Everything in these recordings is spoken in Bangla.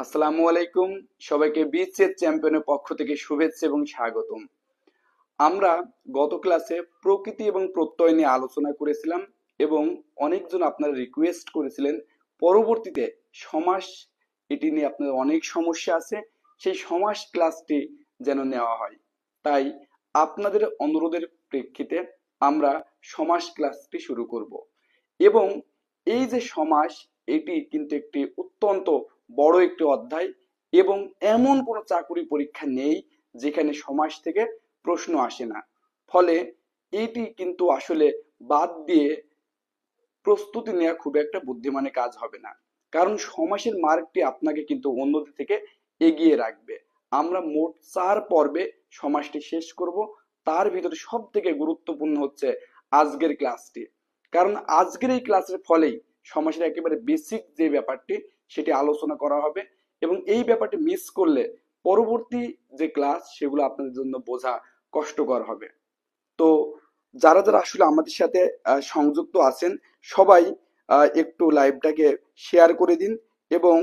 আসসালামু আলাইকুম। সবাইকে বিচের চ্যাম্পিয়নের পক্ষ থেকে শুভেচ্ছা এবং স্বাগতম। আমরা গত ক্লাসে প্রকৃতি এবং প্রত্যয় নিয়ে আলোচনা করেছিলাম এবং অনেকজন আপনারা রিকোয়েস্ট করেছিলেন পরবর্তীতে সমাস, এটি নিয়ে আপনাদের অনেক সমস্যা আছে, সেই সমাস ক্লাসটি যেন নেওয়া হয়। তাই আপনাদের অনুরোধের প্রেক্ষিতে আমরা সমাস ক্লাসটি শুরু করব এবং এই যে সমাস, এটি কিন্তু একটি অত্যন্ত বড় একটি অধ্যায় এবং এমন কোনো চাকরি পরীক্ষা নেই যেখানে সমাস থেকে প্রশ্ন আসে না। ফলে এইটি কিন্তু আসলে বাদ দিয়ে প্রস্তুতি নেওয়া খুব একটা বুদ্ধিমানের কাজ হবে না, কারণ সমাসের মার্কটি আপনাকে কিন্তু অন্যদের থেকে এগিয়ে রাখবে। আমরা মোট 4 পর্বে সমাসটি শেষ করব। তার ভিতরে সব থেকে গুরুত্বপূর্ণ হচ্ছে আজকের ক্লাসটি, কারণ আজকের এই ক্লাসের ফলেই সমাসের একেবারে বেসিক যে ব্যাপারটি সেটি আলোচনা করা হবে এবং এই ব্যাপারটি মিস করলে পরবর্তী যে ক্লাস সেগুলো আপনাদের জন্য বোঝা কষ্টকর হবে। তো যারা যারা আসলে আমাদের সাথে সংযুক্ত আছেন সবাই একটু লাইভটাকে শেয়ার করে দিন এবং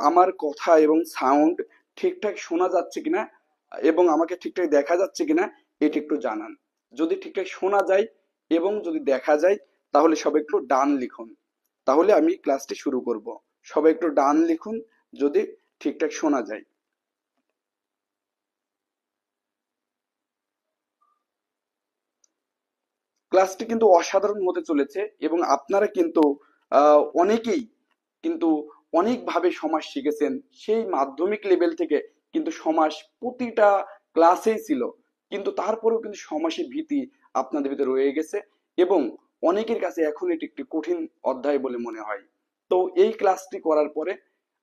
আমার কথা এবং সাউন্ড ঠিকঠাক শোনা যাচ্ছে কিনা এবং আমাকে ঠিকঠাক দেখা যাচ্ছে কিনা এটি একটু জানান। যদি ঠিকঠাক শোনা যায় এবং যদি দেখা যায় তাহলে সবাই একটু ডান লিখুন, তাহলে আমি ক্লাসটি শুরু করব। সবাই একটু ডান লিখুন যদি ঠিকঠাক শোনা যায়। ক্লাসটি কিন্তু অসাধারণ হতে চলেছে এবং আপনারা কিন্তু অনেকেই কিন্তু অনেকভাবে সমাজ শিখেছেন, সেই মাধ্যমিক লেভেল থেকে কিন্তু সমাজ প্রতিটা ক্লাসেই ছিল, কিন্তু তারপরেও কিন্তু সমাসের ভীতি আপনাদের ভিতরে রয়ে গেছে এবং অনেকের কাছে এখন এটি একটি কঠিন অধ্যায় বলে মনে হয়। তো এই ক্লাসটি করার পরে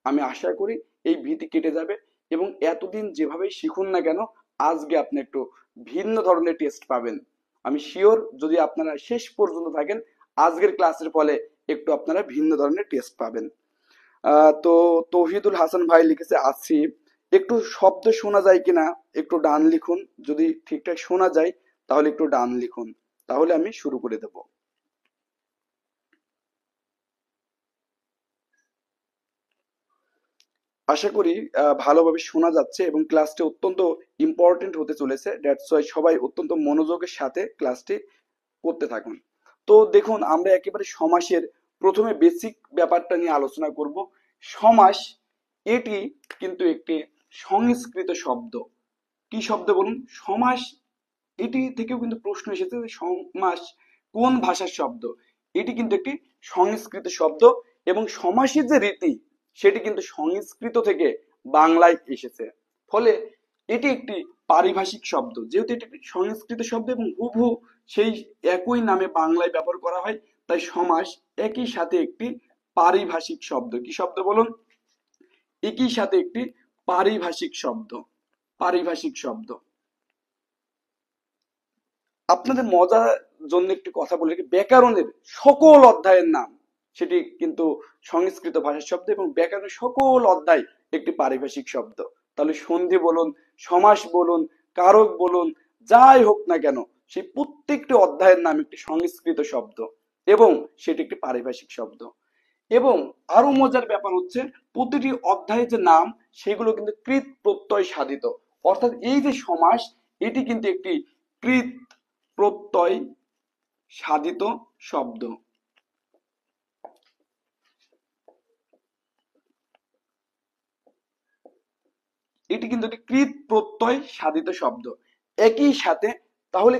আমি আশা করি এই ভীতি কেটে যাবে এবং এতদিন যেভাবেই শিখুন না কেন আজকে আপনি একটু ভিন্ন ধরনের টেস্ট পাবেন। আমি শিওর যদি আপনারা শেষ পর্যন্ত থাকেন আজকের ক্লাসের ফলে একটু আপনারা ভিন্ন ধরনের টেস্ট পাবেন। তো তৌহিদুল হাসান ভাই লিখেছে আছি, একটু শব্দ শোনা যায় কিনা একটু ডান লিখুন, যদি ঠিকঠাক শোনা যায় তাহলে একটু ডান লিখুন, তাহলে আমি শুরু করে দেব। আশা করি ভালোভাবে শোনা যাচ্ছে এবং ক্লাসটি অত্যন্ত ইম্পর্টেন্ট হতে চলেছে, দ্যাটস ওয়াই সবাই অত্যন্ত মনোযোগের সাথে ক্লাসটি করতে থাকুন। তো দেখুন, আমরা একেবারে সমাসের প্রথমে বেসিক ব্যাপারটা নিয়ে আলোচনা করব। সমাস এটি কিন্তু একটি সংস্কৃত শব্দ। কি শব্দ বলুন? সমাস। এটি থেকেও কিন্তু প্রশ্ন এসেছে যে সমাস কোন ভাষার শব্দ। এটি কিন্তু একটি সংস্কৃত শব্দ এবং সমাসের যে রীতি সেটি কিন্তু সংস্কৃত থেকে বাংলায় এসেছে। ফলে এটি একটি পারিভাষিক শব্দ, যেহেতু এটি একটি সংস্কৃত শব্দ এবং হুবহু সেই একই নামে বাংলায় ব্যবহার করা হয়, তাই সমাস একই সাথে একটি পারিভাষিক শব্দ। কি শব্দ বলুন? একই সাথে একটি পারিভাষিক শব্দ। পারিভাষিক শব্দ। আপনাদের মজার জন্য একটি কথা বলে রাখি, ব্যাকরণের সকল অধ্যায়ের নাম সেটি কিন্তু সংস্কৃত ভাষার শব্দ এবং ব্যাকরণের সকল অধ্যায় একটি পারিভাষিক শব্দ। তাহলে সন্ধি বলুন, সমাস বলুন, কারক বলুন, যাই হোক না কেন সেই প্রত্যেকটি অধ্যায়ের নাম একটি সংস্কৃত শব্দ এবং সেটি একটি পারিভাষিক শব্দ। এবং আরো মজার ব্যাপার হচ্ছে প্রতিটি অধ্যায়ের যে নাম সেগুলো কিন্তু কৃত প্রত্যয় সাধিত, অর্থাৎ এই যে সমাস এটি কিন্তু একটি কৃত প্রত্যয় সাধিত শব্দ। এটি কিন্তু একটি কৃত প্রত্যয় সাধিত শব্দ। একই সাথে তাহলে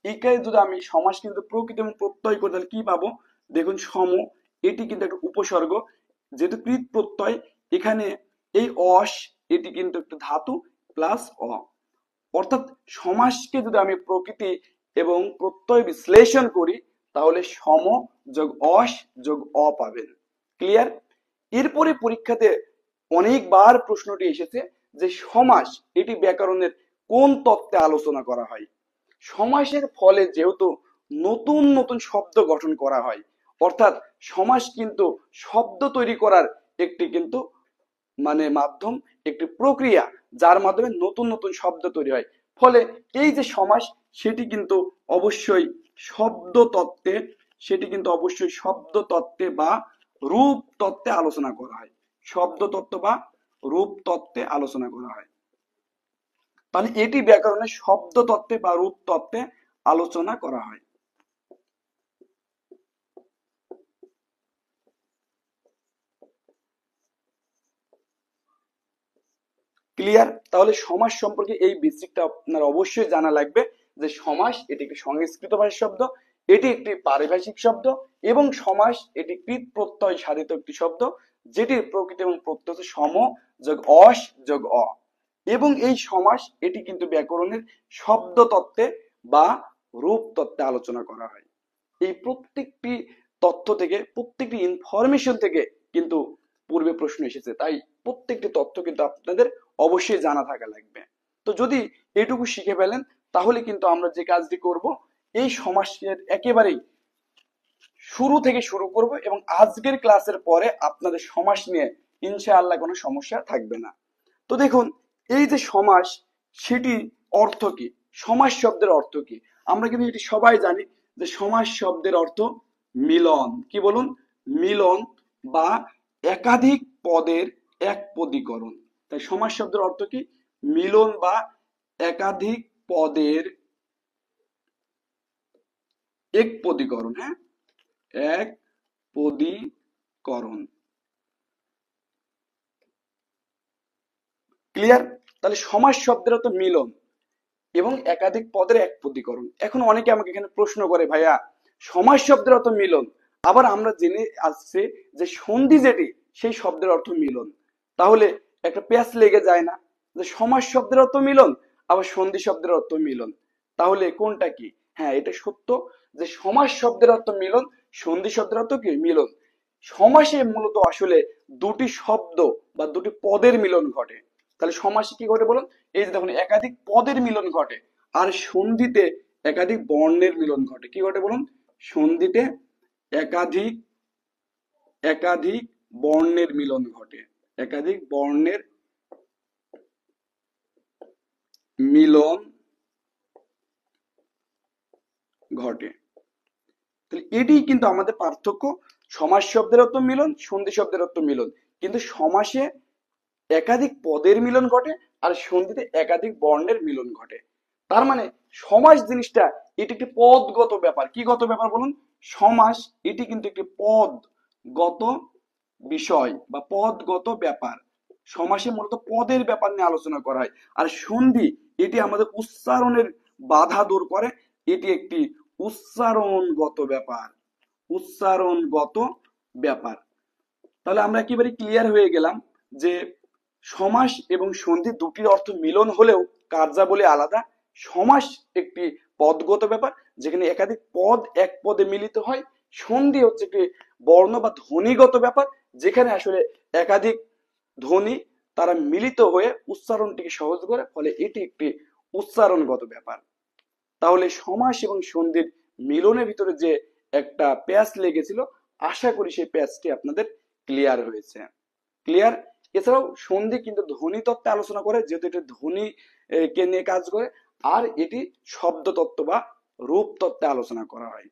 এখানে যদি আমি সমাস কিন্তু প্রকৃতি এবং প্রত্যয় করি তাহলে কি পাবো? দেখুন, সম এটি কিন্তু একটা উপসর্গ, যেহেতু কৃত প্রত্যয় এখানে এই অস এটি কিন্তু একটা ধাতু প্লাস অ, অর্থাৎ সমাসকে যদি আমি প্রকৃতি এবং প্রত্যয় বিশ্লেষণ করি তাহলে সম যোগ অস যোগ অ পাবেন। ক্লিয়ার? এরপরে পরীক্ষাতে অনেকবার প্রশ্নটি এসেছে যে সমাস এটি ব্যাকরণের কোন তত্ত্বে আলোচনা করা হয়। সমাসের ফলে যেহেতু নতুন নতুন শব্দ গঠন করা হয়, অর্থাৎ সমাস কিন্তু শব্দ তৈরি করার একটি কিন্তু মাধ্যম, একটি প্রক্রিয়া যার মাধ্যমে নতুন নতুন শব্দ তৈরি হয়। ফলে এই যে সমাস সেটি কিন্তু অবশ্যই শব্দ তত্ত্বে, সেটি কিন্তু অবশ্যই শব্দ তত্ত্বে বা রূপ তত্ত্বে আলোচনা করা হয়। শব্দ তত্ত্ব বা রূপ তত্ত্বে আলোচনা করা হয়। তাহলে এটি ব্যাকরণের শব্দ তত্ত্বে বা রূপ তত্ত্বে আলোচনা করা হয়। ক্লিয়ার? তাহলে সমাস সম্পর্কে এই বেসিকটা আপনার অবশ্যই জানা লাগবে যে সমাস এটি একটি সংস্কৃত ভাষার শব্দ, এটি একটি পারিভাষিক শব্দ এবং সমাস এটি কৃত প্রত্যয় সাধিত একটি শব্দ যেটির প্রকৃতি এবং প্রত্যয় হচ্ছে সম যোগ অস যোগ অ। এবং এই সমাস এটি কিন্তু ব্যাকরণের শব্দ তত্ত্বে বা রূপ তত্ত্বে আলোচনা করা হয়। এই প্রত্যেকটি তথ্য থেকে, প্রত্যেকটি ইনফরমেশন থেকে কিন্তু পূর্বে প্রশ্ন এসেছে, তাই প্রত্যেকটি তথ্য কিন্তু আপনাদের অবশ্যই জানা থাকা লাগবে। তো যদি এটুকু শিখে ফেলেন তাহলে কিন্তু আমরা যে কাজটি করব, এই সমাসের একেবারেই শুরু থেকে শুরু করব এবং আজকের ক্লাসের পরে আপনাদের সমাস নিয়ে ইনশাআল্লাহ কোনো সমস্যা থাকবে না। তো দেখুন, এই যে সমাস, সেটি অর্থ কি? সমাস শব্দের অর্থ কি? আমরা কিন্তু এটি সবাই জানি যে সমাস শব্দের অর্থ মিলন। কি বলুন? মিলন বা একাধিক পদের এক পদীকরণ। তাই সমাস শব্দের অর্থ কি? মিলন বা একাধিক পদের এক পদীকরণ। হ্যাঁ, এক পদীকরণ। ক্লিয়ার? তাহলে সমাস শব্দের অর্থ মিলন এবং একাধিক পদের এক পদীকরণ। এখন অনেকে আমাকে এখানে প্রশ্ন করে, ভাইয়া সমাস শব্দের অর্থ মিলন, আবার আমরা জেনে আসছে যে সন্ধি যেটি সেই শব্দের অর্থ মিলন, তাহলে একটা প্যাচ লেগে যায় না যে সমাস শব্দের অর্থ মিলন আবার সন্ধি শব্দের অর্থ মিলন, তাহলে কোনটা কি? হ্যাঁ, এটা সত্য যে সমাস শব্দের অর্থ মিলন, সন্ধি শব্দের অর্থ কি? মিলন। সমাসে মূলত আসলে দুটি শব্দ বা দুটি পদের মিলন ঘটে। তাহলে সমাসে কি ঘটে বলুন? এই যে দেখুন, একাধিক পদের মিলন ঘটে। আর সন্ধিতে একাধিক বর্ণের মিলন ঘটে। কি ঘটে বলুন? সন্ধিতে একাধিক একাধিক বর্ণের মিলন ঘটে। একাধিক বর্ণের মিলন ঘটে। তাহলে এটি কিন্তু আমাদের পার্থক্য। সমাস শব্দের অর্থ মিলন, সন্ধি শব্দের অর্থ মিলন, কিন্তু সমাসে একাধিক পদের মিলন ঘটে আর সন্ধিতে একাধিক বর্ণের মিলন ঘটে। তার মানে সমাস জিনিসটা এটি একটি পদগত ব্যাপার। কি গত ব্যাপার বলুন? সমাস এটি কিন্তু একটি পদগত বিষয় বা পদগত ব্যাপার। সমাসে মূলত পদের ব্যাপার নিয়ে আলোচনা করা হয়। আর সন্ধি এটি আমাদের উচ্চারণের বাধা দূর করে, এটি একটি উচ্চারণগত ব্যাপার। উচ্চারণগত ব্যাপার। তাহলে আমরা একেবারে ক্লিয়ার হয়ে গেলাম যে সমাস এবং সন্ধি দুটির অর্থ মিলন হলেও কার্যাবলী আলাদা। সমাস একটি পদগত ব্যাপার যেখানে একাধিক পদ এক পদে মিলিত হয়। সন্ধি হচ্ছে একটি বর্ণ বা ধ্বনিগত ব্যাপার যেখানে আসলে একাধিক ধ্বনি তারা মিলিত হয়ে উচ্চারণটিকে সহজ করে, ফলে এটি একটি উচ্চারণগত ব্যাপার। তাহলে সমাস এবং সন্ধির মিলনের ভিতরে যে একটা প্যাচ লেগেছিল, আশা করি সেই প্যাচটি আপনাদের ক্লিয়ার হয়েছে। ক্লিয়ার? এছাড়াও সন্ধি কিন্তু ধ্বনি তত্ত্বে আলোচনা করে, যেহেতু এটি ধ্বনি কে নিয়ে কাজ করে, আর এটি শব্দ তত্ত্ব বা রূপ তত্ত্বে আলোচনা করা হয়।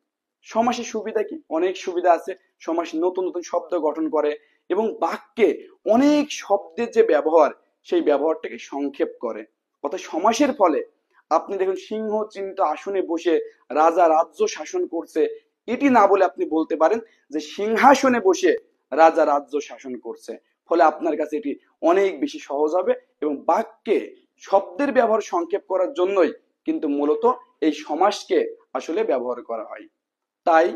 সমাসের সুবিধা কি? অনেক সুবিধা আছে। সমাস নতুন নতুন শব্দ গঠন করে এবং বাক্যে অনেক শব্দের যে ব্যবহার, সেই ব্যবহারটাকে সংক্ষেপ করে। অর্থাৎ সমাসের ফলে আপনি দেখুন, সিংহ চিহ্নিত আসনে বসে রাজা রাজ্য শাসন করছে, এটি না বলে আপনি বলতে পারেন যে সিংহাসনে বসে রাজা রাজ্য শাসন করছে। ফলে আপনার কাছে এটি অনেক বেশি সহজ হবে এবং বাক্যে শব্দের ব্যবহার সংক্ষেপ করার জন্যই কিন্তু মূলত এই সমাসকে আসলে ব্যবহার করা হয়। তাই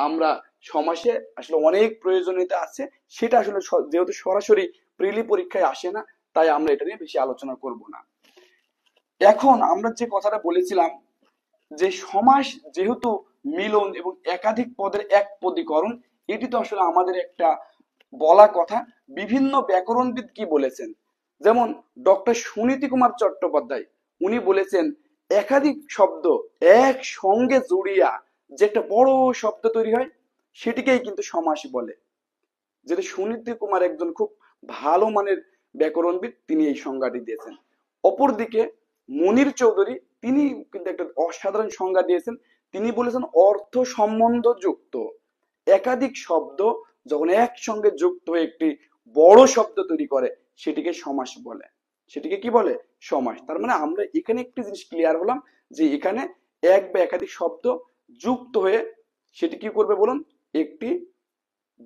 আমরা সমাসে আসলে অনেক প্রয়োজনীয়তা আছে, সেটা আসলে যেহেতু সরাসরি প্রিলি পরীক্ষায় আসে না, তাই আমরা এটা নিয়ে বেশি আলোচনা করব না। এখন আমরা যে কথাটা বলেছিলাম যে সমাস যেহেতু মিলন এবং একাধিক পদের এক পদীকরণ, এটি তো আসলে আমাদের একটা বলা কথা। বিভিন্ন ব্যাকরণবিদ কি বলেছেন, যেমন ডক্টর সুনীতি কুমার চট্টোপাধ্যায়, উনি বলেছেন একাধিক শব্দ এক সঙ্গে জড়িয়া যে একটা বড় শব্দ তৈরি হয়, সেটিকেই কিন্তু সমাস বলে। যেটা সুনীতি কুমার একজন খুব ভালো মানের ব্যাকরণবিদ, তিনি এই সংজ্ঞাটি দিয়েছেন। অপরদিকে মনির চৌধুরী, তিনি কিন্তু একটা অসাধারণ সংজ্ঞা দিয়েছেন। তিনি বলেছেন অর্থ সম্বন্ধ যুক্ত একাধিক শব্দ যখন একসঙ্গে যুক্ত হয়ে একটি বড় শব্দ তৈরি করে, সেটিকে সমাস বলে। সেটিকে কি বলে? সমাস। তার মানে আমরা এখানে একটি জিনিস ক্লিয়ার হলাম যে এখানে এক বা একাধিক শব্দ যুক্ত হয়ে সেটি কি করবে বলুন? একটি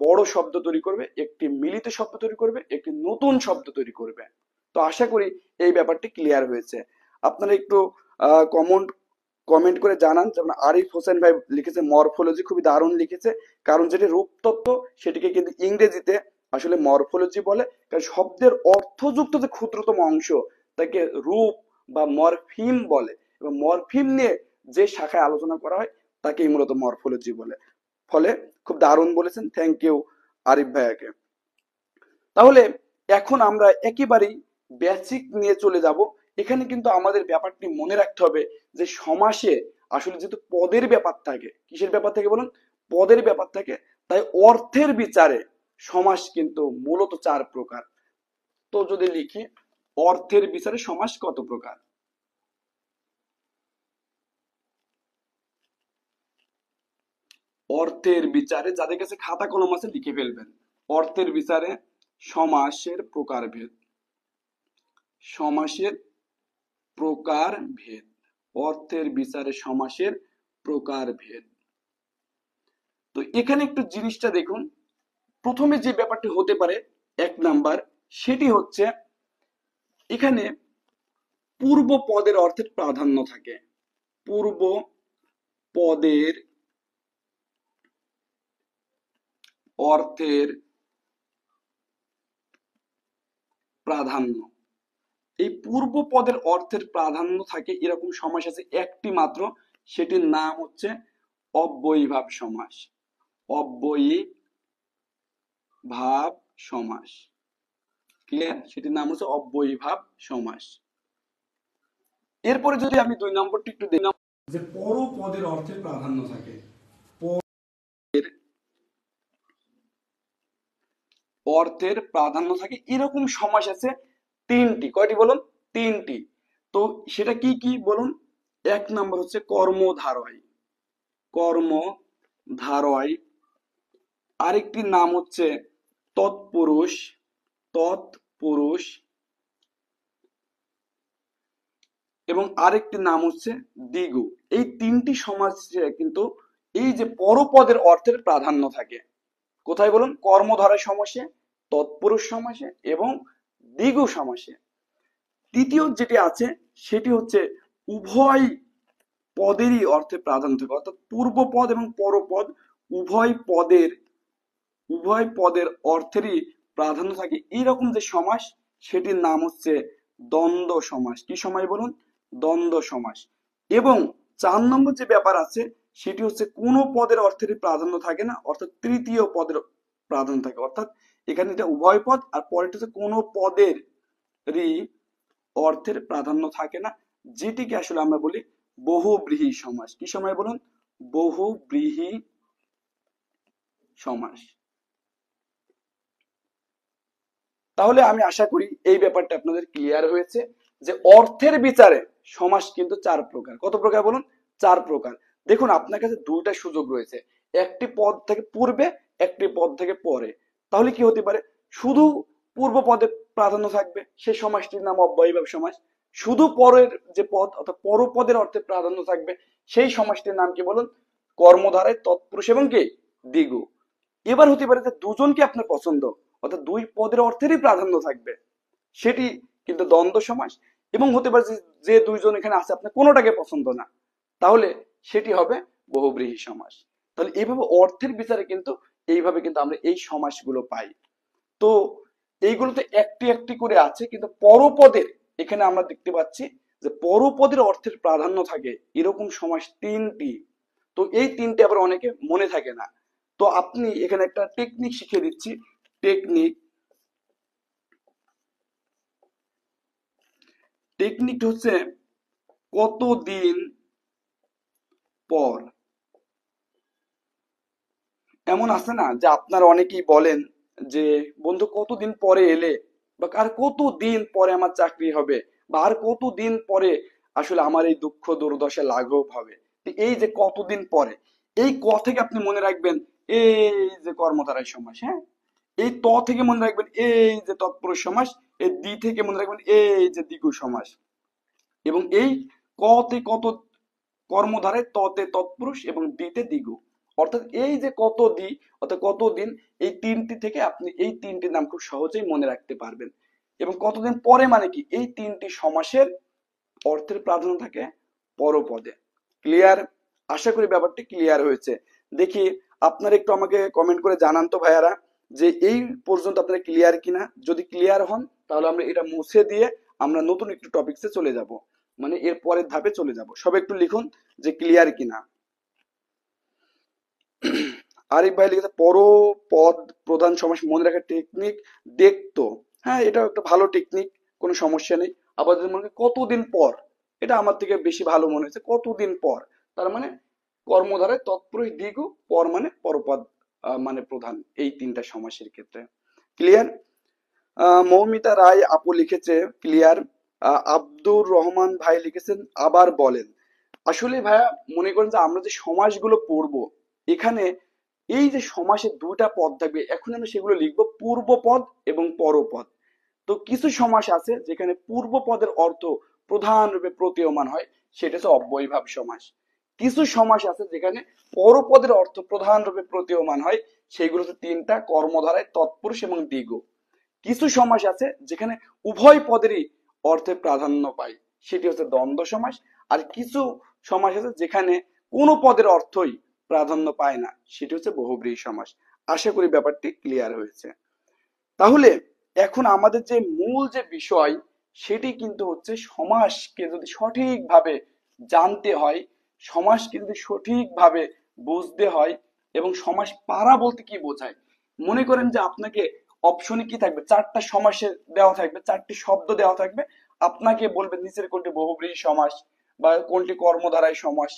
বড় শব্দ তৈরি করবে, একটি মিলিত শব্দ তৈরি করবে, একটি নতুন শব্দ তৈরি করবে। তো আশা করি এই ব্যাপারটি ক্লিয়ার হয়েছে। আপনারা একটু কমেন্ট কমেন্ট করে জানান। যেমন আরিফ হোসেন ভাই লিখেছে মরফোলজি, খুবই দারুণ লিখেছে। কারণ যেটি রূপতত্ত্ব সেটিকে কিন্তু ইংরেজিতে আসলে মরফোলজি বলে। কারণ শব্দের অর্থযুক্ত যে ক্ষুদ্রতম অংশ তাকে রূপ বা মরফিম বলে, এবং মরফিম নিয়ে যে শাখায় আলোচনা করা হয় তাকেই মূলত মরফোলজি বলে। ফলে খুব দারুণ বলেছেন, থ্যাংক ইউ আরিফ ভাইয়াকে। তাহলে এখন আমরা একেবারেই বেসিক নিয়ে চলে যাব। এখানে কিন্তু আমাদের ব্যাপারটি মনে রাখতে হবে যে সমাসে আসলে যেহেতু পদের ব্যাপার থাকে, কিসের ব্যাপার থাকে বলুন? পদের ব্যাপার থাকে। তাই অর্থের বিচারে সমাস কিন্তু মূলত 4 প্রকার। তো যদি লিখি অর্থের বিচারে সমাস কত প্রকার? অর্থের বিচারে, যাদের কাছে খাতা কলম আছে লিখে ফেলবেন। অর্থের বিচারে সমাসের প্রকারভেদ। সমাসের প্রকারভেদ। অর্থের বিচারে সমাসের প্রকারভেদ। তো এখানে একটু জিনিসটা দেখুন। প্রথমে যে ব্যাপারটি হতে পারে 1 নাম্বার, সেটি হচ্ছে এখানে পূর্ব পদের অর্থের প্রাধান্য থাকে। পূর্ব পদের অর্থের প্রাধান্য। এই পূর্ব পদের অর্থের প্রাধান্য থাকে এরকম সমাস আছে একটি মাত্র, সেটির নাম হচ্ছে অব্যয়ীভাব সমাস। অব্যয়ীভাব সমাস। ক্লিয়ার? সেটির নাম হচ্ছে অব্যয়ীভাব সমাস। এরপরে যদি আমি 2 নম্বরটি একটু দেখলাম, যে পরপদের অর্থের প্রাধান্য থাকে। অর্থের প্রাধান্য থাকে এরকম সমাস আছে 3টি। কয়টি বলুন? 3টি। তো সেটা কি কি বলুন? 1 নম্বর হচ্ছে কর্মধারয়। কর্মধারয়। আরেকটির নাম হচ্ছে তৎপুরুষ। তৎপুরুষ। এবং আরেকটির নাম হচ্ছে দ্বিগু। এই 3টি সমাসে কিন্তু এই যে পরপদের অর্থের প্রাধান্য থাকে। কোথায় বলুন? কর্মধারয় সমাসে, তৎপুরুষ সমাসে এবং দ্বিগু সমাসে। তৃতীয় যেটি আছে সেটি হচ্ছে উভয় পদেরই অর্থে প্রাধান্য থাকে, অর্থাৎ পূর্বপদ এবং পরপদ উভয় পদের অর্থেরই প্রাধান্য থাকে এইরকম যে সমাস, সেটির নাম হচ্ছে দ্বন্দ্ব সমাস। কি সমাস বলুন? দ্বন্দ্ব সমাস। এবং 4 নম্বর যে ব্যাপার আছে সেটি হচ্ছে কোন পদের অর্থেরই প্রাধান্য থাকে না, অর্থাৎ তৃতীয় পদের প্রাধান্য থাকে। অর্থাৎ এখানে এটা উভয় পদ, আর পরেরটা হচ্ছে কোন পদেরই অর্থের প্রাধান্য থাকে না, যেটিকে আসলে আমরা বলি বহুব্রীহি সমাস। কি সমাস বলুন? বহুব্রীহি সমাস। তাহলে আমি আশা করি এই ব্যাপারটা আপনাদের ক্লিয়ার হয়েছে যে অর্থের বিচারে সমাস কিন্তু 4 প্রকার। কত প্রকার বলুন? 4 প্রকার। দেখুন আপনার কাছে 2টা সুযোগ রয়েছে, একটি পদ থেকে পূর্বে, একটি পদ থেকে পরে। তাহলে কি হতে পারে? শুধু পূর্ব পদে প্রাধান্য থাকবে, সেই সমাসটির নাম অব্যয়ীভাব সমাস। শুধু পরের যে পদ অর্থাৎ পরপদের অর্থে প্রাধান্য থাকবে, সেই সমাসটির নাম কি বলুন? কর্মধারায় তৎপুরুষ এবং কি দ্বিগু। এবার হতে পারে যে দুজনকে আপনার পছন্দ, অর্থাৎ 2 পদের অর্থেরই প্রাধান্য থাকবে, সেটি কিন্তু দ্বন্দ্ব সমাস। এবং হতে পারে যে 2 জন এখানে আছে আপনার কোনোটাকে পছন্দ না, তাহলে সেটি হবে বহুব্রীহি সমাস। তাহলে এইভাবে অর্থের বিচারে কিন্তু এইভাবে কিন্তু আমরা এই সমাসগুলো পাই। তো এইগুলোতে একটি একটি করে আছে, কিন্তু পরপদের এখানে আমরা দেখতে পাচ্ছি যে পরপদের অর্থের প্রাধান্য থাকে এরকম সমাস 3টি। তো এই 3টে আবার অনেকে মনে থাকে না। তো আপনি এখানে একটা টেকনিক শিখিয়ে দিচ্ছি। টেকনিক হচ্ছে কতদিন পর। এমন আছে না যে আপনারা অনেকেই বলেন যে বন্ধু কতদিন পরে এলে, বা আর কতদিন পরে আমার চাকরি হবে, বা আর কতদিন পরে আসলে আমার এই দুঃখ দুর্দশা লাঘব হবে। এই যে কতদিন পরে, এই ক থেকে আপনি মনে রাখবেন এই যে কর্মধারয় সমাস। হ্যাঁ, এই ত থেকে মনে রাখবেন এই যে তৎপুরুষ সমাস, এই দি থেকে মনে রাখবেন এই যে দ্বিগু সমাস, এবং এই কতে কত কর্মধারায়, ততে তৎপুরুষ এবং দিতে দ্বিগু। অর্থাৎ এই যে কত দি অর্থাৎ কতদিন, এই তিনটি থেকে আপনি এই তিনটি নাম খুব সহজেই মনে রাখতে পারবেন। এবং কতদিন পরে মানে কি, এই তিনটি সমাসের অর্থের প্রাধান্য থাকে পরপদে। ক্লিয়ার? আশা করি ব্যাপারটি ক্লিয়ার হয়েছে। দেখি আপনারা একটু আমাকে কমেন্ট করে জানান তো ভাইয়ারা, যে এই পর্যন্ত আপনারা ক্লিয়ার কিনা। যদি ক্লিয়ার হন তাহলে আমরা এটা মুছে দিয়ে আমরা নতুন একটু টপিকসে চলে যাব, মানে এর পরের ধাপে চলে যাব। সবাই একটু লিখুন যে ক্লিয়ার কিনা। আরিফ ভাই লিখেছে পরপদ প্রধান সমাস মনে রাখার টেকনিক দেখতো। হ্যাঁ, এটা একটা ভালো টেকনিক, কোনো সমস্যা নেই। আবার যদি মনে করেন কতদিন পর, এটা আমার থেকে বেশি ভালো মনে হয়েছে, কতদিন পর, তার মানে কর্মধারায় তৎপুরুষ দ্বিগু, পর মানে পরপদ মানে প্রধান, এই তিনটা সমাসের ক্ষেত্রে। ক্লিয়ার? মৌমিতা রায় আপু লিখেছে ক্লিয়ার। আব্দুর রহমান ভাই লিখেছেন আবার বলেন। আসলে ভাইয়া মনে করেন যে আমরা যে সমাসগুলো পড়বো, এখানে এই যে সমাসের দুটা পদ থাকবে, এখন আমরা সেগুলো লিখবো পূর্বপদ এবং পরপদ। তো কিছু সমাস আছে যেখানে পূর্ব পদের অর্থ প্রধান রূপে প্রতীয়মান হয়, সেটা হচ্ছে অব্যয়ীভাব সমাস। কিছু সমাস আছে যেখানে পরপদের অর্থ প্রধান রূপে প্রতীয়মান হয়, সেগুলো হচ্ছে তিনটা, কর্মধারায়, তৎপুরুষ এবং দ্বিগু। কিছু সমাস আছে যেখানে উভয় পদেরই অর্থে প্রাধান্য পায়, সেটি হচ্ছে দ্বন্দ্ব সমাস। আর কিছু সমাস আছে যেখানে কোনো পদের অর্থই প্রাধান্য পায় না, সেটি হচ্ছে বহুব্রীহি সমাস। আশা করি ব্যাপারটি ক্লিয়ার হয়েছে। তাহলে এখন আমাদের যে মূল যে বিষয়, সেটি কিন্তু হচ্ছে সমাসকে যদি সঠিকভাবে জানতে হয়, সমাসকে যদি সঠিকভাবে বুঝতে হয়, এবং সমাস পারা বলতে কি বোঝায়। মনে করেন যে আপনাকে অপশনে কি থাকবে, চারটা সমাসের দেওয়া থাকবে, চারটি শব্দ দেওয়া থাকবে, আপনাকে বলবে নিচের কোনটি বহুব্রীহি সমাস বা কোনটি কর্মধারায় সমাস।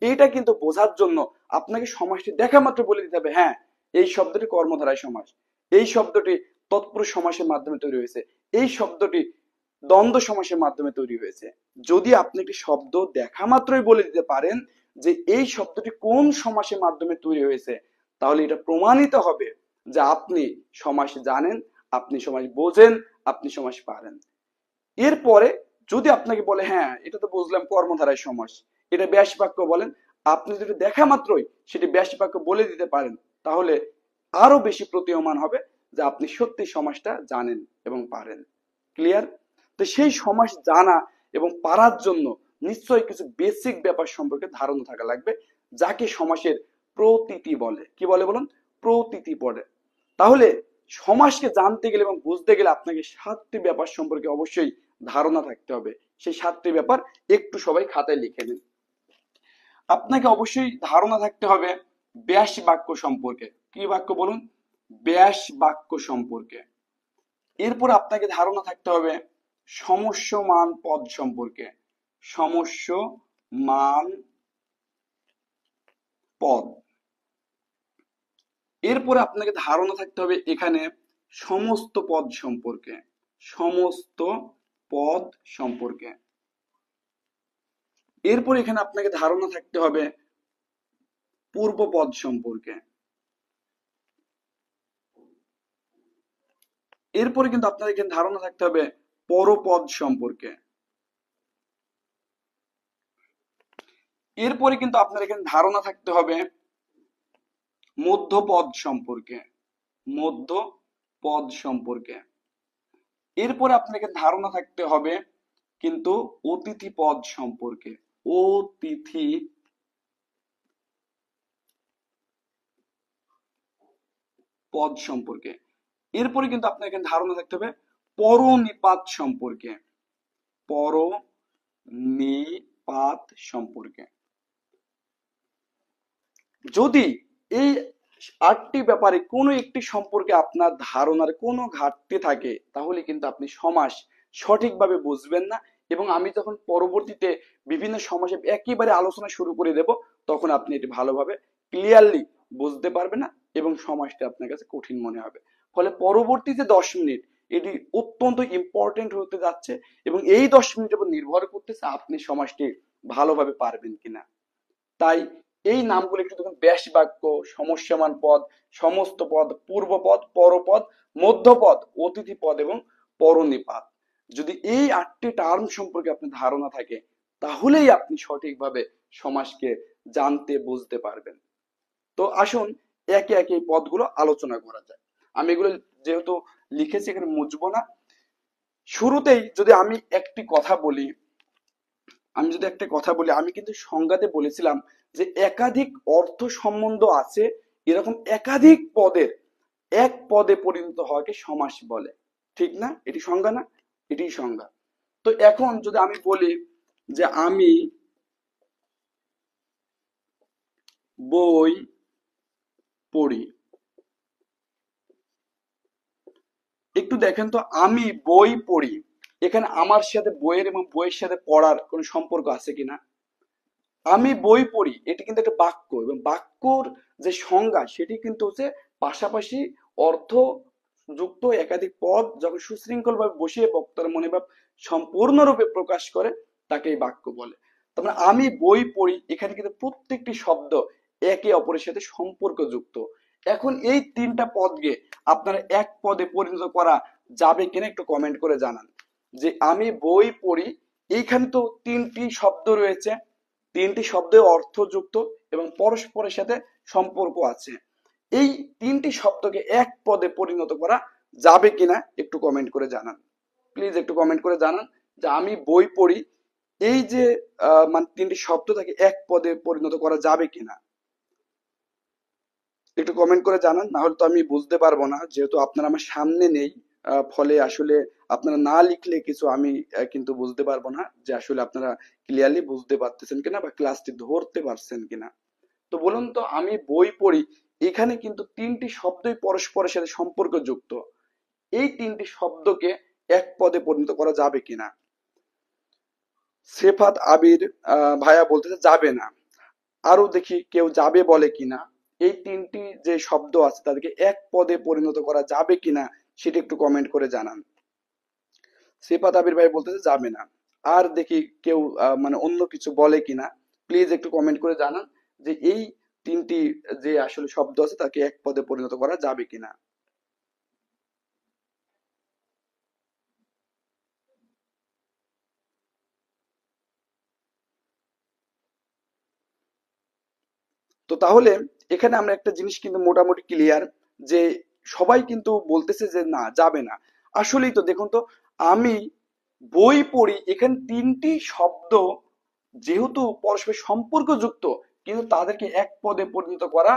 এইটা কিন্তু বোঝার জন্য আপনাকে সমাসটি দেখা মাত্র বলে দিতে হবে, হ্যাঁ এই শব্দটি কর্মধারায় সমাস, এই শব্দটি তৎপুরুষ সমাসের মাধ্যমে তৈরি হয়েছে, এই শব্দটি দ্বন্দ্ব সমাসের মাধ্যমে তৈরি হয়েছে। যদি আপনি একটি শব্দ দেখা মাত্রই বলে দিতে পারেন যে এই শব্দটি কোন সমাসের মাধ্যমে তৈরি হয়েছে, তাহলে এটা প্রমাণিত হবে যে আপনি সমাস জানেন, আপনি সমাস বোঝেন, আপনি সমাস পারেন। এরপরে যদি আপনাকে বলে হ্যাঁ এটা তো বুঝলাম কর্মধারায় সমাস, এটা ব্যাস বাক্য বলেন, আপনি যদি দেখা মাত্রই সেটি ব্যাস বাক্য বলে দিতে পারেন, তাহলে আরো বেশি প্রতীয়মান হবে যে আপনি সত্যি সমাসটা জানেন এবং পারেন। ক্লিয়ার? তো সেই সমাস জানা এবং পারার জন্য নিশ্চয়ই কিছু বেসিক ব্যাপার সম্পর্কে ধারণা থাকা লাগবে, যাকে সমাসের প্রতীতি বলে। কি বলে বলুন? প্রতীতি বলে। তাহলে সমাসকে জানতে গেলে এবং বুঝতে গেলে আপনাকে সাতটি ব্যাপার সম্পর্কে অবশ্যই ধারণা থাকতে হবে। সেই সাতটি ব্যাপার একটু সবাই খাতায় লিখে নিন। আপনাকে অবশ্যই ধারণা থাকতে হবে ব্যাস বাক্য সম্পর্কে। কি বাক্য বলুন? ব্যাস বাক্য সম্পর্কে। এরপর আপনাকে ধারণা থাকতে হবে সমস্যমান পদ সম্পর্কে। সমস্যমান পদ। এরপরে আপনাকে ধারণা থাকতে হবে এখানে সমস্ত পদ সম্পর্কে। সমস্ত পদ সম্পর্কে। এরপর এখানে আপনাকে ধারণা থাকতে হবে পূর্বপদ সম্পর্কে। এরপরে কিন্তু আপনাদের এখানে ধারণা থাকতে হবে পরপদ সম্পর্কে। এরপরে কিন্তু আপনার এখানে ধারণা থাকতে হবে মধ্যপদ সম্পর্কে। মধ্যপদ সম্পর্কে। এরপরে আপনাকে ধারণা থাকতে হবে কিন্তু অতিথি পদ সম্পর্কে। অতিথি পদ সম্পর্কে। এরপরে কিন্তু আপনার এখানে ধারণা থাকতে হবে পরনিপাত সম্পর্কে। পরনিপাত সম্পর্কে। যদি এই আটটি ব্যাপারে কোনো একটি সম্পর্কে আপনার ধারণার কোনো ঘাটতি থাকে, তাহলে কিন্তু আপনি সমাস সঠিকভাবে বুঝবেন না, এবং আমি যখন পরবর্তীতে বিভিন্ন সমাসে একেবারে আলোচনা শুরু করে দেব, তখন আপনি এটি ভালোভাবে ক্লিয়ারলি বুঝতে পারবেন না এবং সমাসটা আপনার কাছে কঠিন মনে হবে। ফলে পরবর্তী যে 10 মিনিট, এটি অত্যন্ত ইম্পর্টেন্ট হতে যাচ্ছে, এবং এই 10 মিনিটের উপর নির্ভর করতেছে আপনি সমাসটি ভালোভাবে পারবেন কিনা। তাই এই নামগুলো একটু দেখুন, ব্যাস বাক্য, সমস্যমান পদ, সমস্ত পদ, পূর্বপদ, পরপদ, মধ্যপদ, অতিথি পদ এবং পরনিপাত। যদি এই 8টি টার্ম সম্পর্কে আপনার ধারণা থাকে, তাহলেই আপনি সঠিকভাবে সমাসকে জানতে বুঝতে পারবেন। তো আসুন একে একে এই পদগুলো আলোচনা করা যায়। আমি এগুলো যেহেতু লিখেছি এখানে মুছবো না। শুরুতেই যদি আমি একটি কথা বলি, আমি কিন্তু সংজ্ঞাতে বলেছিলাম যে একাধিক অর্থ সম্বন্ধ আছে এরকম একাধিক পদের এক পদে পরিণত হওয়াকে সমাস বলে। ঠিক না? এটি সংজ্ঞা না? এটি সংজ্ঞা। তো এখন যদি আমি বলি যে আমি বই পড়ি, একটু দেখেন তো, আমি বই পড়ি, এখানে আমার সাথে বইয়ের এবং বইয়ের সাথে পড়ার কোনো সম্পর্ক আছে কিনা? আমি বই পড়ি এটি কিন্তু একটা বাক্য, এবং বাক্যর যে সংজ্ঞা সেটি কিন্তু হচ্ছে পাশাপাশি অর্থ যুক্ত একাধিক পদ যখন সুশৃঙ্খল ভাবে বসিয়ে বক্তার মনে ভাব সম্পূর্ণরূপে প্রকাশ করে, তাকে এই বাক্য বলে। তার মানে আমি বই পড়ি, এখানে কিন্তু প্রত্যেকটি শব্দ একে অপরের সাথে সম্পর্কযুক্ত। এখন এই 3টা পদকে আপনারা এক পদে পরিণত করা যাবে কিনা একটু কমেন্ট করে জানান। যে আমি বই পড়ি, এইখানে তো 3টি শব্দ রয়েছে, 3টি শব্দ অর্থযুক্ত এবং পরস্পরের সাথে সম্পর্ক আছে। এই 3টি শব্দকে এক পদে পরিণত করা যাবে কিনা একটু কমেন্ট করে জানান। প্লিজ একটু কমেন্ট করে জানান যে আমি বই পড়ি, এই যে মানে 3টি শব্দ তাকে এক পদে পরিণত করা যাবে কিনা একটু কমেন্ট করে জানান। না হলে তো আমি বুঝতে পারবো না, যেহেতু আপনারা আমার সামনে নেই। ফলে আসলে আপনারা না লিখলে কিছু আমি কিন্তু বুঝতে পারবো না যে আসলে আপনারা ক্লিয়ারলি বুঝতে পারতেছেন কিনা বা ক্লাসটি ধরতে পারছেন কিনা। তো বলুন তো, আমি বই পড়ি, এখানে কিন্তু 3টি শব্দই পরস্পরের সাথে সম্পর্কযুক্ত। এই 3টি শব্দকে এক পদে পরিণত করা যাবে কিনা? সেফাত আবির ভাইয়া বলতেছে যাবে না। আরো দেখি কেউ যাবে বলে কিনা। এই 3টি যে শব্দ আছে তাদেরকে এক পদে পরিণত করা যাবে কিনা সেটা একটু কমেন্ট করে জানান। সেফাত আবির ভাই বলতেছে যাবে না। আর দেখি কেউ মানে অন্য কিছু বলে কিনা, প্লিজ একটু কমেন্ট করে জানান যে এই 3টি যে আসলে শব্দ আছে তাকে এক পদে পরিণত করা যাবে কিনা। তো তাহলে এখানে আমরা একটা জিনিস কিন্তু মোটামুটি ক্লিয়ার, যে সবাই কিন্তু বলতেছে যে না, যাবে না। আসলেই তো দেখুন তো, আমি বই পড়ি, এখানে 3টি শব্দ যেহেতু পরস্পর সম্পর্কযুক্ত, কিন্তু তাদেরকে এক পদে পরিণত করা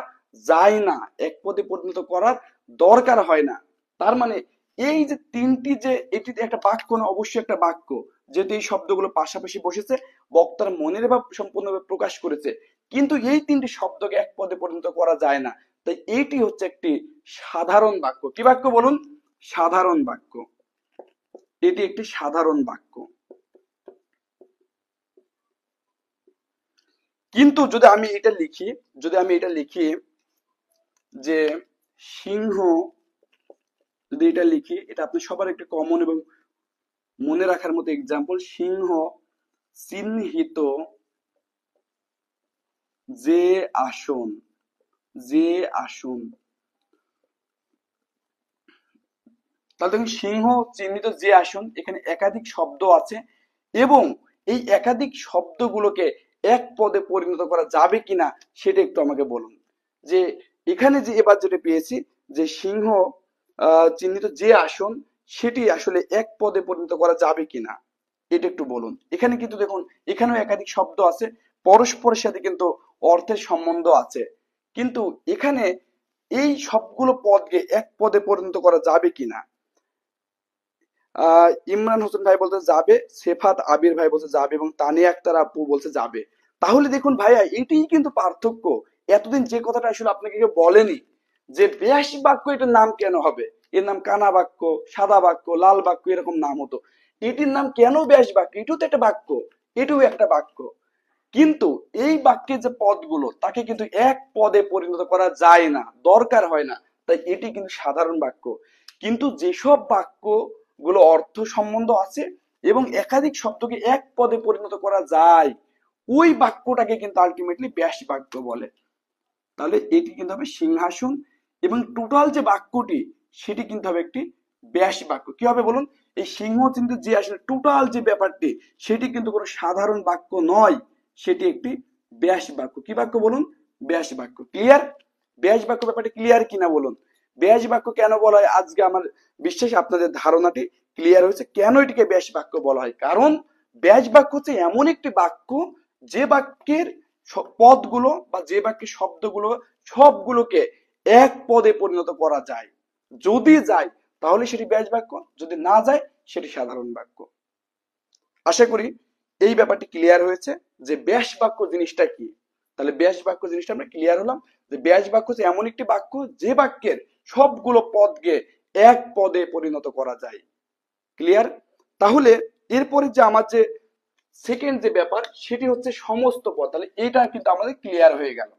যায় না, এক পদে পরিণত করার দরকার হয় না। তার মানে এই যে 3টি, যে এটি একটা বাক্য না, অবশ্যই একটা বাক্য, যেহেতু এই শব্দগুলো পাশাপাশি বসেছে, বক্তার মনের ভাব সম্পূর্ণভাবে প্রকাশ করেছে, কিন্তু এই 3টি শব্দকে এক পদে পরিণত করা যায় না। তাই এইটি হচ্ছে একটি সাধারণ বাক্য। কি বাক্য বলুন? সাধারণ বাক্য। এটি একটি সাধারণ বাক্য। কিন্তু যদি আমি এটা লিখি যে সিংহ, যদি এটা লিখি, এটা আপনি সবার একটা কমন এবং মনে রাখার মতো এক্সাম্পল, সিংহ চিহ্নিত যে আসন, যে আসন, তাহলে দেখুন সিংহ চিহ্নিত যে আসন, এখানে একাধিক শব্দ আছে, এবং এই একাধিক শব্দগুলোকে এক পদে পরিণত করা যাবে কিনা সেটা একটু আমাকে বলুন। যে এখানে যে এবার যেটা পেয়েছি, যে সিংহ চিহ্নিত যে আসন, সেটি আসলে এক পদে পরিণত করা যাবে কিনা এটা একটু বলুন। এখানে কিন্তু দেখুন, এখানেও একাধিক শব্দ আছে, পরস্পরের সাথে কিন্তু অর্থের সম্বন্ধ আছে, কিন্তু এখানে এই সবগুলো পদকে এক পদে পরিণত করা যাবে কিনা। ইমরান হোসেন ভাই বলতে যাবে, সেফাত আবির ভাই বলছে যাবে, এবং তানিয়া আক্তার আপু বলছে যাবে। তাহলে দেখুন ভাইয়া, এটাই কিন্তু পার্থক্য। এতদিন যে কথাটা আসলে আপনাকে কেউ বলেনি, যে ব্যাস বাক্য এটার নাম কেন হবে, এর নাম কানা বাক্য, সাদা বাক্য, লাল বাক্য, এরকম নাম হতো। এটির নাম কেন ব্যাস বাক্য? এটাও তো একটা বাক্য, এটাও একটা বাক্য। কিন্তু এই বাক্যের যে পদগুলো, তাকে কিন্তু এক পদে পরিণত করা যায় না, দরকার হয় না, তাই এটি কিন্তু সাধারণ বাক্য। কিন্তু যেসব বাক্য গুলো অর্থ সম্বন্ধ আছে এবং একাধিক শব্দকে এক পদে পরিণত করা যায়, ওই বাক্যটাকে কিন্তু আলটিমেটলি ব্যাস বাক্য বলে। তাহলে এটি কিন্তু হবে সিংহাসন, এবং টোটাল যে বাক্যটি সেটি কিন্তু হবে একটি ব্যাস বাক্য। কি হবে বলুন? এই সিংহ কিন্তু যে আসলে টোটাল যে ব্যাপারটি সেটি কিন্তু কোনো সাধারণ বাক্য নয়, সেটি একটি ব্যাস বাক্য। কি বাক্য বলুন? ব্যাস বাক্য। ক্লিয়ার? ব্যাস বাক্য ব্যাপারটি ক্লিয়ার কিনা বলুন? ব্যাস বাক্য কেন বলা হয়, আজকে আমার বিশ্বাস আপনাদের ধারণাটি ক্লিয়ার হয়েছে কেন এটিকে ব্যাস বাক্য বলা হয়। কারণ ব্যাস বাক্য হচ্ছে এমন একটি বাক্য যে বাক্যের পদগুলো বা যে বাক্যের শব্দগুলো সবগুলোকে এক পদে পরিণত করা যায়। যদি যায় তাহলে সেটি ব্যাস বাক্য, যদি না যায় সেটি সাধারণ বাক্য। আশা করি এই ব্যাপারটি ক্লিয়ার হয়েছে যে ব্যাস বাক্য জিনিসটা কি। তাহলে ব্যাস বাক্য জিনিসটা আমরা ক্লিয়ার হলাম যে ব্যাস বাক্য হচ্ছে এমন একটি বাক্য যে বাক্যের সবগুলো পদকে এক পদে পরিণত করা যায়। ক্লিয়ার? তাহলে এরপরে যে আমার যে সেকেন্ড যে ব্যাপার সেটি হচ্ছে সমস্ত পদ। তাহলে এটা কিন্তু আমাদের ক্লিয়ার হয়ে গেল।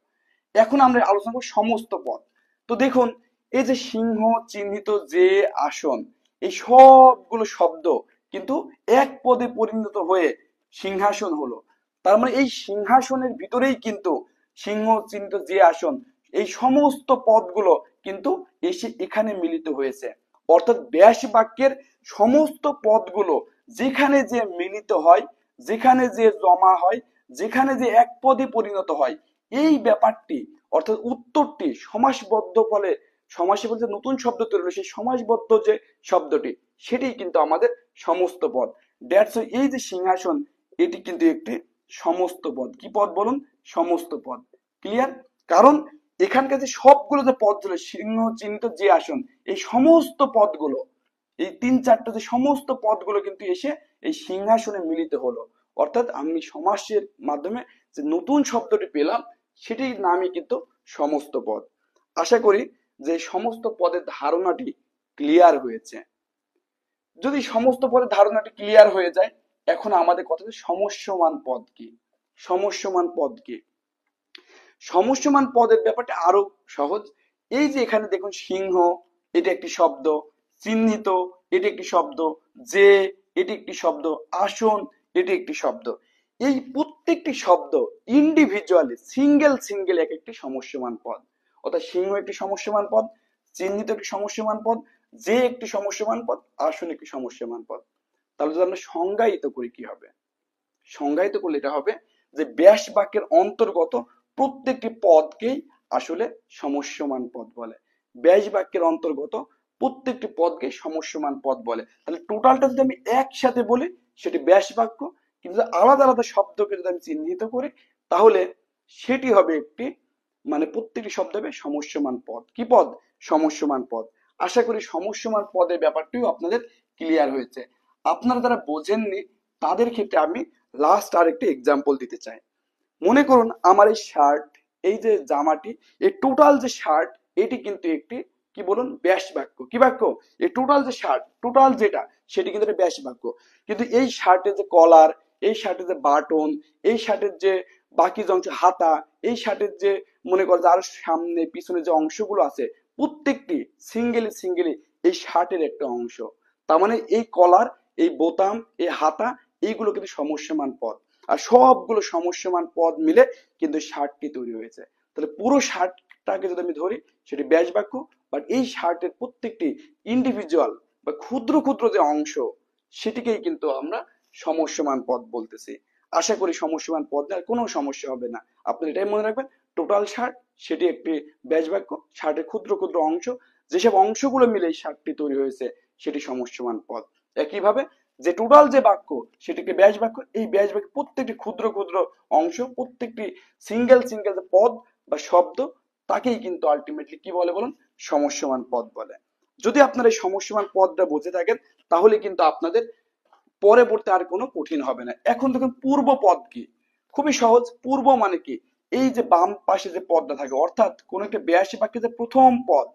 এখন আমরা আলোচনা করব সমস্ত পদ। তো দেখুন, এই যে সিংহ চিহ্নিত যে আসন, এই সবগুলো শব্দ কিন্তু এক পদে পরিণত হয়ে সিংহাসন হলো। তার মানে এই সিংহাসনের ভিতরেই কিন্তু সিংহ চিহ্নিত যে আসন, এই সমস্ত পদগুলো কিন্তু এসে এখানে মিলিত হয়েছে। অর্থাৎ ব্যাস বাক্যের সমস্ত পদগুলো যেখানে যে মিলিত হয়, যেখানে যে জমা হয়, যেখানে যে এক পদে পরিণত হয়, এই ব্যাপারটি অর্থাৎ উত্তরটি সমাসবদ্ধ ফলে, সমাসে বলতে নতুন শব্দ তৈরি হলো, সেই সমাসবদ্ধ যে শব্দটি সেটি কিন্তু আমাদের সমস্ত পদ। দ্যাটস এই যে সিংহাসন, এটি কিন্তু একটি সমস্ত পদ। কি পদ বলুন? সমস্ত পদ। ক্লিয়ার? কারণ এখানকার যে সবগুলো যে পদ ছিল, সিংহ চিহ্নিত যে আসন, এই সমস্ত পদগুলো, এই তিন চারটা যে সমস্ত পদগুলো কিন্তু এসে এই সিংহাসনে মিলিত হলো। অর্থাৎ আমি সমাসের মাধ্যমে যে নতুন শব্দটি পেলাম সেটির নামই কিন্তু সমস্ত পদ। আশা করি যে সমস্ত পদের ধারণাটি ক্লিয়ার হয়েছে। যদি সমস্ত পদের ধারণাটি ক্লিয়ার হয়ে যায়, এখন আমাদের কথা হচ্ছে সমস্যমান পদ কি। সমস্যমান পদ কি? সমস্যমান পদের ব্যাপারটা আরো সহজ। এই যে এখানে দেখুন সিংহ, এটা একটি শব্দ, চিহ্নিত এটি একটি শব্দ, যে এটি একটি শব্দ, আসন এটি একটি শব্দ। এই প্রত্যেকটি শব্দ ইন্ডিভিজুয়ালি সিঙ্গেল সিঙ্গেল এক একটি সমস্যমান পদ। অর্থাৎ সিংহ একটি সমস্যমান পদ, চিহ্নিত একটি সমস্যমান পদ, যে একটি সমস্যমান পদ, আসন একটি সমস্যমান পদ। তাহলে যদি আমরা সংজ্ঞায়িত করি কি হবে? সংজ্ঞায়িত করলে এটা হবে যে ব্যাস বাক্যের অন্তর্গত প্রত্যেকটি পদকেই আসলে সমস্যমান পদ বলে। ব্যাস বাক্যের অন্তর্গত প্রত্যেকটি পদকে সমস্যমান পদ বলে। তাহলে টোটালটা যদি আমি একসাথে বলি সেটি ব্যাস বাক্য, কিন্তু আলাদা আলাদা শব্দকে যদি আমি চিহ্নিত করি তাহলে সেটি হবে একটি, মানে প্রত্যেকটি শব্দ হবে সমস্যমান পদ। কি পদ? সমস্যমান পদ। আশা করি সমস্যমান পদের ব্যাপারটিও আপনাদের ক্লিয়ার হয়েছে। আপনারা যারা বোঝেননি তাদের ক্ষেত্রে আমি লাস্ট আর একটি এক্সাম্পল দিতে চাই। মনে করুন আমার এই শার্ট, এই যে জামাটি, এই টোটাল যে শার্ট, এটি কিন্তু একটি কি বলুন? ব্যাস বাক্য। কি বাক্য? এই টোটাল যে শার্ট, টোটাল যেটা সেটি কিন্তু একটা ব্যাস বাক্য। কিন্তু এই শার্টের যে কলার, এই শার্টের যে বাটন, এই শার্টের যে বাকি যে অংশ হাতা, এই শার্টের যে মনে করো যে আরো সামনে পিছনে যে অংশগুলো আছে, প্রত্যেকটি সিঙ্গেলি সিঙ্গেলি এই শার্টের একটা অংশ। তার মানে এই কলার, এই বোতাম, এই হাতা, এইগুলো কিন্তু সমস্যমান পদ। আর সবগুলো সমস্যমান পদ মিলে কিন্তু শার্টটি তৈরি হয়েছে। তাহলে পুরো শার্টটাকে যদি আমি ধরি সেটি ব্যাস বাক্য, বাট এই শার্টের প্রত্যেকটি ইন্ডিভিজুয়াল বা ক্ষুদ্র ক্ষুদ্র যে অংশ সেটিকেই কিন্তু আমরা সমস্যমান পদ বলতেছি। আশা করি সমস্যমান পদ আর কোনো সমস্যা হবে না। আপনি এটাই মনে রাখবেন, টোটাল শার্ট সেটি একটি ব্যাস বাক্য, শার্টের ক্ষুদ্র ক্ষুদ্র অংশ, যেসব অংশগুলো মিলে এই শার্টটি তৈরি হয়েছে সেটি সমস্যমান পদ। একইভাবে যে টোটাল যে বাক্য সেটিকে ব্যাস বাক্য, এই ব্যাস বাক্যের প্রত্যেকটি ক্ষুদ্র ক্ষুদ্র অংশ, প্রত্যেকটি সিঙ্গেল সিঙ্গেল যে পদ বা শব্দ, তাকেই কিন্তু আলটিমেটলি কি বলে বলুন? সমস্যমান পদ বলে। যদি আপনারা এই সমস্যমান পদটা বুঝে থাকেন তাহলে কিন্তু আপনাদের পরে পড়তে আর কোনো কঠিন হবে না। এখন দেখুন পূর্ব পদ কি? খুবই সহজ। পূর্ব মানে কি? এই যে বাম পাশে যে পদটা থাকে, অর্থাৎ কোন একটা ব্যাস বাক্যে যে প্রথম পদ,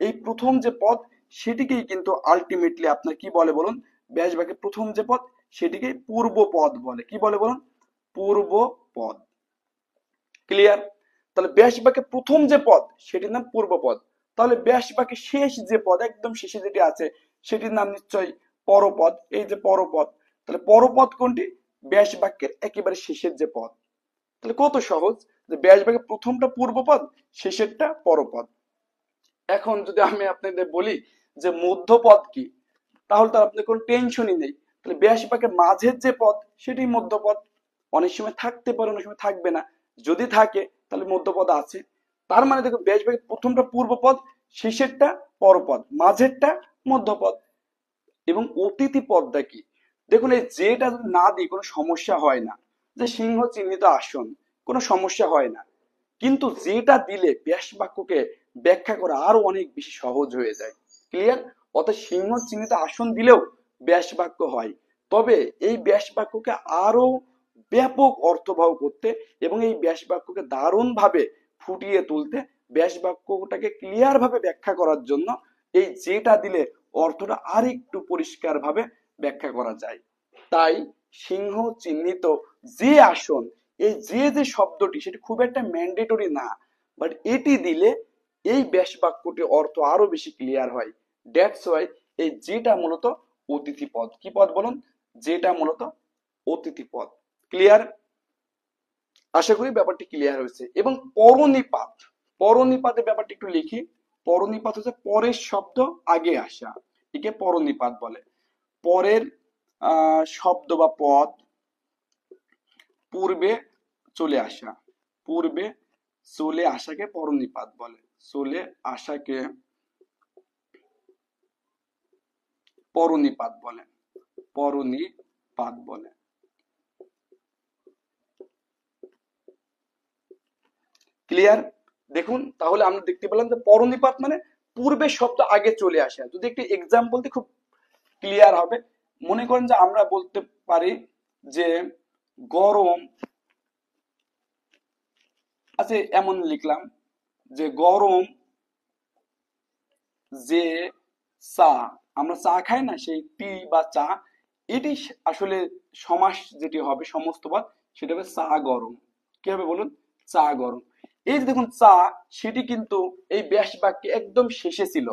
এই প্রথম যে পদ সেটিকেই কিন্তু আলটিমেটলি আপনার কি বলে বলুন? ব্যাস বাক্যের প্রথম যে পদ সেটিকে পূর্ব পদ বলে। কি বলে বলুন? পূর্ব পদ। ক্লিয়ার? তাহলে ব্যাস বাক্যের প্রথম যে পদ সেটির নাম পূর্ব পদ। তাহলে ব্যাস বাক্যের শেষ যে পদ, একদম শেষে যেটি আছে সেটির নাম নিশ্চয়ই পরপদ। এই যে পরপদ, তাহলে পরপদ কোনটি? ব্যাস বাক্যের একেবারে শেষের যে পদ। তাহলে কত সহজ যে ব্যাস ভাগের প্রথমটা পূর্বপদ, শেষেরটা পরপদ। এখন যদি আমি আপনাদের বলি যে মধ্যপদ কি, তাহলে তো আপনাদের কোনো টেনশনই নেই। তাহলে ব্যাস ভাগের মাঝের যে পদ সেটাই মধ্যপদ। অনেক সময় থাকতে পারে, অনেক সময় থাকবে না। যদি থাকে তাহলে মধ্যপদ আছে। তার মানে দেখো ব্যাস ভাগের প্রথমটা পূর্বপদ, শেষেরটা পরপদ, মাঝেরটা মধ্যপদ। এবং অতিথি পদটা কি? দেখুন এই যেটা যদি না দিই কোনো সমস্যা হয় না, যে সিংহ চিহ্নিত আসন, কোনো সমস্যা হয় না। কিন্তু যেটা দিলে ব্যাস বাক্যকে ব্যাখ্যা করা আরো অনেক বেশি সহজ হয়ে যায়। ক্লিয়ার? অর্থাৎ সিংহ চিহ্নিত আসন দিলেও ব্যাস বাক্য হয়। তবে এই ব্যাস বাক্যকে আরো ব্যাপক অর্থবহ করতে এবং এই ব্যাস বাক্যকে দারুণ ভাবে ফুটিয়ে তুলতে, ব্যাস বাক্যটাকে ক্লিয়ার ভাবে ব্যাখ্যা করার জন্য এই যেটা দিলে অর্থটা আরেকটু পরিষ্কার ভাবে ব্যাখ্যা করা যায়। তাই সিংহ চিহ্নিত যে আসন, এই যে শব্দটি সেটি খুব একটা ম্যান্ডেটরি না, বাট এটি দিলে এই ব্যাস বাক্যটির অর্থ আরো বেশি ক্লিয়ার হয়। দ্যাটস ওয়াই এই যেটা মূলত অতিথি পদ। কি পদ বলুন? যেটা মূলত অতিথি পদ। ক্লিয়ার? আশা করি ব্যাপারটি ক্লিয়ার হয়েছে। এবং পরনিপাত, পরনিপাতের ব্যাপারটি একটু লিখি। পরনিপাত হচ্ছে পরের শব্দ আগে আসা, একে পরনিপাত বলে। পরের শব্দ বা পদ পূর্বে চলে আসা, পূর্বে চলে আসাকে পরনিপাত বলে। চলে আসাকে পরনিপাত বলে, পরনিপাত বলে। ক্লিয়ার? দেখুন তাহলে আমরা দেখতে পেলাম যে পরনিপাত মানে পূর্বের শব্দ আগে চলে আসা। যদি একটি এক্সাম্পল দিই খুব ক্লিয়ার হবে। মনে করেন যে আমরা বলতে পারি যে গরম, আচ্ছা এমন লিখলাম যে গরম যে চা, আমরা চা খাই না, সেই টি বা চা, এটি আসলে সমাস যেটি হবে সমস্ত পদ, সেটা হবে চা গরম। কি হবে বলুন? চা গরম। এই যে দেখুন চা, সেটি কিন্তু এই ব্যাস বাক্যে একদম শেষে ছিল,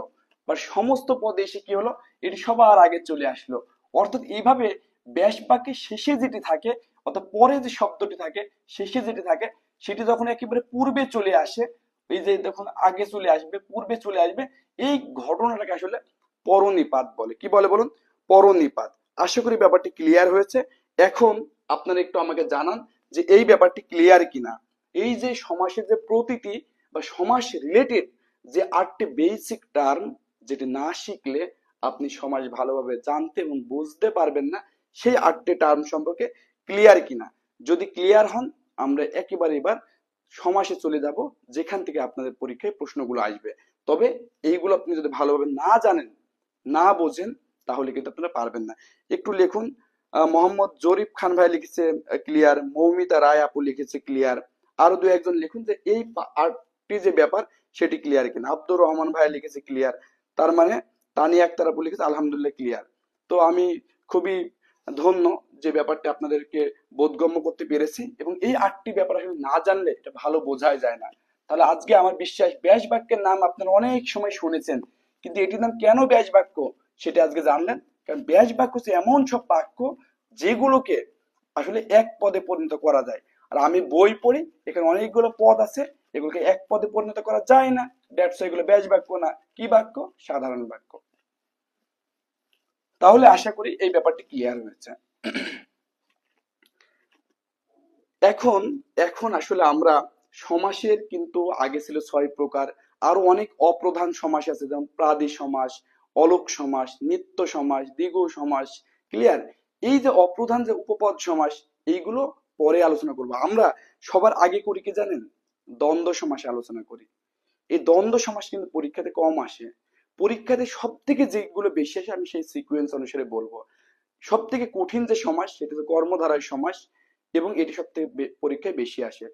বা সমস্ত পদে এসে কি হলো, এটি সবার আগে চলে আসলো। অর্থাৎ এইভাবে ব্যাস বাক্যের শেষে যেটি থাকে, অর্থাৎ পরে যে শব্দটি থাকে, শেষে যেটি থাকে, সেটি যখন একেবারে পূর্বে চলে আসে, এই যে দেখুন আগে চলে আসবে, পূর্বে চলে আসবে, এই ঘটনাটাকে আসলে পরনিপাত বলে। কি বলে বলুন? পরনিপাত। আশা করি ব্যাপারটি ক্লিয়ার হয়েছে। এখন আপনারা একটু আমাকে জানান যে এই ব্যাপারটি ক্লিয়ার কিনা। এই যে সমাসের যে প্রতিটি বা সমাস রিলেটেড যে 8টি বেসিক টার্ম, যেটি না শিখলে আপনি সমাজ ভালোভাবে জানতে এবং বুঝতে পারবেন না, সেই 8টি টার্ম সম্পর্কে ক্লিয়ার কিনা। যদি ক্লিয়ার হন, আমরা একেবারে এবার সমাসে চলে যাব, যেখান থেকে আপনাদের পরীক্ষায় প্রশ্নগুলো আসবে। তবে এইগুলো আপনি যদি ভালোভাবে না জানেন, না বোঝেন, তাহলে কিন্তু আপনারা পারবেন না। একটু লিখুন। মোহাম্মদ জরিফ খান ভাই লিখেছে ক্লিয়ার, মৌমিতা রায় আপু লিখেছে ক্লিয়ার। আরো দু একজন লিখুন যে এই 8টি যে ব্যাপার সেটি ক্লিয়ার কিনা। আব্দুর রহমান ভাই লিখেছে ক্লিয়ার। তার মানে তানিয়া আক্তার আপু লিখেছে আলহামদুলিল্লাহ ক্লিয়ার। তো আমি খুবই ধন্য যে ব্যাপারটা আপনাদেরকে বোধগম্য করতে পেরেছি। এবং এই 8টি ব্যাপার আসলে না জানলে এটা ভালো বোঝাই যায় না। তাহলে আজকে আমার বিশ্বাস ব্যাস বাক্যের নাম আপনারা অনেক সময় শুনেছেন, কিন্তু এটির নাম কেন ব্যাস বাক্য সেটা আজকে জানলেন। কারণ ব্যাস বাক্য হচ্ছে এমন সব বাক্য যেগুলোকে আসলে এক পদে পরিণত করা যায়। আর আমি বই পড়ি, এখানে অনেকগুলো পদ আছে, এগুলোকে এক পদে পরিণত করা যায় না। দ্যাটস এগুলো ব্যাস বাক্য না। কি বাক্য? সাধারণ বাক্য। তাহলে আশা করি এই ব্যাপারটি ক্লিয়ার হয়েছে। এখন এখন আসলে আমরা সমাসের কিন্তু আগে ছিল 6 প্রকার, আরো অনেক অপ্রধান সমাস আছে, যেমন প্রাদি সমাস, অলোক সমাস, নিত্য সমাস, দ্বিগু সমাস। ক্লিয়ার? এই যে অপ্রধান যে উপপদ সমাস, এইগুলো পরে আলোচনা করব। আমরা সবার আগে করি কি জানেন? দ্বন্দ্ব সমাসে আলোচনা করি। এই দ্বন্দ্ব সমাস কিন্তু পরীক্ষাতে কম আসে। পরীক্ষাতে সব থেকে যেগুলো বেশি আসে আমি সেই সিকুয়েন্স অনুসারে বলবো। সব থেকে কঠিন যে সমাস সেটা হচ্ছে কর্মধারয় সমাস, এবং এটি সব থেকে পরীক্ষায় বেশি আসে।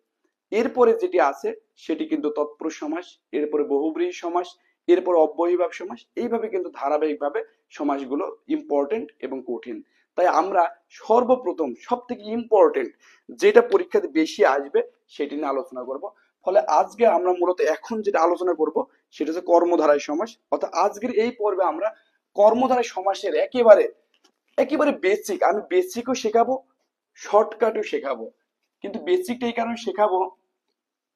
এরপরে যেটি আছে সেটি কিন্তু তৎপুরুষ সমাস, এরপরে বহুব্রীহি সমাস, এরপর অব্যয়ীভাব সমাস। এইভাবে কিন্তু ধারাবাহিকভাবে সমাসগুলো ইম্পর্টেন্ট এবং কঠিন। তাই আমরা সর্বপ্রথম সব থেকে ইম্পর্টেন্ট যেটা পরীক্ষাতে বেশি আসবে সেটি নিয়ে আলোচনা করব। ফলে আজকে আমরা মূলত এখন যেটা আলোচনা করব সেটা হচ্ছে কর্মধারয় সমাস। অর্থাৎ আজকের এই পর্বে আমরা কর্মধারয় সমাসের একেবারে একেবারে বেসিক, আমি বেসিকও শেখাবো, শর্টকাটও শেখাবো। কিন্তু বেসিকটা এই কারণে শেখাবো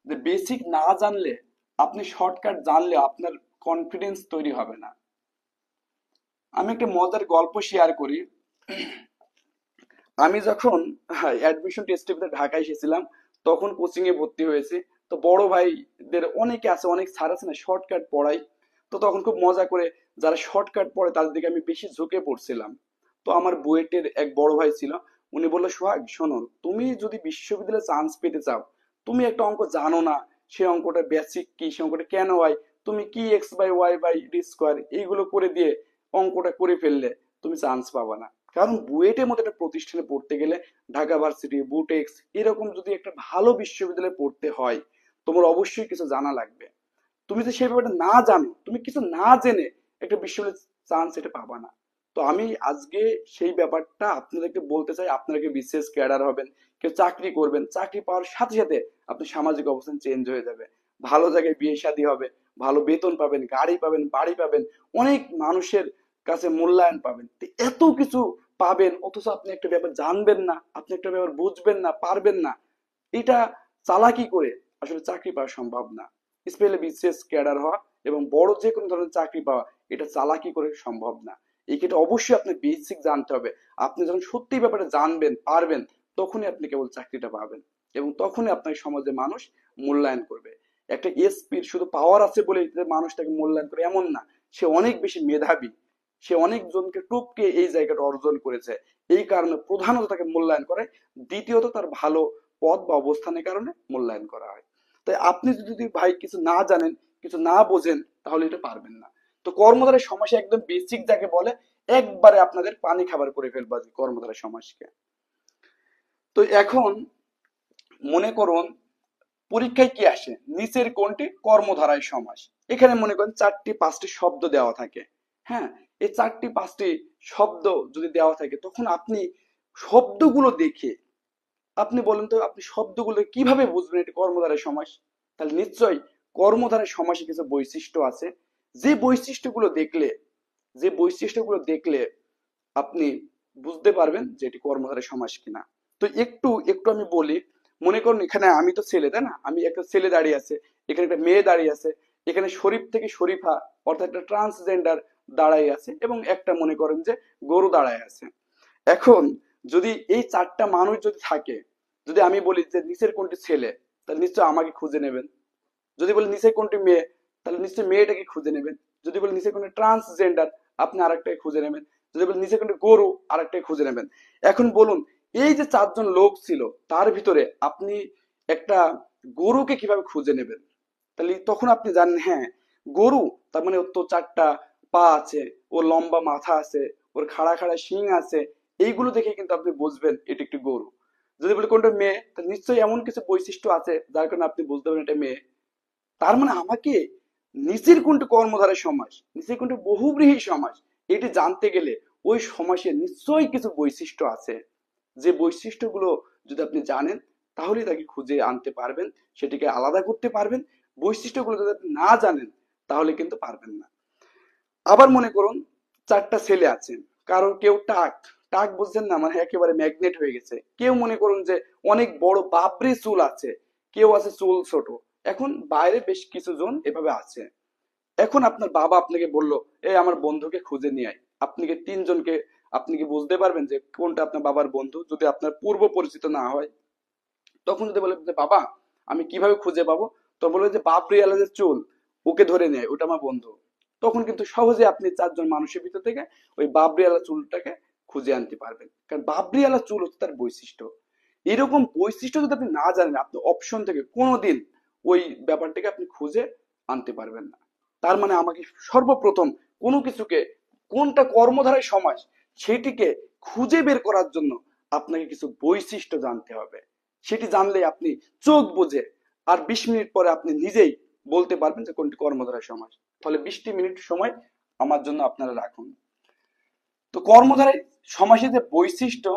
যে বেসিক না জানলে, আপনি শর্টকাট জানলে আপনার কনফিডেন্স তৈরি হবে না। আমি একটা মজার গল্প শেয়ার করি। আমি যখন অ্যাডমিশন টেস্টে ঢাকা এসেছিলাম, তখন কোচিং এ ভর্তি হয়েছে। তো বড় ভাইদের অনেকে আছে, অনেক স্যার আছে না শর্টকাট পড়াই। তো তখন খুব মজা করে যারা শর্টকাট পড়ে তাদের দিকে আমি বেশি ঝুঁকে পড়ছিলাম। তো আমার বুয়েটের এক বড় ভাই ছিল, উনি বললো, সোহাগ শোনো, তুমি যদি বিশ্ববিদ্যালয়ে চান্স পেতে চাও, তুমি একটা অঙ্ক জানো না, সেই অঙ্কটা বেসিক কি, সেই অঙ্কটা কেন হয়, তুমি কি X by Y by D square এইগুলো করে দিয়ে অঙ্কটা করে ফেললে তুমি চান্স পাবা না। কারণ বুয়েটের মতো একটা প্রতিষ্ঠানে পড়তে গেলে, ঢাকা ভার্সিটি, বুটেক্স এরকম যদি একটা ভালো বিশ্ববিদ্যালয়ে পড়তে হয়, তোমার অবশ্যই কিছু জানা লাগবে। তুমি যদি সেই ব্যাপারটা না জানো, তুমি কিছু না জেনে একটা বিশ্ববিদ্যালয়ের চান্স এটা পাবা না। তো আমি আজকে সেই ব্যাপারটা আপনাদেরকে বলতে চাই। আপনারা কেউ বিসিএস ক্যাডার হবেন, কেউ চাকরি করবেন, চাকরি পাওয়ার সাথে সাথে আপনার সামাজিক অবস্থান চেঞ্জ হয়ে যাবে, ভালো জায়গায় বিয়ে শাদী হবে, ভালো বেতন পাবেন, গাড়ি পাবেন, বাড়ি পাবেন, অনেক মানুষের কাছে মূল্যায়ন পাবেন। তো এত কিছু পাবেন, অথচ আপনি একটা ব্যাপার জানবেন না, আপনি একটা ব্যাপার বুঝবেন না, পারবেন না। এটা চালাকি করে আসলে চাকরি পাওয়া সম্ভব না। স্পেশালি বিসিএস ক্যাডার হওয়া এবং বড় যে কোনো ধরনের চাকরি পাওয়া, এটা চালাকি করে সম্ভব না। এই ক্ষেত্রে অবশ্যই আপনার বেসিক জানতে হবে। আপনি যখন সত্যি ব্যাপারে জানবেন, পারবেন, তখনই আপনি কেবল চাকরিটা পাবেন এবং তখনই আপনার সমাজে মানুষ মূল্যায়ন করবে। একটা এসপির শুধু পাওয়ার আছে বলে যে মানুষ তাকে মূল্যায়ন করে এমন না, সে অনেক বেশি মেধাবী, সে অনেক জনকে টপকে এই জায়গাটা অর্জন করেছে। এই কারণে প্রধানত তাকে মূল্যায়ন করে, দ্বিতীয়ত তার ভালো পদ বা অবস্থানের কারণে মূল্যায়ন করা হয়। তাই আপনি যদি ভাই কিছু না জানেন, কিছু না বোঝেন, তাহলে এটা পারবেন না। তো কর্মধারের সমস্যা একদম বেসিক যাকে বলে, একবারে আপনাদের পানি খাবার করে ফেলবা কর্মধারের সমাজকে। তো এখন মনে করুন পরীক্ষায় কি আসে, নিচের কোনটি কর্মধারায় সমাস। এখানে মনে করেন 4টি 5টি শব্দ দেওয়া থাকে। হ্যাঁ, এই 4টি 5টি শব্দ যদি দেওয়া থাকে, তখন আপনি শব্দগুলো দেখে আপনি বলেন তো, আপনি শব্দগুলো কিভাবে বুঝবেন এটি কর্মধারয় সমাস? তাহলে নিশ্চয়ই কর্মধারয় সমাসে কিছু বৈশিষ্ট্য আছে, যে বৈশিষ্ট্যগুলো দেখলে, যে বৈশিষ্ট্যগুলো দেখলে আপনি বুঝতে পারবেন যে এটি কর্মধারয় সমাস কিনা। তো একটু একটু আমি বলি। মনে করুন এখানে আমি তো ছেলে, তাই না, আমি একটা ছেলে দাঁড়িয়ে আছে, এখানে একটা মেয়ে দাঁড়িয়ে আছে, এখানে শরীফ থেকে শরীফা অর্থাৎ একটা ট্রান্সজেন্ডার দাঁড়াই আছে, এবং একটা মনে করেন যে গরু দাঁড়ায় আছে। এখন যদি এই 4টা মানুষ যদি থাকে, যদি আমি বলি যে নিচের কোনটি ছেলে, তাহলে নিশ্চয় আমাকে খুঁজে নেবেন। যদি বলি নিচের কোনটি মেয়ে, তাহলে নিশ্চয় মেয়েটাকে খুঁজে নেবেন। যদি বলি নিচের কোনটি ট্রান্সজেন্ডার, আপনি আরেকটাকে খুঁজে নেবেন। যদি বলি নিচের কোনটি গরু, আরেকটাকে খুঁজে নেবেন। এখন বলুন, এই যে 4জন লোক ছিল, তার ভিতরে আপনি একটা গরুকে কিভাবে খুঁজে নেবেন? তাহলে তখন আপনি জানেন, হ্যাঁ, গরু, তার মানে ওর তো 4টা পা আছে, ওর লম্বা মাথা আছে, ওর খাড়া খাড়া শিং আছে। এইগুলো দেখে কিন্তু আপনি বুঝবেন এটি একটি গরু। যদি বলি কোনটা মেয়ে, তাহলে নিশ্চয়ই এমন কিছু বৈশিষ্ট্য আছে যার কারণে আপনি বুঝতে পারবেন এটা মেয়ে। তার মানে আমাকে নিচের কোনটি কর্মধারয় সমাস, নিচের কোনটি বহুব্রীহি সমাস, এটি জানতে গেলে ওই সমাসে নিশ্চয়ই কিছু বৈশিষ্ট্য আছে। যে বৈশিষ্ট্যগুলো যদি আপনি জানেন, তাহলেই তাকে খুঁজে আনতে পারবেন, সেটিকে আলাদা করতে পারবেন। বৈশিষ্ট্যগুলো যদি আপনি না জানেন, তাহলে কিন্তু পারবেন না। আবার মনে করুন 4টা ছেলে আছে, কারণ কেউ টাক, টাক বুঝছেন না, মানে একেবারে ম্যাগনেট হয়ে গেছে। কেউ মনে করুন যে অনেক বড় বাবরি চুল আছে, কেউ আছে চুল ছোট। এখন বাইরে বেশ কিছু জন এভাবে আছে। এখন আপনার বাবা আপনাকে বললো, এই আমার বন্ধুকে খুঁজে নিয়ে আয়। আপনি কি 3জনকে, আপনি কি বুঝতে পারবেন যে কোনটা আপনার বাবার বন্ধু যদি আপনার পূর্ব পরিচিত না হয়? তখন যদি বলে যে বাবা, আমি কিভাবে খুঁজে পাবো, তো বলবে যে বাবরিয়ালা যে চুল, ওকে ধরে নেয়, ওটা আমার বন্ধু। তখন কিন্তু সহজে আপনি 4জন মানুষের ভিতর থেকে ওই বাবরিয়ালা চুলটাকে খুঁজে আনতে পারবেন, কারণ বাবরিয়ালা চুল হচ্ছে তার বৈশিষ্ট্য। এরকম বৈশিষ্ট্য যদি আপনি না জানেন, আপনি অপশন থেকে কোনোদিন ওই ব্যাপারটাকে আপনি খুঁজে আনতে পারবেন না। তার মানে আমাকে সর্বপ্রথম কোনো কিছুকে, কোনটা কর্মধারায় সমাস, সেটিকে খুঁজে বের করার জন্য আপনাকে কিছু বৈশিষ্ট্য জানতে হবে। সেটি জানলে আপনি চোখ বুঝে আর 20 মিনিট পরে আপনি নিজেই বলতে পারবেন যে কোনটি কর্মধারয় সমাস। তাহলে 20টি মিনিট সময় আমার জন্য আপনারা রাখুন। তো কর্মধারয় সমাসের যে বৈশিষ্ট্য,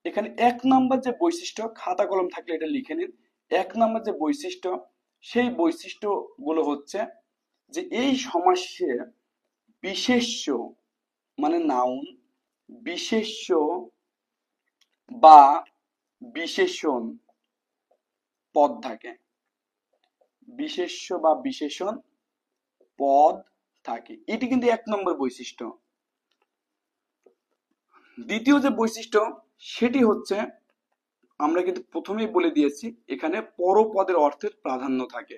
এখানে 1 নম্বর যে বৈশিষ্ট্য, খাতা কলম থাকলে এটা লিখে নিন। 1 নম্বর যে বৈশিষ্ট্য, সেই বৈশিষ্ট্য গুলো হচ্ছে যে এই সমাসে বিশেষ্য মানে নাউন, বিশেষ্য বা বিশেষণ পদ থাকে, বিশেষ্য বা বিশেষণ পদ থাকে। এটি কিন্তু 1 নম্বর বৈশিষ্ট্য। দ্বিতীয় যে বৈশিষ্ট্য সেটি হচ্ছে, আমরা কিন্তু প্রথমেই বলে দিয়েছি, এখানে পরপদের অর্থের প্রাধান্য থাকে।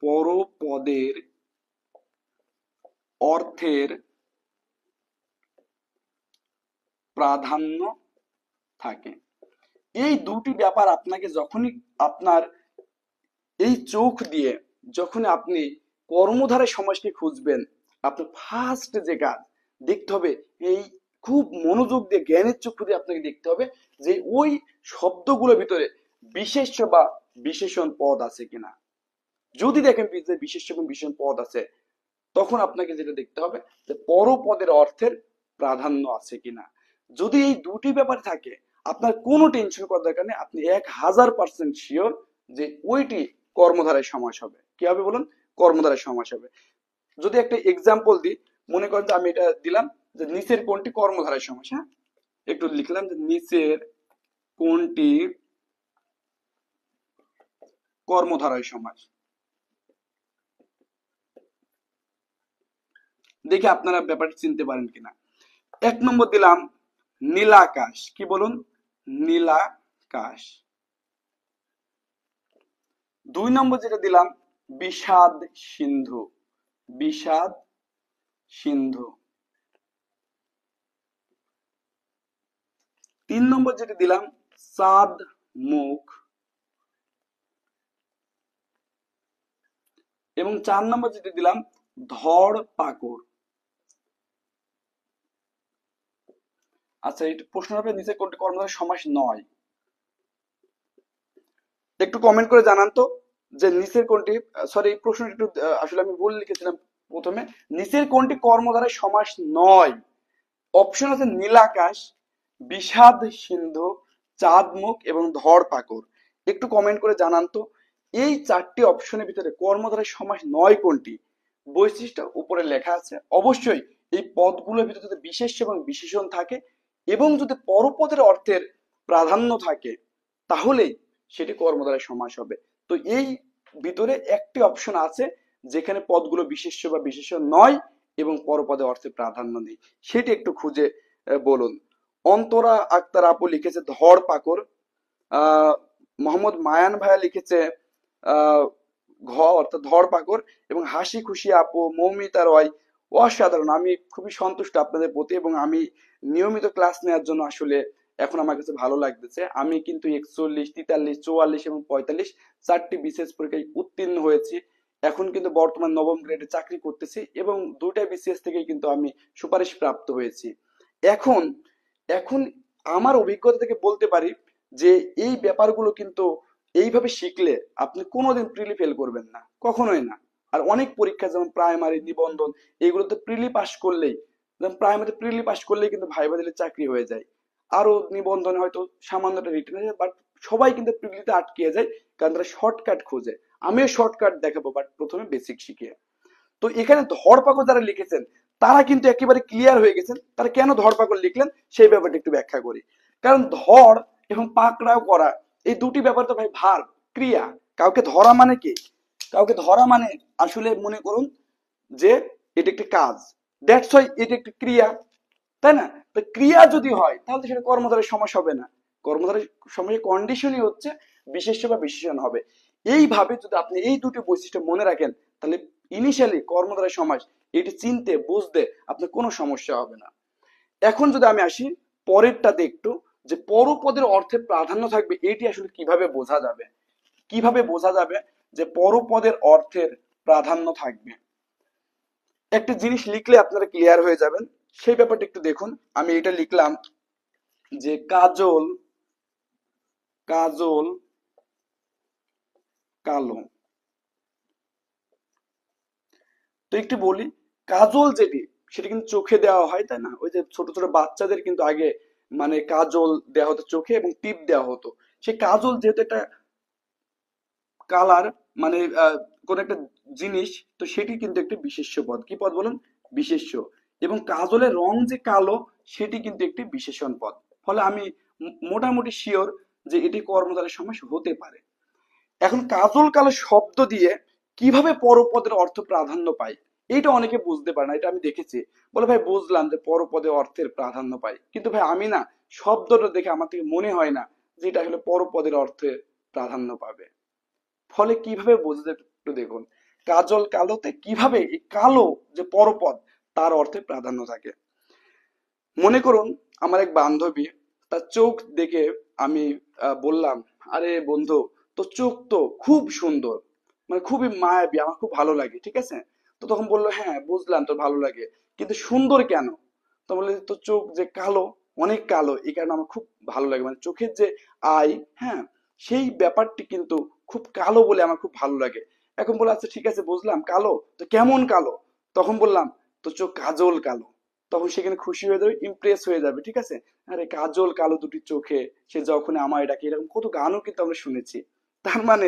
পরপদের অর্থের প্রাধান্য থাকে। এই দুটি ব্যাপার আপনাকে যখনই আপনার এই চোখ দিয়ে যখন আপনি কর্মধারয় সমাসকে খুঁজবেন, আপনার ফার্স্ট যে কাজ দেখতে হবে, এই খুব মনোযোগ দিয়ে জ্ঞানের চক্ষু দিয়ে আপনাকে দেখতে হবে যে ওই শব্দগুলোর ভিতরে বিশেষ্য বা বিশেষণ পদ আছে কিনা। যদি দেখেন যে বিশেষ্য এবং বিশেষণ পদ আছে, তখন আপনাকে যেটা দেখতে হবে যে পরপদের অর্থের প্রাধান্য আছে কিনা। যদি এই দুটি ব্যাপার থাকে, আপনার কোনো টেনশন করার দরকার নেই, আপনি 1000% শিওর যে ওইটি কর্মধারায় সমাস হবে। কি হবে বলুন? কর্মধারায় সমাস হবে। যদি একটা এক্সাম্পল দিই, মনে করেন যে আমি এটা দিলাম যে নিচের কোনটি কর্মধারায় সমাস। হ্যাঁ, একটু লিখলাম যে নিচের কোনটি কর্মধারায় সমাস। দেখি আপনারা ব্যাপারটি চিনতে পারেন কিনা। 1 নম্বর দিলাম নীলাকাশ। কি বলুন? নীলাকাশ। 2 নম্বর যেটা দিলাম বিষাদ সিন্ধু। বিষাদ সিন্ধু। 3 নম্বর যেটা দিলাম চাঁদ মুখ। এবং 4 নম্বর যেটা দিলাম ধড় পাকড়। আচ্ছা, এই প্রশ্ন হবে নিচে কোনটি কর্মধারয় সমাস নয়। একটু কমেন্ট করে জানান তো যে নিচের কোনটি, সরি এই প্রশ্নটি একটু আসলে আমি ভুল লিখেছিলাম প্রথমে। নিচের কোনটি কর্মধারয় সমাস নয়? অপশন আছে নীলাকাশ, বিষাদ সিন্ধু, চাঁদ মুখ এবং ধড় পাকড়। একটু কমেন্ট করে জানান তো এই 4টি অপশনের ভিতরে কর্মধারয় সমাস নয় কোনটি। বৈশিষ্ট্য উপরে লেখা আছে। অবশ্যই এই পদগুলোর ভিতরে যদি বিশেষ্য এবং বিশেষণ থাকে এবং যদি পরপদের অর্থের প্রাধান্য থাকে, তাহলেই সেটি কর্মধারয় সমাস হবে। তো এই ভিতরে একটি অপশন আছে যেখানে পদগুলো বিশেষ্য বা বিশেষণ নয় এবং পরপদে অর্থে প্রাধান্য নেই, সেটি একটু খুঁজে বলুন। অন্তরা আক্তার আপু লিখেছে ধড় পাকড়। মোহাম্মদ মায়ান ভাইয়া লিখেছে ঘ অর্থাৎ ধড় পাকড়। এবং হাসি খুশি আপু, মৌমিতা রয়, অসাধারণ। আমি খুবই সন্তুষ্ট আপনাদের প্রতি এবং আমি নিয়মিত ক্লাস নেওয়ার জন্য আসলে এখন আমার কাছে ভালো লাগতেছে। আমি কিন্তু 41, 43, 44 এবং 45 4টি বিশেষ পরীক্ষায় উত্তীর্ণ হয়েছি। এখন কিন্তু বর্তমান নবম গ্রেডে চাকরি করতেছি এবং 2টা বিসিএস থেকে কিন্তু আমি সুপারিশ প্রাপ্ত হয়েছি। এখন এখন আমার অভিজ্ঞতা থেকে বলতে পারি যে এই ব্যাপারগুলো কিন্তু এইভাবে শিখলে আপনি কোনোদিন প্রিলি ফেল করবেন না, কখনোই না। আর অনেক পরীক্ষা যেমন প্রাইমারি, নিবন্ধন, এগুলোতে প্রিলি পাস করলেই, যেমন প্রাইমারি প্রিলি পাস করলেই কিন্তু ভাইবা দিলে চাকরি হয়ে যায়। আরো নিবন্ধনে হয়তো সামান্য একটা রিটেন হয়ে যায়, বাট সবাই কিন্তু প্রিলিতে আটকে যায় কারণ তারা শর্টকাট খোঁজে। আমিও শর্টকাট দেখাবো, বাট প্রথমে বেসিক শিখিয়ে। তো এখানে ধরপাকড় যারা লিখেছেন তারা কিন্তু একেবারে ক্লিয়ার হয়ে গেছেন। তারা কেন ধরপাকড় লিখলেন সেই ব্যাপারটা একটু ব্যাখ্যা করি। কারণ ধর এবং পাকড়াও করা, এই দুটি ব্যাপার তো ভাই ভার্ব, ক্রিয়া। কাউকে ধরা মানে কি? কাউকে ধরা মানে আসলে মনে করুন যে এটা একটি কাজ, দ্যাটস ওয়াই এটা একটি ক্রিয়া, তাই না? তো ক্রিয়া যদি হয় তাহলে সেটা কর্মধারয় সমাস হবে না। কর্মধারয় সমাসের কন্ডিশনই হচ্ছে বিশেষ্য বা বিশেষণ হবে। এইভাবে যদি আপনি এই দুটি বৈশিষ্ট্য মনে রাখেন, তাহলে ইনিশিয়ালি কর্মধারয় সমাস এটি চিনতে বুঝতে আপনার কোনো সমস্যা হবে না। এখন যদি আমি আসি পরেরটাতে একটু, যে পরপদের অর্থের প্রাধান্য থাকবে, এটি আসলে কিভাবে বোঝা যাবে? কিভাবে বোঝা যাবে যে পরপদের অর্থের প্রাধান্য থাকবে? একটা জিনিস লিখলে আপনারা ক্লিয়ার হয়ে যাবেন, সেই ব্যাপারটা একটু দেখুন। আমি এটা লিখলাম যে কাজল, কাজল কালো। তো একটু বলি, কাজল যেটি সেটা কিন্তু চোখে দেওয়া হয়, তাই না? ওই যে ছোট ছোট বাচ্চাদের কিন্তু আগে মানে কাজল দেওয়া হতো চোখে এবং টিপ দেওয়া হতো। সেই কাজল যেহেতু একটা কালার, মানে কোন একটা জিনিস, তো সেটি কিন্তু একটি বিশেষ্য পদ। কি পদ বলুন? বিশেষ্য। এবং কাজলের রং যে কালো, সেটি কিন্তু একটি বিশেষণ পদ। ফলে আমি মোটামুটি শিওর যে এটি কর্মধারয় সমাস হতে পারে। এখন কাজল কালো শব্দ দিয়ে কিভাবে পরপদের অর্থ প্রাধান্য পায়, এইটা অনেকে বুঝতে পারে না। এটা আমি দেখেছি, বলে ভাই বুঝলাম যে পরপদে অর্থের প্রাধান্য পায়, কিন্তু ভাই আমি না শব্দটা দেখে আমার থেকে মনে হয় না যে এটা আসলে পরপদের অর্থে প্রাধান্য পাবে। ফলে কিভাবে বুঝতে একটু দেখুন, কাজল কালোতে কিভাবে এই কালো যে পরপদ তার অর্থে প্রাধান্য থাকে। মনে করুন আমার এক বান্ধবী, তার চোখ দেখে আমি বললাম, আরে বন্ধু তোর চোখ তো খুব সুন্দর, মানে খুবই মায়াবী, আমার খুব ভালো লাগে, ঠিক আছে? তো তখন বললো, হ্যাঁ বুঝলাম তোর ভালো লাগে, কিন্তু সুন্দর কেন? তো বললো, তোর চোখ যে কালো, অনেক কালো, এই কারণে আমার খুব ভালো লাগে, মানে চোখের যে আই, হ্যাঁ, সেই ব্যাপারটি কিন্তু খুব কালো বলে আমার খুব ভালো লাগে। এখন বলে, আচ্ছা ঠিক আছে বুঝলাম কালো, তো কেমন কালো? তখন বললাম, তোর চোখ কাজল কালো। তখন সেখানে খুশি হয়ে যাবে, ইমপ্রেস হয়ে যাবে, ঠিক আছে? আরে কাজল কালো দুটি চোখে সে যখন আমায় ডাকে, এরকম কত গানও কিন্তু আমরা শুনেছি। তার মানে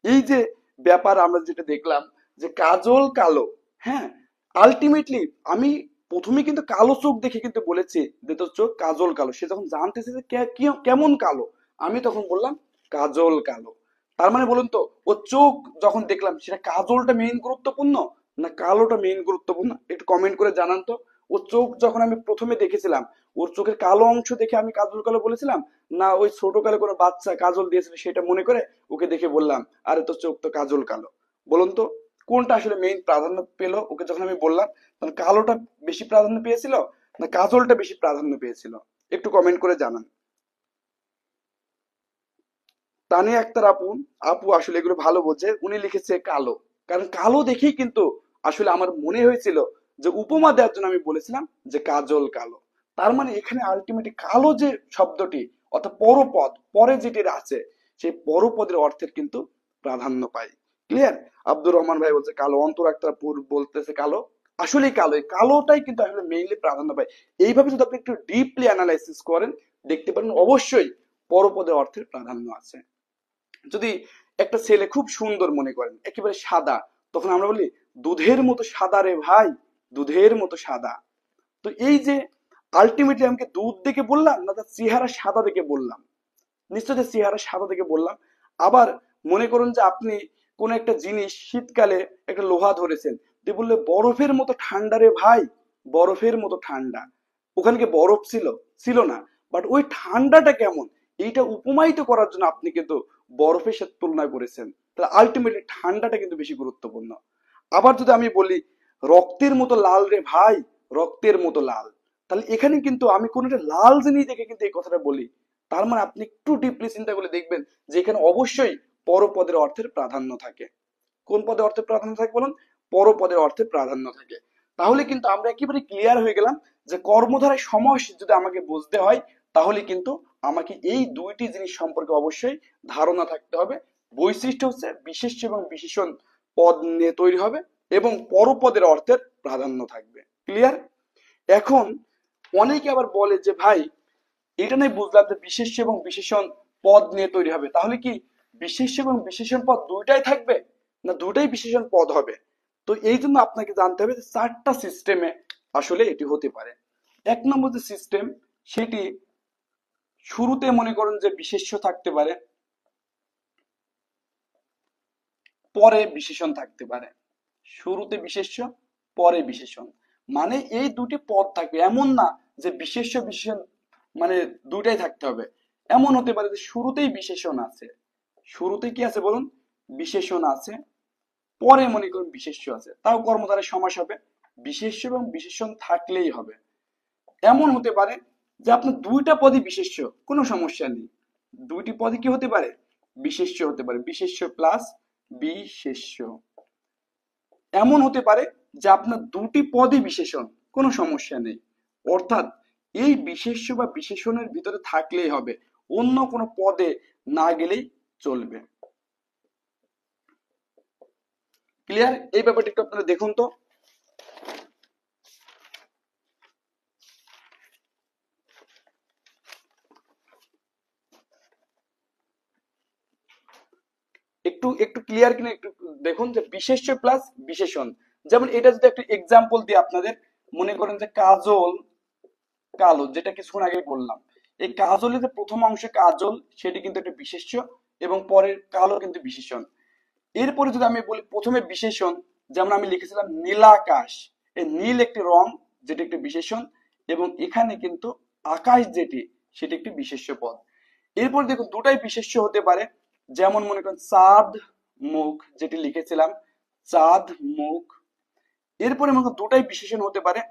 এই যে ব্যাপার আমরা যেটা দেখলাম, যে কাজল কালো, হ্যাঁ, আলটিমেটলি আমি প্রথমে কিন্তু কালো চোখ দেখে কিন্তু বলেছি যে তোর চোখ কাজল কালো। সে যখন জানতেছে যে কেমন কালো, আমি তখন বললাম কাজল কালো। তার মানে বলুন তো, ও চোখ যখন দেখলাম সেটা কাজলটা মেইন গুরুত্বপূর্ণ না কালোটা মেইন গুরুত্বপূর্ণ? একটু কমেন্ট করে জানান তো। ও চোখ যখন আমি প্রথমে দেখেছিলাম, ওর চোখের কালো অংশ দেখে আমি কাজল কালো বলেছিলাম, না ওই ছোটকালে কোনো বাচ্চা কাজল দিয়েছিল সেটা মনে করে ওকে দেখে বললাম, আরে তোর চোখ তো কাজল কালো? বলুন তো কোনটা আসলে মেইন প্রাধান্য পেলো ওকে যখন আমি বললাম? তখন কালোটা বেশি প্রাধান্য পেয়েছিল না কাজলটা বেশি প্রাধান্য পেয়েছিল? একটু কমেন্ট করে জানান। তানিয়া আক্তার আপু, আপু আসলে এগুলো ভালো বোঝে, উনি লিখেছে কালো। কারণ কালো দেখেই কিন্তু আসলে আমার মনে হয়েছিল যে উপমা দেওয়ার জন্য আমি বলেছিলাম যে কাজল কালো। তার মানে এখানে আলটিমেটলি কালো যে শব্দটি, অর্থাৎ পরপদ, পরে যেটি আছে, সেই পরপদের অর্থের কিন্তু প্রাধান্য পায়। ক্লিয়ার? আব্দুর রহমান ভাই বলছে কালো, অন্তর আক্তার আপু বলতেছে কালো। আসলেই কালো, এই কালোটাই কিন্তু আসলে মেইনলি প্রাধান্য পায়। এইভাবে যদি আপনি একটু ডিপলি অ্যানালাইসিস করেন, দেখতে পারেন অবশ্যই পরপদের অর্থের প্রাধান্য আছে। যদি একটা ছেলে খুব সুন্দর মনে করেন, একেবারে সাদা, তখন আমরা বলি দুধের মতো সাদা রে ভাই, দুধের মতো সাদা। তো এই যে আলটিমেটলি আমাকে দুধ দেখে বললাম না তার চেহারা সাদা দেখে বললাম? নিশ্চয়ই তার চেহারা সাদা দেখে বললাম। আবার মনে করুন যে আপনি কোন একটা জিনিস শীতকালে একটা লোহা ধরেছেন, দিয়ে বললে বরফের মতো ঠান্ডা রে ভাই, বরফের মতো ঠান্ডা। ওখানে কি বরফ ছিল? ছিল না। বাট ওই ঠান্ডাটা কেমন, এইটা উপমায়িত করার জন্য আপনি কিন্তু বরফের সাথে তুলনা করেছেন। তাহলে আলটিমেটলি ঠান্ডাটা কিন্তু বেশি গুরুত্বপূর্ণ। আবার যদি আমি বলি রক্তের মতো লাল রে ভাই, রক্তের মতো লাল, তাহলে এখানে কিন্তু আমি কোন একটা লাল জিনিস দেখে কিন্তু এই কথাটা বলি। তার মানে আপনি একটু ডিপলি চিন্তা করে দেখবেন যে এখানে অবশ্যই পরপদের অর্থের প্রাধান্য থাকে। কোন পদে অর্থের প্রাধান্য থাকে বলুন? পরপদের অর্থের প্রাধান্য থাকে। তাহলে কিন্তু আমরা একেবারে ক্লিয়ার হয়ে গেলাম যে কর্মধারায় সমাস যদি আমাকে বুঝতে হয়, তাহলে কিন্তু আমাকে এই দুইটি জিনিস সম্পর্কে অবশ্যই ধারণা থাকতে হবে। বৈশিষ্ট্য হচ্ছে বিশেষ্য এবং বিশেষণ পদ নিয়ে তৈরি হবে, এবং পরপদের অর্থের প্রাধান্য থাকবে। ক্লিয়ার? এখন অনেকে আবার বলে যে ভাই, এটা নয় বুঝলাম যে বিশেষ্য এবং বিশেষণ পদ নিয়ে তৈরি হবে, তাহলে কি বিশেষ্য এবং বিশেষণ পদ দুইটাই থাকবে, না দুটাই বিশেষণ পদ হবে? তো এই জন্য আপনাকে জানতে হবে যে চারটা সিস্টেমে আসলে এটি হতে পারে। এক নম্বর যে সিস্টেম, সেটি শুরুতে মনে করেন যে বিশেষ্য থাকতে পারে, পরে বিশেষণ থাকতে পারে। শুরুতে বিশেষ্য, পরে বিশেষণ, মানে এই দুটি পদ থাকবে। এমন না যে বিশেষ্য বিশেষণ মানে দুটাই থাকতে হবে। এমন হতে পারে যে শুরুতেই বিশেষণ আছে, শুরুতে কি আছে বলুন? বিশেষণ আছে, পরে মনে করুন বিশেষ্য আছে, তাও কর্মধারয় সমাস হবে, বিশেষ্য এবং বিশেষণ থাকলেই হবে। এমন হতে পারে যে আপনার দুইটা পদই বিশেষ্য, কোনো সমস্যা নেই, দুইটি পদই কি হতে পারে? বিশেষ্য হতে পারে, বিশেষ্য প্লাস বিশেষ্য। এমন হতে পারে যে আপনার দুটি পদই বিশেষণ, কোনো সমস্যা নেই, অর্থাৎ এই বিশেষ্য বা বিশেষণের ভিতরে থাকলেই হবে, অন্য কোনো পদে না গেলেই চলবে। ক্লিয়ার? এই ব্যাপারটা একটু আপনারা দেখুন তো। একটু একটু ক্লিয়ার কিনা একটু দেখুন যে বিশেষ্য প্লাস বিশেষণ। যেমন এটা যদি একটা এক্সাম্পল দিই আপনাদের, মনে করেন যে কাজল কালো, যেটা কিছুক্ষণ আগে বললাম, এই কাজলের যে প্রথম অংশে কাজল, সেটি কিন্তু একটা বিশেষ্য, এবং পরের কালো কিন্তু বিশেষণ। এরপরে যদি আমি বলি প্রথমে বিশেষণ, যেমন আমি লিখেছিলাম নীলাকাশ, এই নীল একটি রং যেটি একটি বিশেষণ, এবং এখানে কিন্তু আকাশ যেটি সেটি একটি বিশেষ্য পদ। এরপর দেখুন দুটাই বিশেষ্য হতে পারে, যেমন মনে করেন চাঁদ মুখ যেটি লিখেছিলাম, চাঁদ মুখ। এরপরে মনে করেন দুটাই বিশেষণ হতে পারে,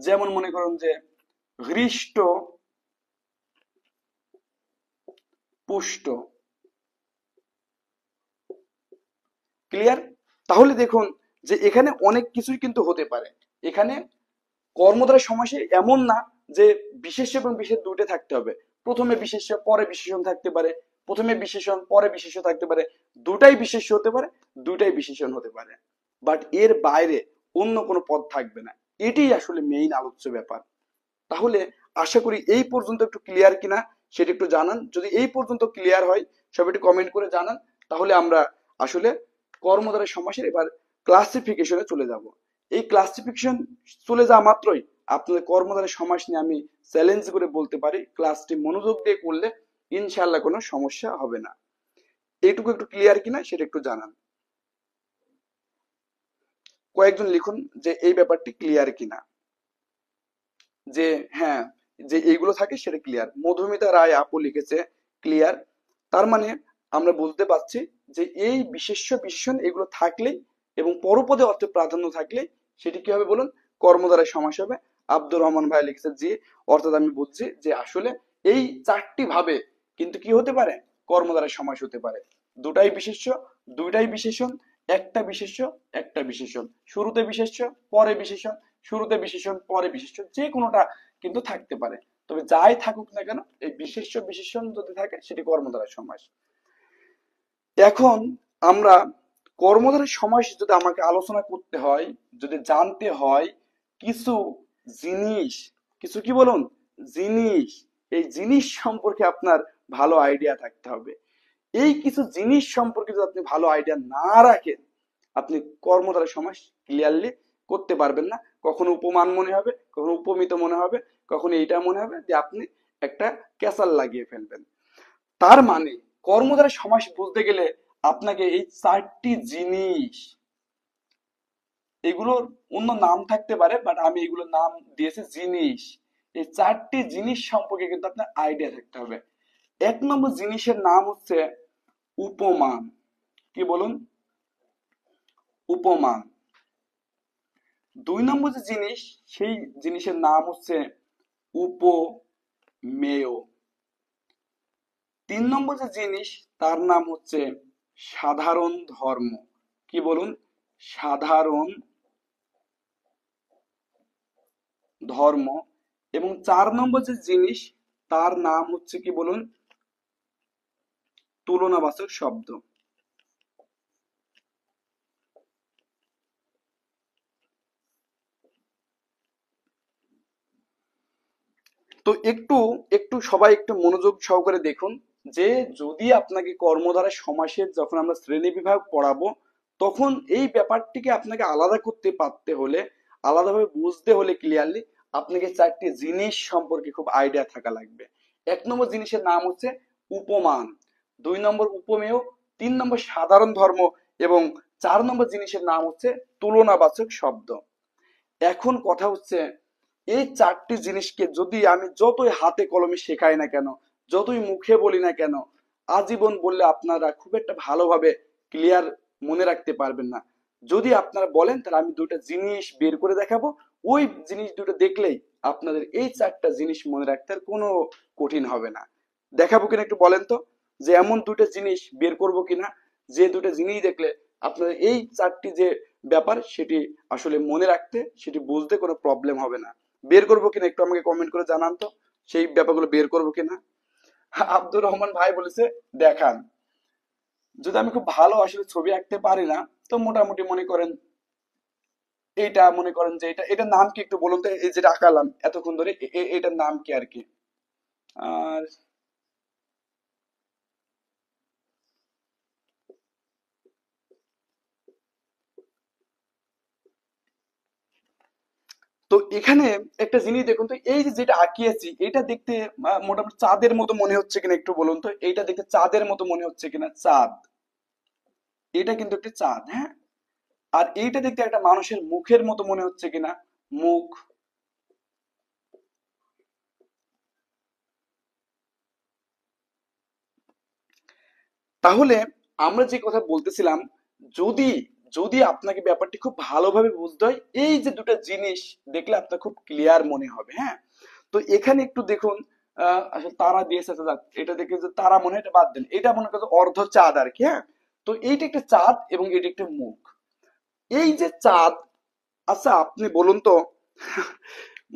যেমন মনে করুন যে হৃষ্ট পুষ্ট। ক্লিয়ার? তাহলে দেখুন যে এখানে অনেক কিছুই কিন্তু হতে পারে। এখানে কর্মধারয় সমাসে এমন না যে বিশেষ্য এবং বিশেষ দুইটা থাকতে হবে, প্রথমে বিশেষ্য পরে বিশেষণ থাকতে পারে, প্রথমে বিশেষণ পরে বিশেষ্য থাকতে পারে, দুটাই বিশেষ্য হতে পারে, দুটাই বিশেষণ হতে পারে, বাট এর বাইরে অন্য কোনো পদ থাকবে না। এটাই আসলে মেইন আলোচ্য ব্যাপার। তাহলে আশা করি এই পর্যন্ত একটু ক্লিয়ার কিনা সেটা একটু জানান। যদি এই পর্যন্ত ক্লিয়ার হয় সবাই একটু কমেন্ট করে জানান, তাহলে আমরা আসলে কর্মধারয় সমাসের এবার ক্লাসিফিকেশনে চলে যাব। এই ক্লাসিফিকেশন চলে যাওয়া মাত্রই আপনাদের কর্মধারয় সমাস নিয়ে আমি চ্যালেঞ্জ করে বলতে পারি, ক্লাসটি মনোযোগ দিয়ে করলে ইনশাআল্লাহ কোনো সমস্যা হবে না। এইটুকু একটু ক্লিয়ার কিনা সেটা একটু জানান। কয়েকজন লিখুন যে এই ব্যাপারটি ক্লিয়ার কিনা, যে হ্যাঁ যে এইগুলো থাকে সেটা ক্লিয়ার। মধুমিতা রায় আপু লিখেছে ক্লিয়ার। তার মানে আমরা বুঝতে পারছি যে এই বিশেষ্য বিশেষণ এগুলো থাকলেই এবং পরপদে অর্থে প্রাধান্য থাকলে সেটি কি হবে বলুন, কর্মধারয় সমাস হবে। আব্দুর রহমান ভাই লিখেছে জি, অর্থাৎ আমি বুঝছি যে আসলে এই চারটি ভাবে কিন্তু কি হতে পারে, কর্মধারয় সমাস হতে পারে। দুটাই বিশেষ্য, দুইটাই বিশেষণ, একটা বিশেষ্য, একটা বিশেষণ, শুরুতে বিশেষ্য পরে বিশেষণ, শুরুতে বিশেষণ পরে বিশেষণ, যে কোনোটা কিন্তু থাকতে পারে। তবে যাই থাকুক না কেন এই বিশেষ্য বিশেষণ যদি থাকে সেটি কর্মধারয় সমাস। এখন আমরা কর্মধারয় সমাস যদি আমাকে আলোচনা করতে হয়, যদি জানতে হয় কিছু জিনিস, কিছু কি বলুন জিনিস, এই জিনিস সম্পর্কে আপনার ভালো আইডিয়া থাকতে হবে। এই কিছু জিনিস সম্পর্কে যদি আপনি ভালো আইডিয়া না রাখেন, আপনি কর্মধারয় সমাস ক্লিয়ারলি করতে পারবেন না। কখনো উপমান মনে হবে, কখনো উপমিত মনে হবে, কখনো এইটা মনে হবে যে আপনি একটা ক্যাসাল লাগিয়ে ফেলবেন। তার মানে কর্মধারয় সমাস বুঝতে গেলে আপনাকে এই চারটি জিনিস, এগুলোর অন্য নাম থাকতে পারে বাট আমি এগুলোর নাম দিয়েছি জিনিস, এই চারটি জিনিস সম্পর্কে কিন্তু আপনার আইডিয়া থাকতে হবে। এক নম্বর জিনিসের নাম হচ্ছে উপমান। কি বলুন, উপমান। দুই নম্বর যে জিনিস সেই জিনিসের নাম হচ্ছে উপমেয়। তিন নম্বর যে জিনিস তার নাম হচ্ছে সাধারণ ধর্ম। কি বলুন, সাধারণ ধর্ম। এবং চার নম্বর যে জিনিস তার নাম হচ্ছে কি বলুন, তুলনাবাচক শব্দ। তো একটু একটু সবাই একটু মনোযোগ সহকারে দেখুন যে যদি আপনাকে কর্মধারয় সমাসের যখন আমরা শ্রেণী বিভাগ পড়াবো তখন এই ব্যাপারটিকে আপনাকে আলাদা করতে পারতে হলে, আলাদাভাবে বুঝতে হলে ক্লিয়ারলি আপনাকে চারটি জিনিস সম্পর্কে খুব আইডিয়া থাকা লাগবে। এক নম্বর জিনিসের নাম হচ্ছে উপমান, দুই নম্বর উপমেয়, তিন নম্বর সাধারণ ধর্ম, এবং চার নম্বর জিনিসের নাম হচ্ছে তুলনাবাচক শব্দ। এখন কথা হচ্ছে এই চারটি জিনিসকে যদি আমি যতই হাতে কলমে শেখাই না কেন, যতই মুখে বলি না কেন, আজীবন বললে আপনারা খুব একটা ভালোভাবে ক্লিয়ার মনে রাখতে পারবেন না। যদি আপনারা বলেন তাহলে আমি দুটো জিনিস বের করে দেখাবো, ওই জিনিস দুটো দেখলেই আপনাদের এই চারটা জিনিস মনে রাখতে আর কোনো কঠিন হবে না। দেখাবো কিনা একটু বলেন তো, যে এমন দুটো জিনিস বের করব কিনা যে দুটো জিনিস দেখলে আপনাদের এই চারটি যে ব্যাপার সেটি আসলে মনে রাখতে, সেটি বুঝতে কোনো প্রবলেম হবে না। বের করবো কিনা একটু আমাকে কমেন্ট করে জানান তো, সেই ব্যাপারগুলো বের করবো কিনা। আব্দুর রহমান ভাই বলেছে দেখান। যদি আমি খুব ভালো আসলে ছবি আঁকতে পারি না, তো মোটামুটি মনে করেন এইটা, মনে করেন যে এটা, এটার নাম কি একটু বলুন তো, এই যেটা আঁকালাম এতক্ষণ ধরে এটার নাম কি আর কি। আর তো এখানে একটা জিনিস দেখুন তো, এই যে যেটা আঁকিয়েছি এটা দেখতে মোটামুটি চাঁদের মতো মনে হচ্ছে কিনা একটু বলুন তো, এইটা দেখতে চাঁদের মতো মনে হচ্ছে কিনা? চাঁদ, এটা কিন্তু একটা চাঁদ, হ্যাঁ। আর এইটা দেখতে একটা মানুষের মুখের মতো মনে হচ্ছে কিনা? মুখ। তাহলে আমরা যে কথা বলতেছিলাম, যদি যদি আপনাকে ব্যাপারটি খুব ভালোভাবে বুঝতে হয়, এই যে দুটো জিনিস দেখলে আপনার খুব ক্লিয়ার মনে হবে, হ্যাঁ। তো এখানে একটু দেখুন, আসলে তারা দিয়েছে তো, যাক, এটা দেখে যে তারা মনে হয় এটা বাদ দেন, এটা মনে করেন অর্ধ চাঁদ আর কি, হ্যাঁ। তো এইটা একটা চাঁদ এবং এটা একটা মুখ। এই যে চাঁদ, আচ্ছা আপনি বলুন তো,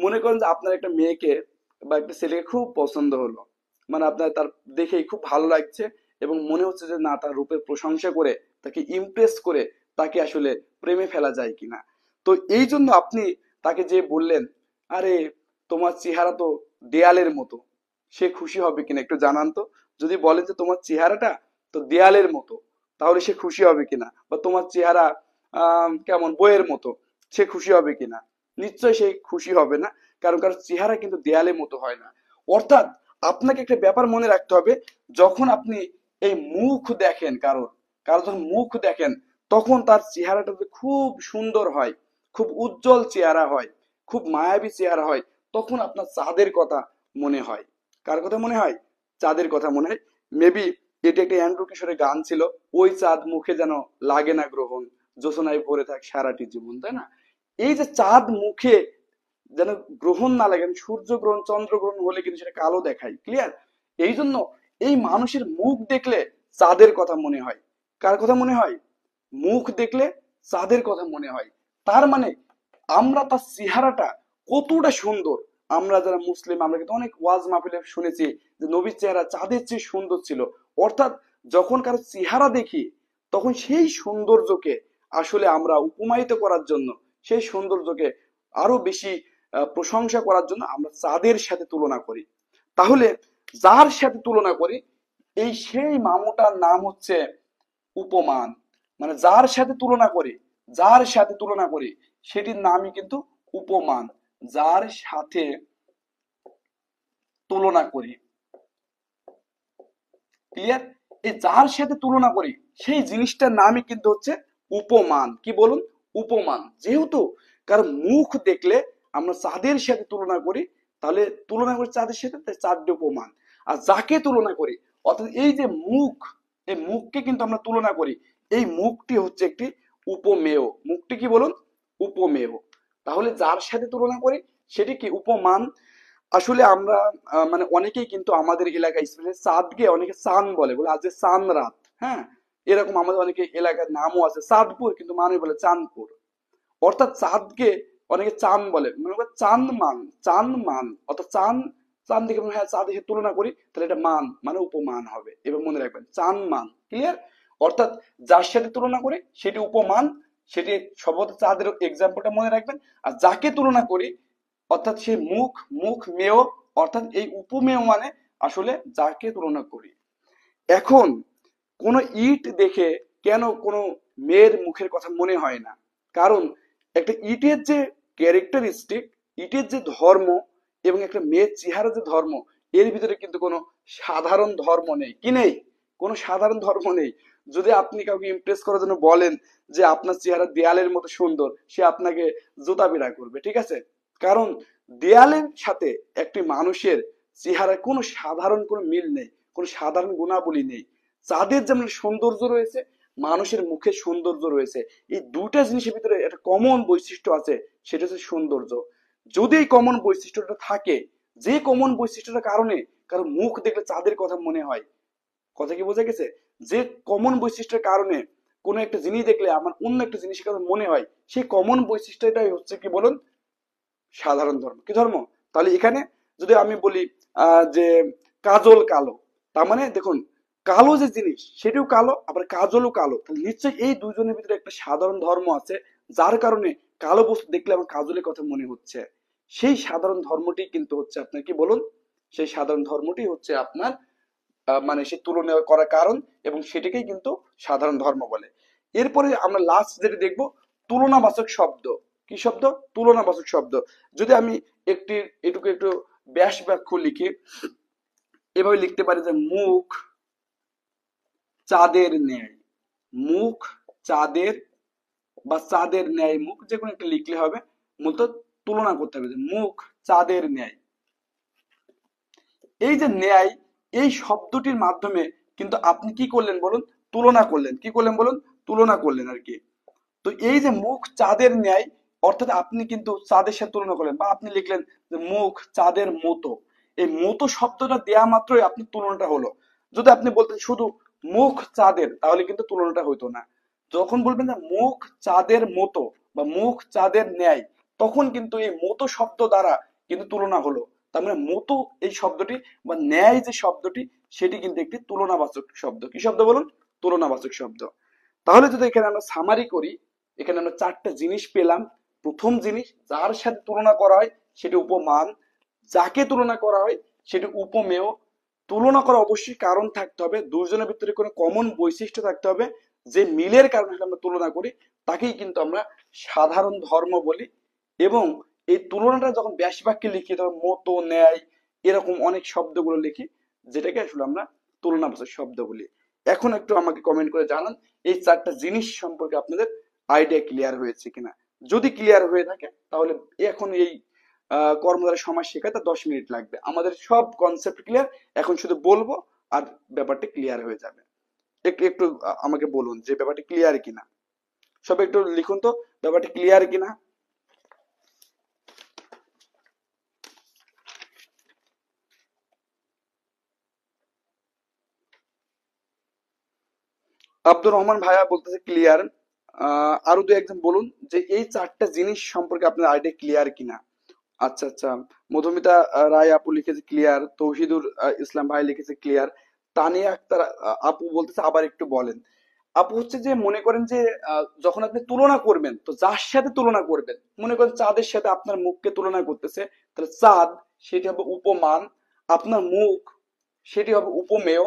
মনে করেন যে আপনার একটা মেয়েকে বা একটা ছেলেকে খুব পছন্দ হলো, মানে আপনার তার দেখেই খুব ভালো লাগছে এবং মনে হচ্ছে যে না, তার রূপের প্রশংসা করে, তাকে ইমপ্রেস করে তাকে আসলে প্রেমে ফেলা যায় কিনা। তো এই জন্য আপনি তাকে যে বললেন, আরে তোমার চেহারা তো দেয়ালের মতো, সে খুশি হবে কিনা একটু জানান তো। যদি বলেন যে তোমার চেহারাটা তো দেয়ালের মতো, তাহলে সে খুশি হবে কিনা? বা তোমার চেহারা কেমন বইয়ের মতো, সে খুশি হবে কিনা? নিশ্চয়ই সে খুশি হবে না, কারণ কারণ চেহারা কিন্তু দেয়ালের মতো হয় না। অর্থাৎ আপনাকে একটা ব্যাপার মনে রাখতে হবে, যখন আপনি এই মুখ দেখেন কারোর, কারো যখন মুখ দেখেন, তখন তার চেহারাটা যদি খুব সুন্দর হয়, খুব উজ্জ্বল চেহারা হয়, খুব মায়াবী চেহারা হয়, তখন আপনার চাঁদের কথা মনে হয়। কার কথা মনে হয়? চাঁদের কথা মনে হয়। মেবি এটা একটা অ্যান্ড্রু কিশোরের গান ছিল, ওই চাঁদ মুখে যেন লাগে না গ্রহণ, যোচনায় ভরে থাক সারাটি জীবন, তাই না? এই যে চাঁদ মুখে যেন গ্রহণ না লাগে, সূর্য গ্রহণ চন্দ্র গ্রহণ হলে কিন্তু সেটা কালো দেখায়, ক্লিয়ার? এই জন্য এই মানুষের মুখ দেখলে চাঁদের কথা মনে হয়। কার কথা মনে হয়? মুখ দেখলে চাঁদের কথা মনে হয়। তার মানে আমরা তার চেহারাটা কতটা সুন্দর, আমরা যারা মুসলিম আমরা কিন্তু অনেক ওয়াজ মাহফিলে শুনেছি যে নবীর চেহারা চাঁদের চেয়ে সুন্দর ছিল। অর্থাৎ যখন কারো চেহারা দেখি, তখন সেই সৌন্দর্যকে আসলে আমরা উপমায়িত করার জন্য, সেই সৌন্দর্যকে আরো বেশি প্রশংসা করার জন্য আমরা চাঁদের সাথে তুলনা করি। তাহলে যার সাথে তুলনা করি, এই সেই মামুটার নাম হচ্ছে উপমান। মানে যার সাথে তুলনা করি, যার সাথে তুলনা করি সেটির নামই কিন্তু উপমান। যার সাথে তুলনা করি, ক্লিয়ার? এই যার সাথে তুলনা করি সেই জিনিসটার নামই কিন্তু হচ্ছে উপমান। কি বলুন? উপমান। যেহেতু কারণ মুখ দেখলে আমরা চাঁদের সাথে তুলনা করি, তাহলে তুলনা করি চাঁদের সাথে, তাই চাঁদটি উপমান। আর যাকে তুলনা করি, অর্থাৎ এই যে মুখ, এই মুখকে কিন্তু আমরা তুলনা করি, এই মুখটি হচ্ছে একটি উপমেয়। মুখটি কি বলুন? উপমেয়। তাহলে যার সাথে তুলনা করি সেটি কি? উপমান। আসলে আমরা মানে অনেকেই কিন্তু আমাদের এলাকায় স্পেশালি চাঁদকে অনেকে চাঁদ বলে, বলে আজ যে চাঁদ রাত, হ্যাঁ। এরকম আমাদের অনেকে এলাকার নামও আছে চাঁদপুর, কিন্তু মানুষ বলে চাঁদপুর। অর্থাৎ চাঁদকে অনেকে চাঁদ বলে, মনে করে চাঁদ মান, চাঁদ মান, অর্থাৎ চাঁদ, চাঁদ দিকে হ্যাঁ চাঁদ এসে তুলনা করি, তাহলে এটা মান মানে উপমান হবে। এবার মনে রাখবেন চাঁদ মান, ক্লিয়ার? অর্থাৎ যার সাথে তুলনা করি সেটি উপমান, সেটি সম্ভবত চাঁদের এক্সাম্পলটা মনে রাখবেন। আর যাকে তুলনা করি, অর্থাৎ সে মুখ, মুখ মেয়, অর্থাৎ এই উপমেয় মানে আসলে যাকে তুলনা করি। এখন কোনো ইট দেখে কেন কোনো মেয়ের মুখের কথা মনে হয় না? কারণ একটা ইটের যে ক্যারেক্টারিস্টিক, ইটের যে ধর্ম এবং একটা মেয়ের চেহারা যে ধর্ম, এর ভিতরে কিন্তু কোনো সাধারণ ধর্ম নেই। কি নেই? কোনো সাধারণ ধর্ম নেই। যদি আপনি কাউকে ইমপ্রেস করার জন্য বলেন যে আপনার চেহারা দেয়ালের মতো সুন্দর, সে আপনাকে জুতা পিটা করবে, ঠিক আছে? কারণ দেয়ালের সাথে একটি মানুষের চেহারার কোনো সাধারণ কোনো মিল নেই, কোনো সাধারণ গুণাবলী নেই। চাঁদের যেমন সৌন্দর্য রয়েছে, মানুষের মুখে সৌন্দর্য রয়েছে। এই দুটা জিনিসের ভিতরে একটা কমন বৈশিষ্ট্য আছে, সেটা হচ্ছে সৌন্দর্য। যদি এই কমন বৈশিষ্ট্যটা থাকে, যে কমন বৈশিষ্ট্যটার কারণে কারো মুখ দেখলে চাঁদের কথা মনে হয়, কথা কি বোঝা গেছে? যে কমন বৈশিষ্ট্যের কারণে কোনো একটা জিনিস দেখলে আমার অন্য একটা জিনিসের কথা মনে হয়, সেই কমন বৈশিষ্ট্যটাই হচ্ছে কি বলুন? সাধারণ ধর্ম। কি ধর্ম? তাহলে এখানে যদি আমি বলি যে কাজল কালো, তার মানে দেখুন কালো যে জিনিস সেটিও কালো, আবার কাজলও কালো, তাহলে নিশ্চয়ই এই দুজনের ভিতরে একটা সাধারণ ধর্ম আছে, যার কারণে কালো বস্তু দেখলে আমার কাজলের কথা মনে হচ্ছে। সেই সাধারণ ধর্মটি কিন্তু হচ্ছে আপনার কি বলুন? সেই সাধারণ ধর্মটি হচ্ছে আপনার মানে সে তুলনা করার কারণ, এবং সেটাকেই কিন্তু সাধারণ ধর্ম বলে। এরপরে আমরা লাস্ট যেটা দেখবো, তুলনাবাচক শব্দ। কি শব্দ? তুলনাবাচক শব্দ। যদি আমি একটি এটুকু একটু ব্যাস বাক্য লিখি, এভাবে লিখতে পারি যে মুখ চাঁদের ন্যায়। মুখ চাঁদের বা চাঁদের ন্যায় মুখ, যে কোনো একটা লিখলে হবে। মূলত তুলনা করতে হবে যে মুখ চাঁদের ন্যায়। এই যে ন্যায়, এই শব্দটির মাধ্যমে কিন্তু আপনি কি করলেন বলুন? তুলনা করলেন। কি করলেন বলুন? তুলনা করলেন আর কি। তো এই যে মুখ চাঁদের ন্যায়, অর্থাৎ আপনি কিন্তু চাঁদের সাথে তুলনা করলেন, বা আপনি লিখলেন যে মুখ চাঁদের মতো। এই মতো শব্দটা দেয়া মাত্রই আপনার তুলনাটা হলো। যদি আপনি বলতেন শুধু মুখ চাঁদের, তাহলে কিন্তু তুলনাটা হইতো না। যখন বলবেন যে মুখ চাঁদের মতো বা মুখ চাঁদের ন্যায়, তখন কিন্তু এই মতো শব্দ দ্বারা কিন্তু তুলনা হলো। তার মানে মতো এই শব্দটি বা ন্যায় যে শব্দটি, সেটি কিন্তু একটি তুলনাবাচক শব্দ। কি শব্দ বলুন? তুলনাবাচক শব্দ। তাহলে যদি এখানে আমরা সামারি করি, এখানে আমরা চারটা জিনিস পেলাম। প্রথম জিনিস, যার সাথে তুলনা করা হয় সেটি উপমান, যাকে তুলনা করা হয় সেটি উপমেয়। তুলনা করা অবশ্যই কারণ থাকতে হবে, দুজনের ভিতরে কোনো কমন বৈশিষ্ট্য থাকতে হবে, যে মিলের কারণে আমরা তুলনা করি তাকেই কিন্তু আমরা সাধারণ ধর্ম বলি। এবং এই তুলনাটা যখন ব্যাস বাক্যে লিখি, তখন মতো, ন্যায়, এরকম অনেক শব্দগুলো লিখি, যেটাকে আসলে আমরা তুলনাবাচক শব্দ বলি। এখন একটু আমাকে কমেন্ট করে জানান এই চারটা জিনিস সম্পর্কে আপনাদের আইডিয়া ক্লিয়ার হয়েছে কিনা। যদি ক্লিয়ার হয়ে থাকে তাহলে এখন এই কর্মধারয় সমাজ শেখাতে 10 মিনিট লাগবে। আমাদের সব কনসেপ্ট ক্লিয়ার, এখন শুধু বলবো আর ব্যাপারটা ক্লিয়ার হয়ে যাবে। একটু একটু আমাকে বলুন যে ব্যাপারটা ক্লিয়ার কিনা। সব একটু লিখুন তো ব্যাপারটা ক্লিয়ার কিনা। আব্দুর রহমান ভাইয়া বলতেছে ক্লিয়ার। আরো দু একজন বলুন যে এই চারটা জিনিস সম্পর্কে আপনার আইডিয়া ক্লিয়ার কিনা। আচ্ছা আচ্ছা, মধুমিতা রায় আপু লিখেছে ক্লিয়ার, তৌহিদুর ইসলাম ভাই লিখেছে ক্লিয়ার, তানিয়া আক্তার আপু বলতেছে আবার একটু বলেন। আপু হচ্ছে যে মনে করেন যে যখন আপনি তুলনা করবেন, তো যার সাথে তুলনা করবেন, মনে করেন চাঁদের সাথে আপনার মুখকে তুলনা করতেছে, তাহলে চাঁদ সেটি হবে উপমান, আপনার মুখ সেটি হবে উপমেয়।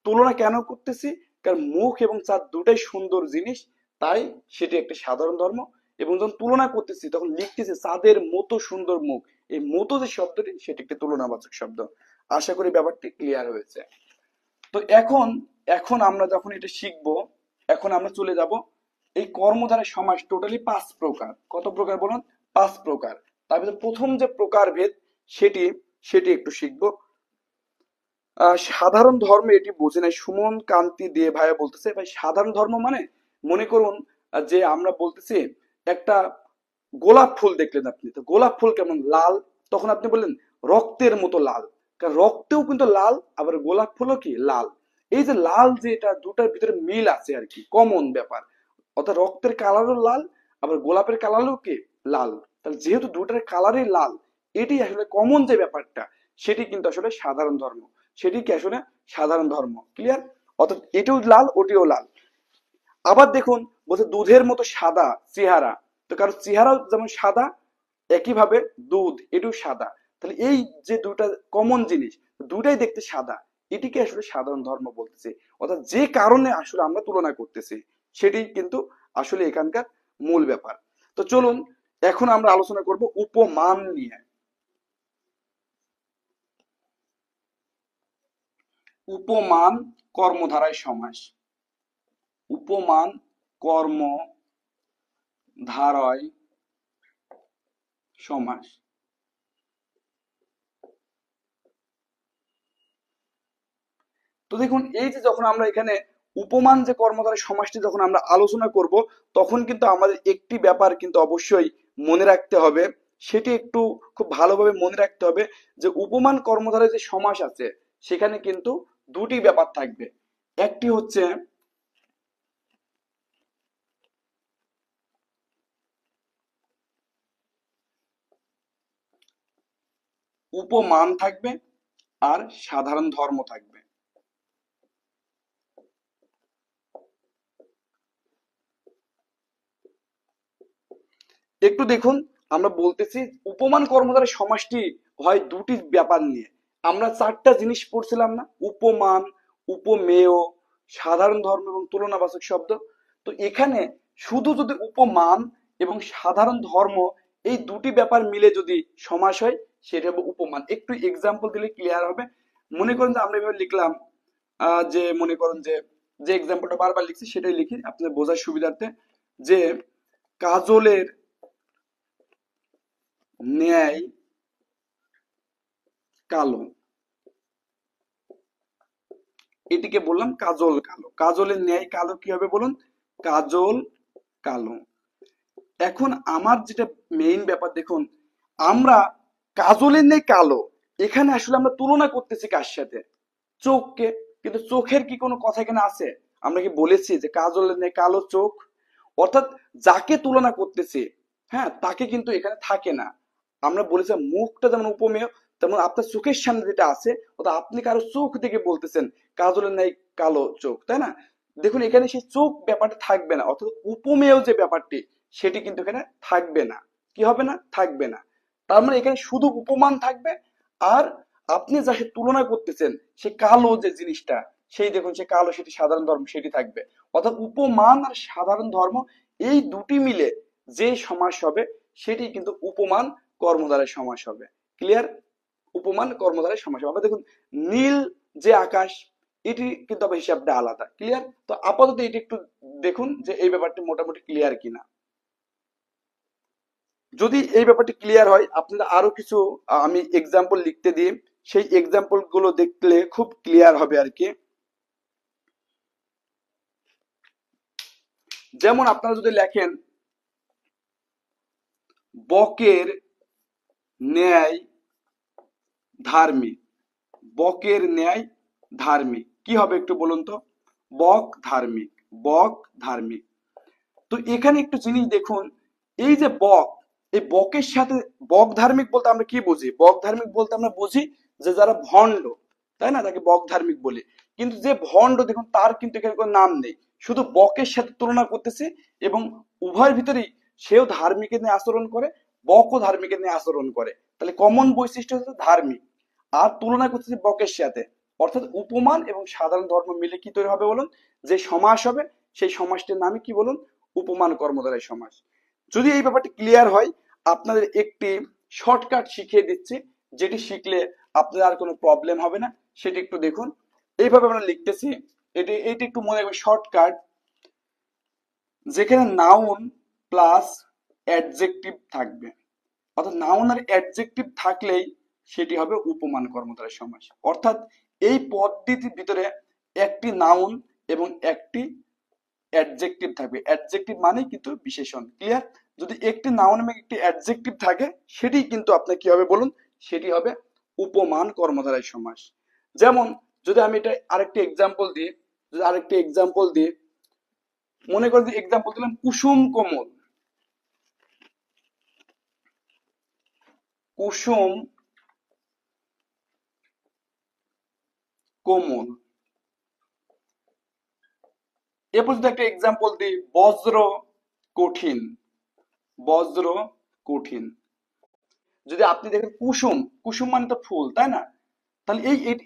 তুলনা কেন করতেছি? কারণ মুখ এবং চাঁদ দুটাই সুন্দর জিনিস, তাই সেটি একটা সাধারণ ধর্ম। এবং যখন তুলনা করতেছি তখন লিখতেছি চাঁদের মতো সুন্দর মুখ, এই মতো যে শব্দটি সেটি একটি তুলনাবাচক শব্দ। আশা করি ব্যাপারটি ক্লিয়ার হয়েছে। তো এখন এখন আমরা যখন এটা শিখবো, এখন আমরা চলে যাব এই কর্মধারয় সমাস টোটালি 5 প্রকার। কত প্রকার বলুন? 5 প্রকার। তার ভিতরে প্রথম যে প্রকারভেদ সেটি সেটি একটু শিখবো। সাধারণ ধর্ম এটি বোঝে নাই, সুমন কান্তি দে ভাইয়া বলতেছে ভাই সাধারণ ধর্ম মানে, মনে করুন যে আমরা বলতেছি একটা গোলাপ ফুল দেখলেন আপনি, তো গোলাপ ফুল কেমন? লাল। তখন আপনি বললেন রক্তের মতো লাল, কারণ রক্তেও কিন্তু লাল, আবার গোলাপ ফুলও কি লাল। এই যে লাল, যে এটা দুটার ভিতরে মিল আছে আর কি, কমন ব্যাপার। অর্থাৎ রক্তের কালারও লাল, আবার গোলাপের কালারও কি লাল। তাহলে যেহেতু দুটার কালারই লাল, এটি আসলে কমন যে ব্যাপারটা, সেটি কিন্তু আসলে সাধারণ ধর্ম। সেটি কি আসলে সাধারণ ধর্ম। ক্লিয়ার? অর্থাৎ এটিও লাল, ওটিও লাল। আবার দেখুন বলছে দুধের মতো সাদা চেহারা, তো কারো চেহারাও যেমন সাদা, একইভাবে দুধ এটিও সাদা। তাহলে এই যে দুটা কমন জিনিস, দুটাই দেখতে সাদা, এটিকে আসলে সাধারণ ধর্ম বলতেছে। অর্থাৎ যে কারণে আসলে আমরা তুলনা করতেছি, সেটি কিন্তু আসলে এখানকার মূল ব্যাপার। তো চলুন এখন আমরা আলোচনা করব উপমান নিয়ে। উপমান কর্মধারায় সমাস। উপমান কর্ম ধারায় সমাস। তো দেখুন এই যে যখন আমরা এখানে উপমান যে কর্মধারয় সমাসটি যখন আমরা আলোচনা করব, তখন কিন্তু আমাদের একটি ব্যাপার কিন্তু অবশ্যই মনে রাখতে হবে। সেটি একটু খুব ভালোভাবে মনে রাখতে হবে যে উপমান কর্মধারয় যে সমাস আছে, সেখানে কিন্তু দুটি ব্যাপার থাকবে। একটি হচ্ছে উপমান থাকবে, আর সাধারণ ধর্ম থাকবে। একটু দেখুন, আমরা বলতেছি উপমান কর্মধারয় সমাসটি হয় দুটি ব্যাপার নিয়ে। আমরা চারটা জিনিস পড়ছিলাম না? উপমান, উপমেয়, সাধারণ ধর্ম এবং তুলনাবাচক শব্দ। তো এখানে শুধু যদি উপমান এবং সাধারণ ধর্ম, এই দুটি ব্যাপার মিলে যদি সমাস হয় সেটা হবে উপমান। একটু এক্সাম্পল দিলে ক্লিয়ার হবে। মনে করেন যে আমরা এভাবে লিখলাম, যে মনে করেন যে যে এক্সাম্পলটা বারবার লিখছি সেটাই লিখি আপনাদের বোঝার সুবিধার্থে, যে কাজলের ন্যায় কালো, এটিকে বললাম কাজল কালো। কাজলের ন্যায় কালো কি হবে বলুন? কাজল কালো। এখন আমার যেটা মেইন ব্যাপার দেখুন, আমরা কাজলের ন্যায় কালো, এখানে আসলে আমরা তুলনা করতেছি কার সাথে? চোখকে। কিন্তু চোখের কি কোনো কথা এখানে আছে? আমরা কি বলেছি যে কাজলের ন্যায় কালো চোখ? অর্থাৎ যাকে তুলনা করতেছি, হ্যাঁ, তাকে কিন্তু এখানে থাকে না। আমরা বলেছিলাম মুখটা যেমন উপমেয়, তেমন আপনার চোখের সামনে যেটা আছে, অর্থাৎ আপনি কারো চোখ দেখে বলতেছেন কাজলের ন্যায় কালো চোখ, তাই না? দেখুন এখানে সেই চোখ ব্যাপারটা থাকবে না, অর্থাৎ উপমেয় যে ব্যাপারটি সেটি কিন্তু এখানে থাকবে না। কি হবে না? থাকবে না। তার মানে এখানে শুধু উপমান থাকবে। আর আপনি যাকে তুলনা করতেছেন সে কালো যে জিনিসটা, সেই দেখুন সে কালো, সেটি সাধারণ ধর্ম সেটি থাকবে। অর্থাৎ উপমান আর সাধারণ ধর্ম এই দুটি মিলে যে সমাস হবে সেটি কিন্তু উপমান কর্মধারয় সমাস হবে। ক্লিয়ার? উপমান কর্মধারয় সমাস হবে। আবার দেখুন নীল যে আকাশ, এটি কিন্তু আবার হিসাবটা আলাদা। ক্লিয়ার? তো আপাতত এটি একটু দেখুন যে এই ব্যাপারটি মোটামুটি ক্লিয়ার কিনা। যদি এই ব্যাপারটি ক্লিয়ার হয়, আপনারা আরো কিছু আমি এক্সাম্পল লিখতে দিই, সেই এক্সাম্পল গুলো দেখলে খুব ক্লিয়ার হবে আর কি। যেমন আপনারা যদি লেখেন বকের ন্যায় ধার্মিক, বকের ন্যায় ধার্মিক কি হবে একটু বলুন তো? বক ধার্মিক, বক ধার্মিক। তো এখানে একটু জিনিস দেখুন, এই যে বক, এই বকের সাথে বক ধার্মিক বলতে আমরা কি বুঝি? বক ধার্মিক বলতে আমরা বুঝি যে যারা ভণ্ড, তাই না, তাকে বক ধার্মিক বলি। কিন্তু যে ভণ্ড দেখুন তার কিন্তু এখানে কোনো নাম নেই, শুধু বকের সাথে তুলনা করতেছে এবং উভয়ের ভিতরেই সেও ধার্মিকের নিয়ে আচরণ করে, বকও ধার্মিকের নিয়ে আচরণ করে। তাহলে কমন বৈশিষ্ট্য হচ্ছে ধার্মিক, আর তুলনা করতেছে বকের সাথে। অর্থাৎ উপমান এবং সাধারণ ধর্ম মিলে কি তৈরি হবে বলুন? যে সমাস হবে সেই সমাসটির নামই কি বলুন? উপমান কর্মধারয় সমাস। যদি এই ব্যাপারটি ক্লিয়ার হয়, আপনাদের একটি শর্টকাট শিখিয়ে দিচ্ছি, যেটি শিখলে আপনাদের আর কোনো প্রবলেম হবে না। সেটি একটু দেখুন। এইভাবে আমরা লিখতেছি, এটি একটু মনে রাখবেন শর্টকাট। যেখানে নাউন প্লাস অ্যাডজেক্টিভ থাকবে, অর্থাৎ নাউন আর অ্যাডজেক্টিভ থাকলেই সেটি হবে উপমান কর্মধারয় সমাস। অর্থাৎ এই পদটির ভিতরে একটি নাউন এবং একটি অ্যাডজেক্টিভ থাকবে। অ্যাডজেক্টিভ মানে কিন্তু বিশেষণ। ক্লিয়ার? যদি একটি নাউন এবং একটি অ্যাডজেক্টিভ থাকে সেটি কিন্তু আপনার কি হবে বলুন? সেটি হবে উপমান কর্মধারয় সমাস। যেমন যদি আমি এটা আরেকটি এক্সাম্পল দিই, মনে করেন যে এক্সাম্পল দিলাম কুসুম কোমল। কুসুম কোমল। এরপর যদি একটা এক্সাম্পল দিই বজ্র কঠিন। বজ্র কঠিন। যদি আপনি দেখেন কুসুম, কুসুম মানে তো ফুল, তাই না? তাহলে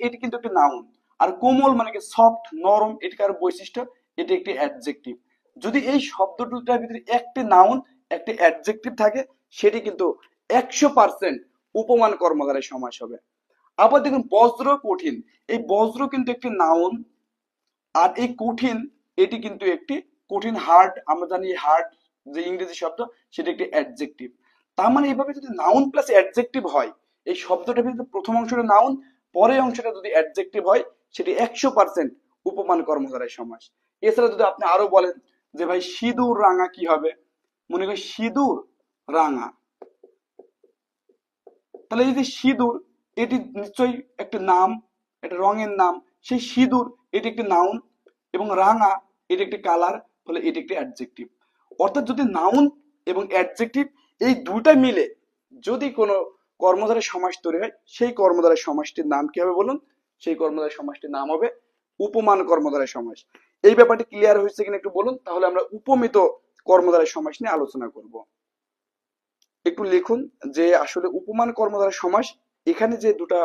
এটি কিন্তু একটা নাউন। আর কোমল মানে কি সফট, নরম, এটি কার বৈশিষ্ট্য? এটি একটি অ্যাডজেক্টিভ। যদি এই শব্দ দুটার ভিতরে একটি নাউন একটি অ্যাডজেক্টিভ থাকে সেটি কিন্তু 100% উপমান কর্মধারয় সমাস হবে। আবার দেখুন বজ্র কঠিন, এই বজ্র কিন্তু একটি নাউন, আর এই কঠিন এটি কিন্তু একটি কঠিন, হার্ড, আমরা জানি হার্ড যে ইংরেজি শব্দ সেটা একটি অ্যাডজেক্টিভ। তার মানে এইভাবে যদি নাউন প্লাস অ্যাডজেক্টিভ হয়, এই শব্দটা কিন্তু প্রথম অংশটা নাউন, পরের অংশটা যদি অ্যাডজেক্টিভ হয় সেটি 100% উপমান কর্মধারয় সমাস। এছাড়া যদি আপনি আরো বলেন যে ভাই সিঁদুর রাঙা কি হবে? মনে করি সিঁদুর রাঙা, তাহলে এই যে সিঁদুর, এটি নিশ্চয়ই একটা নাম, একটা রঙের নাম। সেই সিঁদুর এটি একটি নাউন, এবং রাঙা এটি একটি কালার, ফলে এটি একটি অ্যাডজেক্টিভ। অর্থাৎ যদি নাউন এবং অ্যাডজেক্টিভ এই দুটা মিলে যদি কোনো কর্মধারয় সমাস তৈরি হয়, সেই কর্মধারয় সমাসটির নাম কি হবে বলুন? সেই কর্মধারয় সমাসটির নাম হবে উপমান কর্মধারয় সমাস। এই ব্যাপারটি ক্লিয়ার হয়েছে কিনা একটু বলুন, তাহলে আমরা উপমিত কর্মধারয় সমাস নিয়ে আলোচনা করব। একটু লিখুন যে আসলে উপমান কর্মধারয় সমাস, এখানে যে দুটা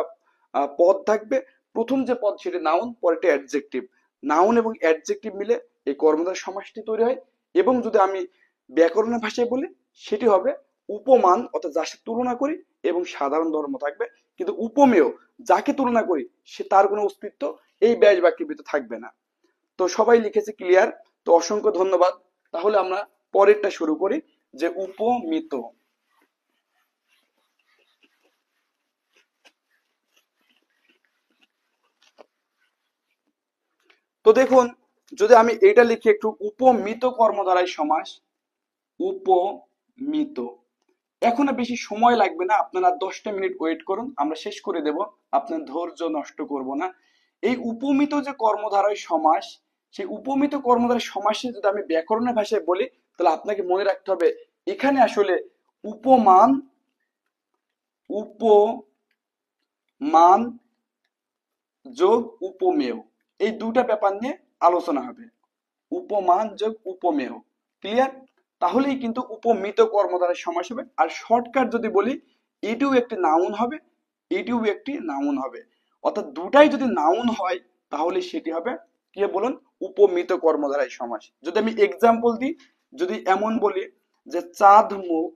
পদ থাকবে, প্রথম যে পদ সেটা নাউন, পরেরটা অ্যাডজেক্টিভ। নাউন এবং অ্যাডজেক্টিভ মিলে এই কর্মধারয় সমাসটি তৈরি হয়। এবং যদি আমি ব্যাকরণের ভাষায় বলি সেটি হবে উপমান, অর্থাৎ যার সাথে তুলনা করি এবং সাধারণ ধর্ম থাকবে। কিন্তু উপমেয়, যাকে তুলনা করি সে তার কোনো অস্তিত্ব এই ব্যাস বাক্যের ভিতরে থাকবে না। তো সবাই লিখেছে ক্লিয়ার? তো অসংখ্য ধন্যবাদ। তাহলে আমরা পরেরটা শুরু করি, যে উপমিত। তো দেখুন, যদি আমি এটা লিখি একটু, উপমিত কর্মধারায় সমাস, উপমিত। এখন আর বেশি সময় লাগবে না, আপনারা 10টা মিনিট ওয়েট করুন, আমরা শেষ করে দেব, আপনার ধৈর্য নষ্ট করব না। এই উপমিত যে কর্মধারয় সমাস, সেই উপমিত কর্মধারয় সমাসে যদি আমি ব্যাকরণের ভাষায় বলি, তাহলে আপনাকে মনে রাখতে হবে এখানে আসলে উপমান, উপমান যোগ উপমেয়, এই দুটা ব্যাপার নিয়ে আলোচনা হবে। উপমান যোগ উপমেয়, ক্লিয়ার? তাহলেই কিন্তু উপমিত কর্মধারয় সমাস হবে। আর শর্টকাট যদি বলি, এটিও একটি নাউন হবে, এটিও একটি নাউন হবে। অর্থাৎ দুটাই যদি নাউন হয় তাহলে সেটি হবে কি বলুন, উপমিত কর্মধারয় সমাস। যদি আমি এক্সাম্পল দিই, যদি এমন বলি যে চাঁদ মুখ,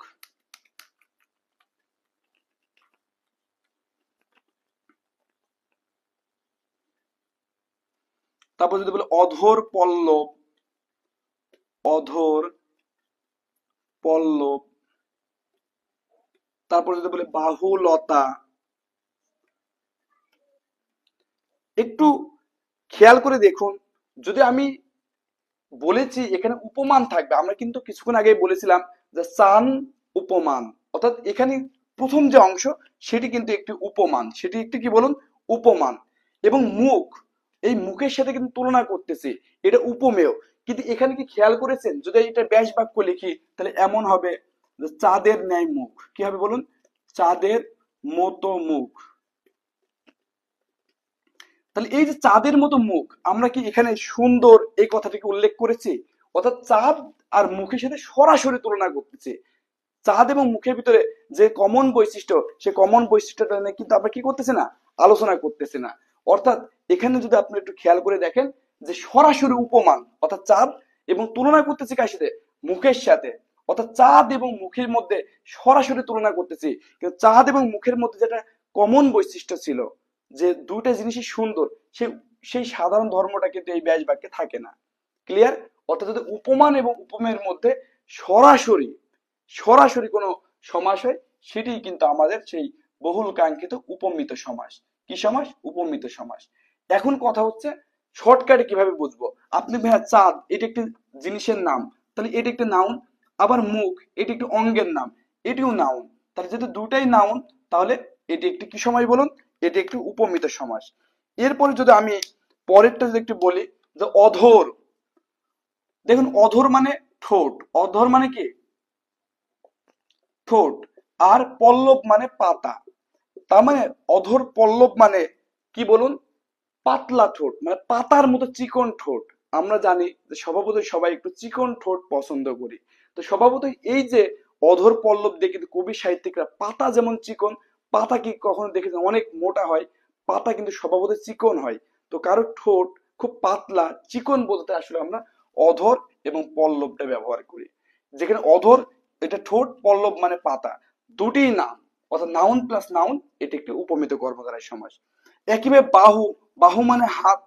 তারপর যদি বলি অধর পল্লব, অধর পল্লব, তারপর যদি বলি বাহুলতা। একটু খেয়াল করে দেখুন, যদি আমি বলেছি এখানে উপমান থাকবে, আমরা কিন্তু কিছুক্ষণ আগে বলেছিলাম যে সান উপমান, অর্থাৎ এখানে প্রথম যে অংশ সেটি কিন্তু একটি উপমান, সেটি একটি কি বলুন, উপমান। এবং মুখ, এই মুখের সাথে কিন্তু তুলনা করতেছি, এটা উপমেয়। কিন্তু এখানে কি খেয়াল করেছেন, যদি এটা ব্যাস বাক্য লিখি তাহলে এমন হবে যে চাঁদের ন্যায় মুখ, কি হবে বলুন, চাঁদের মতো মুখ। তাহলে এই যে চাঁদের মতো মুখ, আমরা কি এখানে সুন্দর এই কথাটিকে উল্লেখ করেছি? অর্থাৎ চাঁদ আর মুখের সাথে সরাসরি তুলনা করতেছি। চাঁদ এবং মুখের ভিতরে যে কমন বৈশিষ্ট্য, সে কমন বৈশিষ্ট্যটা নিয়ে কিন্তু আমরা কি করতেছি না, আলোচনা করতেছি না। অর্থাৎ এখানে যদি আপনি একটু খেয়াল করে দেখেন যে সরাসরি উপমান, অর্থাৎ চাঁদ, এবং তুলনা করতেছি কার সাথে, মুখের সাথে। অর্থাৎ চাঁদ এবং মুখের মধ্যে সরাসরি তুলনা করতেছি, কিন্তু চাঁদ এবং মুখের মধ্যে যেটা কমন বৈশিষ্ট্য ছিল, যে দুইটা জিনিসই সুন্দর, সে সেই সাধারণ ধর্মটা কিন্তু এই ব্যাস বাক্যে থাকে না। ক্লিয়ার? অর্থাৎ যদি উপমান এবং উপমেয়ের মধ্যে সরাসরি সরাসরি কোনো সমাস হয়, সেটি কিন্তু আমাদের সেই বহুল কাঙ্ক্ষিত উপমিত সমাস। কি সমাস? উপমিত সমাস। এখন কথা হচ্ছে শর্টকাটে কিভাবে বুঝবো। আপনি ভাইয়া চাঁদ এটি একটি জিনিসের নাম, তাহলে এটি একটি নাউন। আবার মুখ এটি একটি অঙ্গের নাম, এটিও নাউন। তাহলে যেহেতু দুটাই নাউন, তাহলে এটি একটি কি সমাস বলুন, এটি একটি উপমিত সমাস। এরপরে যদি আমি পরেরটা যদি একটু বলি, যে অধর। দেখুন, অধর মানে ঠোঁট, অধর মানে কি ঠোঁট, আর পল্লব মানে পাতা। তার মানে অধর পল্লব মানে কি বলুন, পাতলা ঠোঁট, মানে পাতার মতো চিকন ঠোঁট। আমরা জানি যে স্বভাবতই সবাই একটু চিকন ঠোঁট পছন্দ করি। তো স্বভাবতই এই যে অধর পল্লব দিয়ে কিন্তু কবি সাহিত্যিকরা, পাতা যেমন চিকন, পাতা কি কখনো দেখেছেন অনেক মোটা হয়, পাতা কিন্তু স্বভাবতই চিকন হয়। তো কারো ঠোঁট খুব পাতলা চিকন বলতে আসলে আমরা অধর এবং পল্লবটা ব্যবহার করি। যেখানে অধর এটা ঠোঁট, পল্লব মানে পাতা, দুটিই নাম, অর্থাৎ নাউন প্লাস নাউন, এটি একটি উপমিত কর্মধারয় সমাস। একইভাবে বাহু, বাহু মানে হাত।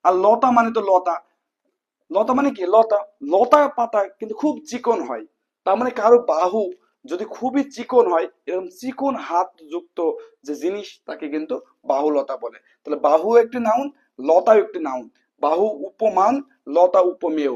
আর লতা মানে তো লতা, লতা মানে কি লতা, লতা পাতা কিন্তু খুব চিকন হয়। তার মানে কারো বাহু যদি খুবই চিকন হয়, এরকম চিকন হাত যুক্ত যে জিনিস, তাকে কিন্তু বাহুলতা বলে। তাহলে বাহু একটি নাউন, লতাও একটি নাউন। বাহু উপমান, লতা উপমেয়।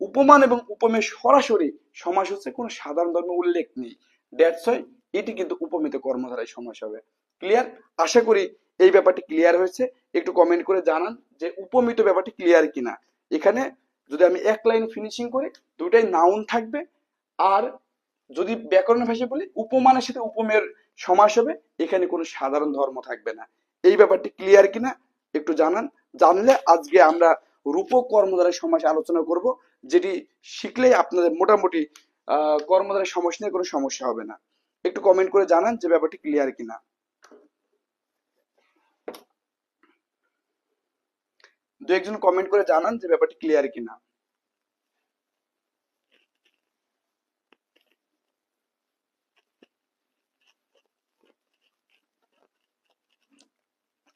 উপমান এবং উপমেয় সরাসরি সমাস হচ্ছে, কোনো সাধারণ ধর্মের উল্লেখ নেই। দ্যাটস ওয়াই এটি কিন্তু উপমিত কর্মধারায় সমাস হবে। ক্লিয়ার? আশা করি এই ব্যাপারটি ক্লিয়ার হয়েছে। একটু কমেন্ট করে জানান যে উপমিত ব্যাপারটি ক্লিয়ার কিনা। এখানে যদি আমি এক লাইন ফিনিশিং করি, দুটাই নাউন থাকবে। আর যদি ব্যাকরণের ভাষায় বলি, উপমানের সাথে উপমেয়ের সমাস হবে, এখানে কোনো সাধারণ ধর্ম থাকবে না। এই ব্যাপারটি ক্লিয়ার কিনা একটু জানান। জানলে আজকে আমরা রূপক কর্মধারয় সমাস আলোচনা করব, যেটি শিখলেই আপনাদের মোটামুটি কর্মধারয় সমাস নিয়ে কোনো সমস্যা হবে না। একটু কমেন্ট করে জানান যে ব্যাপারটি ক্লিয়ার কিনা। দু একজন কমেন্ট করে জানান যে ব্যাপারটি ক্লিয়ার কিনা।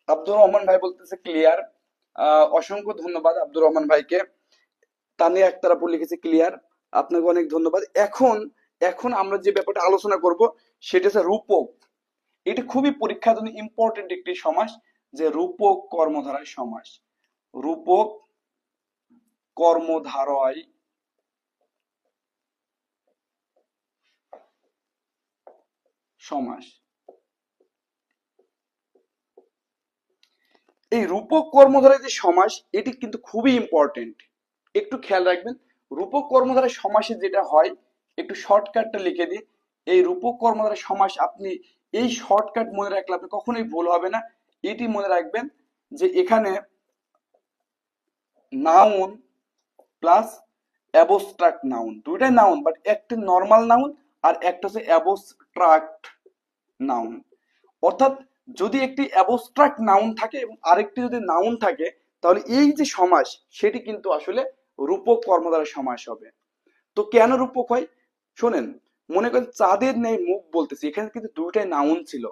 আব্দুর রহমান ভাই বলতেছে ক্লিয়ার। অসংখ্য ধন্যবাদ আব্দুর রহমান ভাইকে। তানিয়া আক্তার আপু লিখেছে ক্লিয়ার। আপনাকে অনেক ধন্যবাদ। এখন এখন আমরা যে ব্যাপারটা আলোচনা করব সেটা হচ্ছে রূপক। এটি খুবই পরীক্ষার জন্য ইম্পর্টেন্ট একটি সমাস, যে রূপক কর্মধারয় সমাস। রূপক কর্মধারয় সমাস। এই রূপক কর্মধারয় যে সমাস, এটি কিন্তু খুবই ইম্পর্টেন্ট। একটু খেয়াল রাখবেন, রূপক কর্মধারয় সমাসে যেটা হয়, একটু শর্টকাটটা লিখে দিই। এই রূপক কর্মধারয় সমাস, আপনি এই শর্টকাট মনে রাখলে আপনি কখনোই ভুল হবে না। এটি মনে রাখবেন যে এখানে নাউন প্লাস অ্যাবস্ট্রাক্ট নাউন, দুইটাই নাউন, বাট একটা নর্মাল নাউন আর একটা হচ্ছে অ্যাবস্ট্রাক্ট নাউন। অর্থাৎ যদি একটি অ্যাবস্ট্রাক্ট নাউন থাকে এবং আরেকটি যদি নাউন থাকে, তাহলে এই যে সমাস সেটি কিন্তু আসলে রূপক কর্মধারয় সমাস হবে। তো কেন রূপক হয় শোনেন, মনে করেন চাঁদের ন্যায় মুখ বলতেছি, এখানে কিন্তু দুইটাই নাউন ছিল,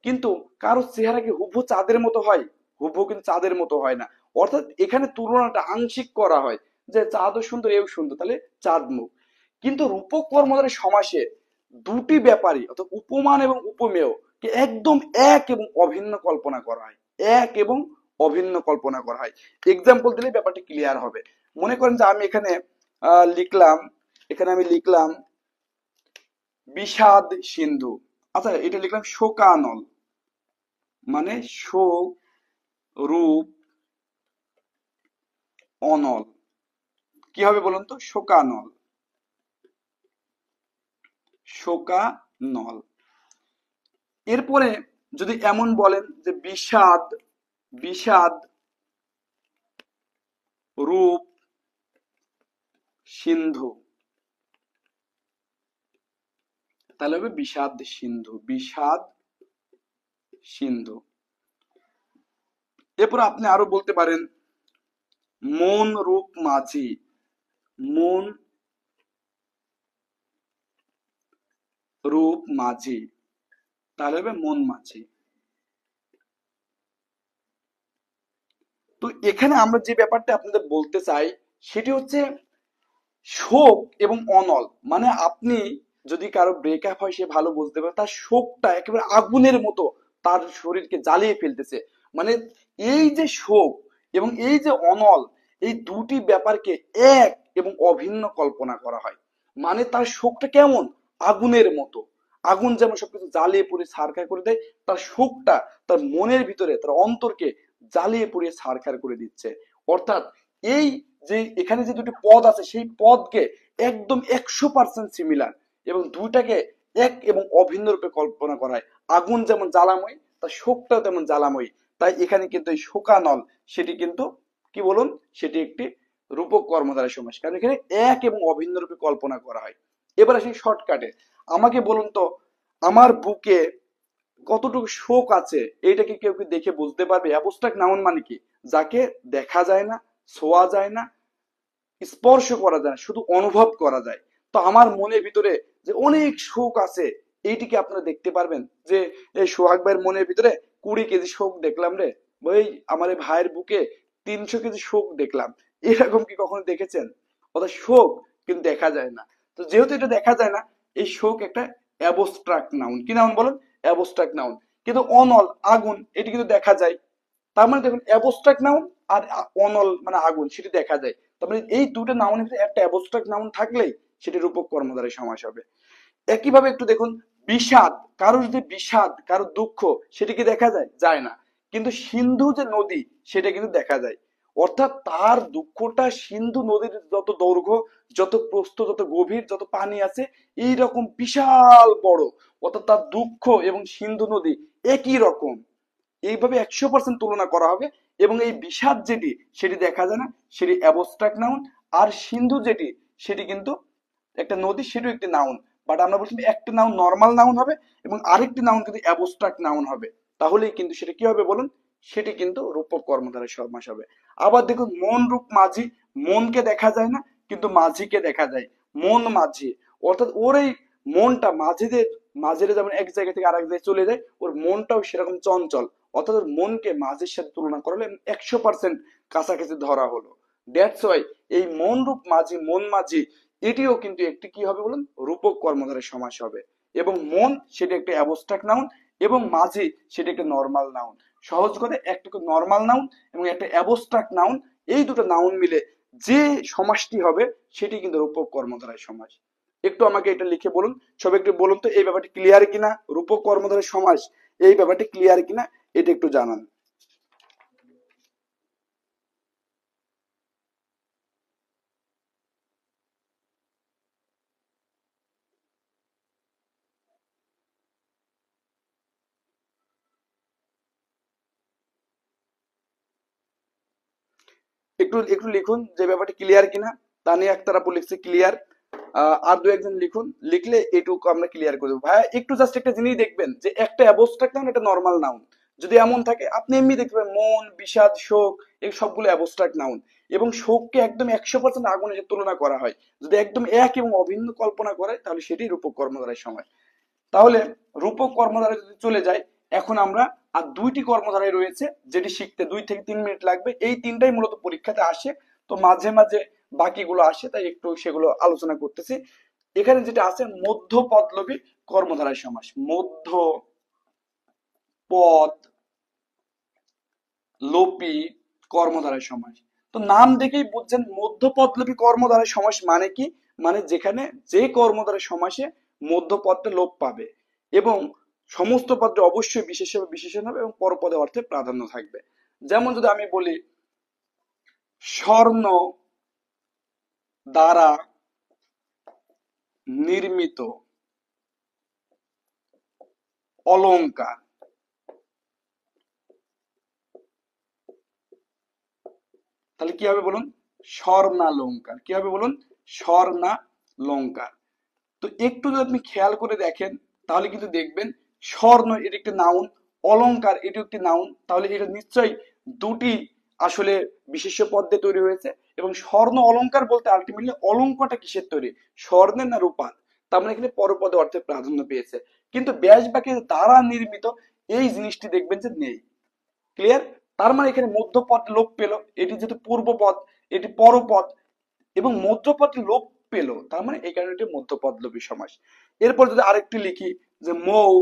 কিন্তু কারো চেহারা কি হুবহু চাঁদের মতো হয়? হুবহু কিন্তু চাঁদের মতো হয় না। অর্থাৎ এখানে তুলনাটা আংশিক করা হয়, যে চাঁদও সুন্দর এও সুন্দর, তাহলে চাঁদ মুখ। কিন্তু রূপক কর্মধারয় সমাসে দুটি ব্যাপারই, অর্থাৎ উপমান এবং উপমেয় কে একদম এক এবং অভিন্ন কল্পনা করা হয়। এক এবং অভিন্ন কল্পনা করা হয়। এক্সাম্পল দিলে ব্যাপারটি ক্লিয়ার হবে। মনে করেন যে আমি এখানে লিখলাম, আমি লিখলাম বিষাদ সিন্ধু। আচ্ছা, এটা লিখলাম শোকানল, মানে শোক রূপ অনল। কি হবে বলুন তো? শোকানল, শোকানল। এরপরে যদি এমন বলেন যে বিষাদ, বিষাদ রূপ সিন্ধু, তাহলে হবে বিষাদ সিন্ধু, বিষাদ সিন্ধু। এরপর আপনি আরো বলতে পারেন মন রূপ মাঝি, মন রূপ মাঝি, তাহলে হবে মন মাঝি। তো এখানে আমরা যে ব্যাপারটা আপনাদের বলতে চাই সেটি হচ্ছে শোক এবং অনল, মানে আপনি যদি কারো ব্রেকআপ হয় সে ভালো বুঝতে পারে, তার শোকটা একেবারে আগুনের মতো তার শরীরকে জ্বালিয়ে ফেলতেছে। মানে এই যে শোক এবং এই যে অনল, এই দুটি ব্যাপারকে এক এবং অভিন্ন কল্পনা করা হয়। মানে তার শোকটা কেমন? আগুনের মতো। আগুন যেমন সবকিছু জ্বালিয়ে পুড়ে ছারখার করে দেয়, তার শোকটা তার মনের ভিতরে, তার অন্তরকে জ্বালিয়ে পুড়িয়ে ছারখার করে দিচ্ছে। অর্থাৎ এই যে এখানে যে দুটি পদ আছে সেই পদকে একদম 100% সিমিলার, এবং দুইটাকে এক এবং অভিন্ন রূপে কল্পনা করা হয়। আগুন যেমন জ্বালাময়, তার শোকটাও তেমন জ্বালাময়ী। তাই এখানে কিন্তু এই শোকানল সেটি কিন্তু কি বলুন, সেটি একটি রূপক কর্মধারয় সমাস, কারণ এখানে এক এবং অভিন্ন রূপে কল্পনা করা হয়। এবার আসি শর্টকাটে। আমাকে বলুন তো, আমার বুকে কতটুকু শোক আছে, এইটা কি কেউ কি দেখে বুঝতে পারবে? অ্যাবস্ট্রাক্ট নাউন মানে কি? যাকে দেখা যায় না, ছোঁয়া যায় না, স্পর্শ করা যায় না, শুধু অনুভব করা যায়। তো আমার মনের ভিতরে যে অনেক শোক আছে, এইটিকে আপনারা দেখতে পারবেন যে এই সোহাগ ভাইয়ের মনের ভিতরে 20 কেজি শোক দেখলাম রে, ওই আমার এই ভাইয়ের বুকে 300 কেজি শোক দেখলাম, এরকম কি কখনো দেখেছেন? অর্থাৎ শোক কিন্তু দেখা যায় না। তো যেহেতু এটা দেখা যায় না, এই শোক একটা অ্যাবস্ট্রাক্ট নাউন। কি নাউন বলুন? Abstract noun. কিন্তু অনল, আগুন, এটি কিন্তু দেখা যায়। তার মানে দেখুন, অ্যাবস্ট্রাক্ট নাউন আর অনল মানে আগুন, সেটি দেখা যায়। তার মানে এই দুটো নাউনের ভিতরে একটা অ্যাবস্ট্রাক্ট নাউন থাকলেই সেটি রূপক কর্মধারয় সমাস হবে। একইভাবে একটু দেখুন, বিষাদ, কারো যদি বিষাদ, কারো দুঃখ, সেটি কি দেখা যায়? যায় না। কিন্তু সিন্ধু যে নদী, সেটা কিন্তু দেখা যায়। অর্থাৎ তার দুঃখটা সিন্ধু নদীর যত দৈর্ঘ্য, যত প্রস্থ, যত গভীর, যত পানি আছে, এইরকম বিশাল বড়। অর্থাৎ তার দুঃখ এবং সিন্ধু নদী একই রকম। এইভাবে 100% তুলনা করা হবে। এবং এই বিষাদ যেটি, সেটি দেখা যায় না, সেটি অ্যাবস্ট্রাক্ট নাউন। আর সিন্ধু যেটি, সেটি কিন্তু একটা নদী, সেটিও একটি নাউন। বাট আমরা বলছি একটা নাউন নর্মাল নাউন হবে এবং আরেকটি নাউন কিন্তু অ্যাবস্ট্রাক্ট নাউন হবে। তাহলেই কিন্তু সেটা কি হবে বলুন? সেটি কিন্তু রূপক কর্মধারয় সমাস হবে। আবার দেখুন মন রূপ মাঝি, মনকে দেখা যায় না কিন্তু মাঝিকে দেখা যায়। মন মাঝি, অর্থাৎ ওর এই মনটা, মাঝিদের যেমন এক জায়গা থেকে আরেক জায়গায় চলে যায়, ওর মনটাও সেরকম চঞ্চল। অর্থাৎ ওর মনকে মাঝির সাথে তুলনা করালে 100% কাছাকাছি ধরা হলো। দ্যাটস ওয়াই এই মন রূপ মাঝি, মন মাঝি, এটিও কিন্তু একটি কি হবে বলুন, রূপক কর্মধারয় সমাস হবে। এবং মন সেটা একটা অ্যাবস্ট্রাক্ট নাউন, এবং মাঝি সেটা একটা নর্মাল নাউন। সহজ করে একটা নর্মাল নাউন এবং একটা অ্যাবস্ট্রাক্ট নাউন, এই দুটো নাউন মিলে যে সমাসটি হবে সেটি কিন্তু রূপক কর্মধারয় সমাস। একটু আমাকে এটা লিখে বলুন, সবাই একটু বলুন তো এই ব্যাপারটি ক্লিয়ার কিনা, রূপক কর্মধারয় সমাস এই ব্যাপারটি ক্লিয়ার কিনা, এটা একটু জানান। একটু একটু লিখুন যে ব্যাপারটি ক্লিয়ার কিনা। তানিয়া আক্তার আপু লিখছে ক্লিয়ার। আর দু একজন লিখুন, লিখলে এটুকু আমরা ক্লিয়ার করে দেবো। ভাইয়া একটু জাস্ট একটা জিনিস দেখবেন যে একটা অ্যাবস্ট্রাক্ট নাউন, একটা নর্মাল নাউন যদি এমন থাকে আপনি এমনি দেখবেন মন, বিষাদ, শোক, এই সবগুলো অ্যাবস্ট্রাক্ট নাউন। এবং শোককে একদম 100% আগুনের সাথে তুলনা করা হয়, যদি একদম এক এবং অভিন্ন কল্পনা করে তাহলে সেটি রূপক কর্মধারয় সময়। তাহলে রূপক কর্মধারায় যদি চলে যায়, এখন আমরা আর দুইটি কর্মধারায় রয়েছে যেটি শিখতে 2 থেকে 3 মিনিট লাগবে। এই তিনটাই মূলত পরীক্ষাতে আসে, তো মাঝে মাঝে বাকিগুলো আসে, তাই একটু সেগুলো আলোচনা করতেছি। এখানে যেটা আছে মধ্য পদলোপী কর্মধারায় সমাস, মধ্য পদ লোপী কর্মধারায় সমাস। তো নাম দেখেই বুঝছেন মধ্য পদলোপী কর্মধারায় সমাস মানে কি, মানে যেখানে যে কর্মধারায় সমাসে মধ্য পদটা লোপ পাবে এবং সমস্ত পদে অবশ্যই বিশেষ বিশেষণ হবে এবং পরপদে অর্থে প্রাধান্য থাকবে। যেমন যদি আমি বলি স্বর্ণ দ্বারা নির্মিত অলংকার, তাহলে কি হবে বলুন, স্বর্ণালঙ্কার। কি হবে বলুন, স্বর্ণালঙ্কার। তো একটু যদি আপনি খেয়াল করে দেখেন তাহলে কিন্তু দেখবেন স্বর্ণ এটি একটি নাউন, অলংকার এটি একটি নাউন, তাহলে এটা নিশ্চয়ই দুটি আসলে বিশেষ্য পদ দিয়ে তৈরি হয়েছে। এবং স্বর্ণ অলংকার বলতে আলটিমেটলি অলঙ্কারটা কিসের তৈরি, স্বর্ণের না রূপার, তার মানে এখানে পরপদে অর্থে প্রাধান্য পেয়েছে। কিন্তু ব্যাস বাক্যের দ্বারা নির্মিত এই জিনিসটি দেখবেন যে নেই। ক্লিয়ার? তার মানে এখানে মধ্যপদ লোপ পেল, এটি যেহেতু পূর্বপদ, এটি পরপদ এবং মধ্যপদ লোপ পেল, তার মানে এই কারণে এটি মধ্যপদলোপী সমাস। এরপর যদি আরেকটি লিখি যে মৌ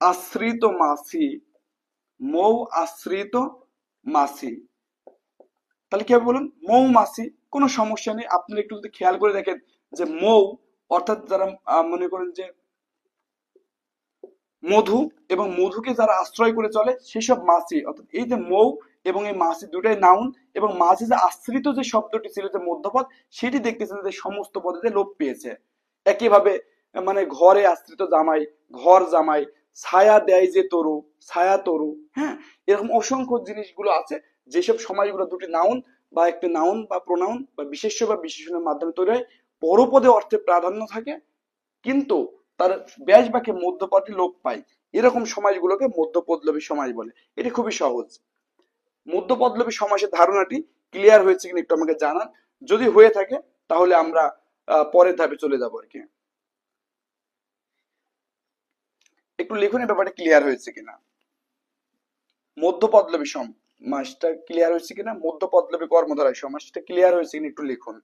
আশ্রিত মাসি, মৌ আশ্রিত মাসি, তাহলে কি হবে বলুন, মৌমাছি। কোনো সমস্যা নেই, আপনারা একটু যদি খেয়াল করে দেখেন যে মৌ অর্থাৎ যারা মনে করেন যে মধু এবং মধুকে যারা আশ্রয় করে চলে সেসব মাছি, অর্থাৎ এই যে মৌ এবং এই মাছি দুটাই নাউন, এবং মাঝে যে আশ্রিত যে শব্দটি ছিল যে মধ্যপদ, সেটি দেখতেছেন যে সমস্ত পদে লোপ পেয়েছে। একইভাবে মানে ঘরে আশ্রিত জামাই, ঘর জামাই, ছায়া দেয় যে তরু, ছায়া তরু, হ্যাঁ, এরকম অসংখ্য জিনিসগুলো আছে যেসব সমাজগুলো দুটি নাউন বা একটি নাউন বা প্রোনাউন বা বিশেষ্য বা বিশেষণের মাধ্যমে তৈরি হয়, পরপদে অর্থে প্রাধান্য থাকে কিন্তু তার ব্যাস বাক্যে মধ্যপদটি লোপ পায়, এরকম সমাজগুলোকে মধ্যপদলোপী সমাজ বলে। এটি খুবই সহজ। মধ্যপদলোপী সমাসের ধারণাটি ক্লিয়ার হয়েছে কিনা একটু আমাকে জানান, যদি হয়ে থাকে তাহলে আমরা পরের ধাপে চলে যাবো আর কি। একটু লিখুন এই ব্যাপারটা ক্লিয়ার হয়েছে কিনা, মধ্যপদলোপী সমাসটা ক্লিয়ার হয়েছে কিনা, মধ্যপদলোপী কর্মধারয় সমাসটা ক্লিয়ার হয়েছে কিনা একটু লিখুন।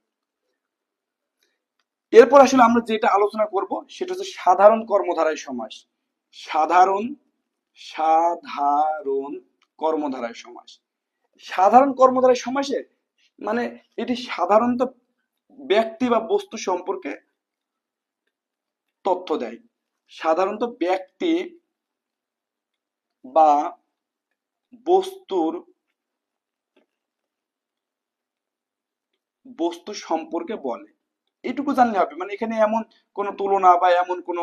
এরপর আসলে আমরা যেটা আলোচনা করব সেটা হচ্ছে সাধারণ কর্মধারয় সমাস। সাধারণ সাধারণ কর্মধারয় সমাস। সাধারণ কর্মধারয় সমাসে মানে এটি সাধারণত ব্যক্তি বা বস্তু সম্পর্কে তথ্য দেয়। সাধারণত ব্যক্তি বা বস্তু সম্পর্কে বলে, এটুকু জানলে হবে। মানে এখানে এমন কোনো তুলনা বা এমন কোনো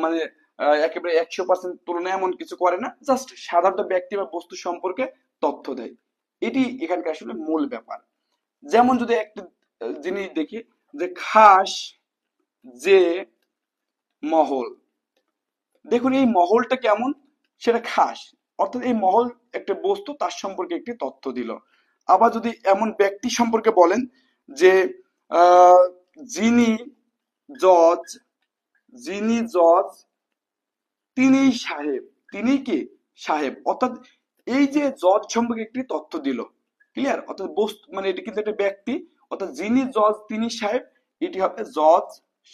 মানে একেবারে 100% তুলনা এমন কিছু করে না, জাস্ট সাধারণত ব্যক্তি বা বস্তু সম্পর্কে তথ্য দেয়, এটি এখানকার আসলে মূল ব্যাপার। যেমন যদি একটা জিনিস দেখি যে খাস যে মহল, দেখুন এই মহলটা কেমন, সেটা খাস, অর্থাৎ এই মহল একটা বস্তু, তার সম্পর্কে একটি তথ্য দিল। আবার যদি এমন ব্যক্তি সম্পর্কে বলেন যে আহ, যিনি জজ, যিনি জজ তিনি সাহেব, তিনি কি সাহেব, অর্থাৎ এই যে জজ সম্পর্কে একটি তথ্য দিল, ক্লিয়ার, অর্থাৎ বস্তু মানে এটি কিন্তু একটা ব্যক্তি, অর্থাৎ যিনি জজ তিনি সাহেব, এটি হবে জজ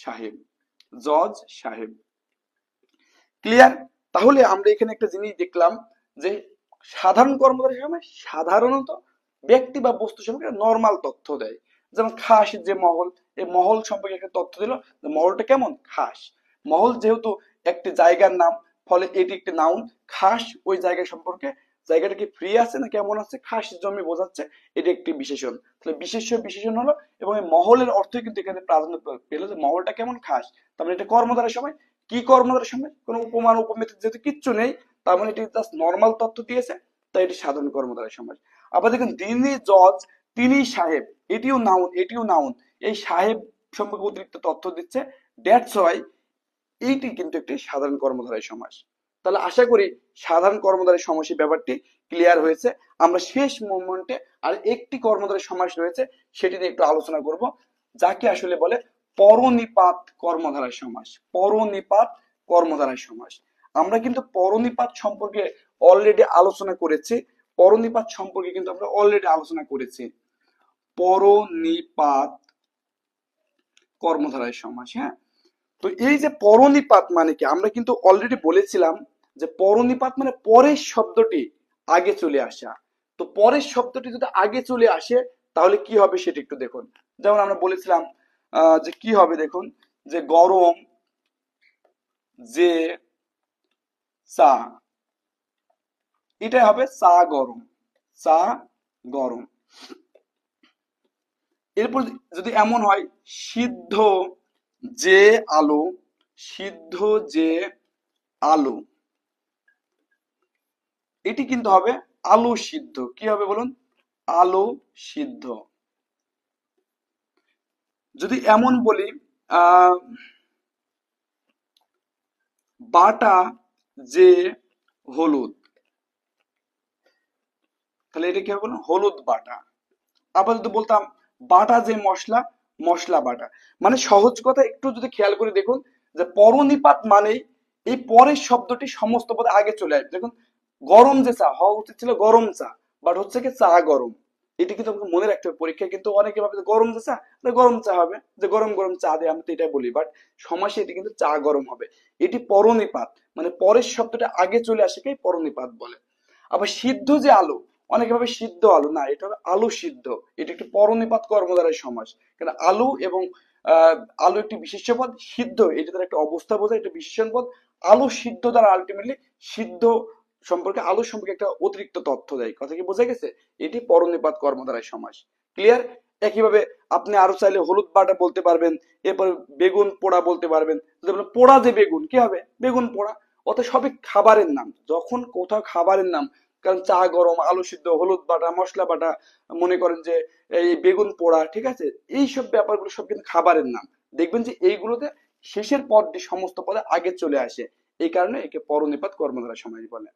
সাহেব, জজ সাহেব, ক্লিয়ার। তাহলে আমরা এখানে একটা জিনিস দেখলাম যে সাধারণ কর্মচারী সময় সাধারণত ব্যক্তি বা বস্তু সম্পর্কে নর্মাল তথ্য দেয়। যেমন খাস যে মহল, এই মহল সম্পর্কে একটা তথ্য দিল, মহলটা কেমন খাস। মহল যেহেতু একটি জায়গার নাম, ফলে এটি একটি নাউন। খাস ওই জায়গা সম্পর্কে, জায়গাটা কি ফ্রি আছে না কেমন আছে, খাস জমি বোঝাচ্ছে, এটি একটি বিশেষণ। তাহলে বিশেষণ হলো, এবং এই মহলের অর্থই কিন্তু এখানে প্রাধান্য পেলো যে মহলটা কেমন খাস। তার মানে এটা কর্মধারের সময়, কি কর্মধারের সময় কোনো উপমান উপমিতি যেহেতু কিচ্ছু নেই, তার মানে এটি জাস্ট নর্মাল তথ্য দিয়েছে, তাই এটি সাধারণ কর্মধারের সময়। আবার দেখুন যিনি জজ তিনি সাহেব, এটিও নাউন, এটিও নাউন, এই সাহেব সম্পর্কে অতিরিক্ত তথ্য দিচ্ছে, দ্যাটস ওয়াই এইটি কিন্তু একটি সাধারণ কর্মধারয় সমাস। তাহলে আশা করি সাধারণ কর্মধারয় সমাসের ব্যাপারটি ক্লিয়ার হয়েছে। আমরা শেষ মোমেন্টে আর একটি কর্মধারয় সমাস রয়েছে, সেটি নিয়ে একটু আলোচনা করব, যাকে আসলে বলে পরনিপাত কর্মধারয় সমাস। পরনিপাত কর্মধারয় সমাস, আমরা কিন্তু পরনিপাত সম্পর্কে অলরেডি আলোচনা করেছি, পরনিপাত সম্পর্কে কিন্তু আমরা অলরেডি আলোচনা করেছি। পরনিপাত কর্মধারয় সমাস, হ্যাঁ। তো এই যে পরনিপাত মানে কি, আমরা কিন্তু অলরেডি বলেছিলাম যে পরনিপাত মানে পরের শব্দটি আগে চলে আসা। তো পরের শব্দটি যদি আগে চলে আসে তাহলে কি হবে সেটা একটু দেখুন। যেমন আমরা বলেছিলাম যে কি হবে, দেখুন যে গরম যে চা, এটাই হবে চা গরম, চা গরম। এরপর যদি এমন হয় সিদ্ধ যে আলু, সিদ্ধ যে আলু, এটি কিন্তু হবে আলু সিদ্ধ। কি হবে বলুন, আলু সিদ্ধ। যদি এমন বলি আহ বাটা যে হলুদ, তাহলে এটা কি হবে বলুন, হলুদ বাটা। আবার যদি বলতাম বাটা যে মশলা, মশলা বাটা। মানে সহজ কথা একটু যদি খেয়াল করে দেখুন যে পরনিপাত মানেই এই পরের শব্দটি সমস্ত পদে আগে চলে আসবে। দেখুন গরম যে চা হওয়া উচিত ছিল গরম চা, বাট হচ্ছে কি চা গরম। এটি কিন্তু আমাকে মনে রাখতে হবে পরীক্ষায়, কিন্তু অনেকে ভাবে যে গরম যে চা, গরম চা হবে, যে গরম গরম চা দিয়ে, আমি তো এটাই বলি, বাট সমাসে এটি কিন্তু চা গরম হবে। এটি পরনিপাত, মানে পরের শব্দটা আগে চলে আসে কে পরনিপাত বলে। আবার সিদ্ধ যে আলু, অনেকে ভাবে সিদ্ধ আলু, না এটা হবে আলু সিদ্ধ। এটা একটি পরনিপাত কর্মধারয় সমাস, কারণ আলু এবং আলু একটি বিশেষ্য পদ, সিদ্ধ এটা তার একটা অবস্থা বোঝায়, এটা বিশেষণ পদ। আলু সিদ্ধ দ্বারা আলটিমেটলি সিদ্ধ সম্পর্কে, আলু সম্পর্কে একটা অতিরিক্ত তথ্য দেয়। কথা কি বোঝা গেছে? এটি পরনিপাত কর্মধারয় সমাস, ক্লিয়ার। একইভাবে আপনি আরো চাইলে হলুদ বাটা বলতে পারবেন, এরপর বেগুন পোড়া বলতে পারবেন। যদি বলেন পোড়া যে বেগুন, কি হবে বেগুন পোড়া। অর্থাৎ সবই খাবারের নাম, যখন কোথাও খাবারের নাম, কারণ চা গরম, আলু সিদ্ধ, হলুদ বাটা, মশলা বাটা, মনে করেন যে এই বেগুন পোড়া, ঠিক আছে, এইসব ব্যাপারগুলো সব কিন্তু খাবারের নাম। দেখবেন যে এইগুলোতে শেষের পদটি সমস্ত পদে আগে চলে আসে, এই কারণে একে পরনিপাত কর্মধারা সমাস বলে।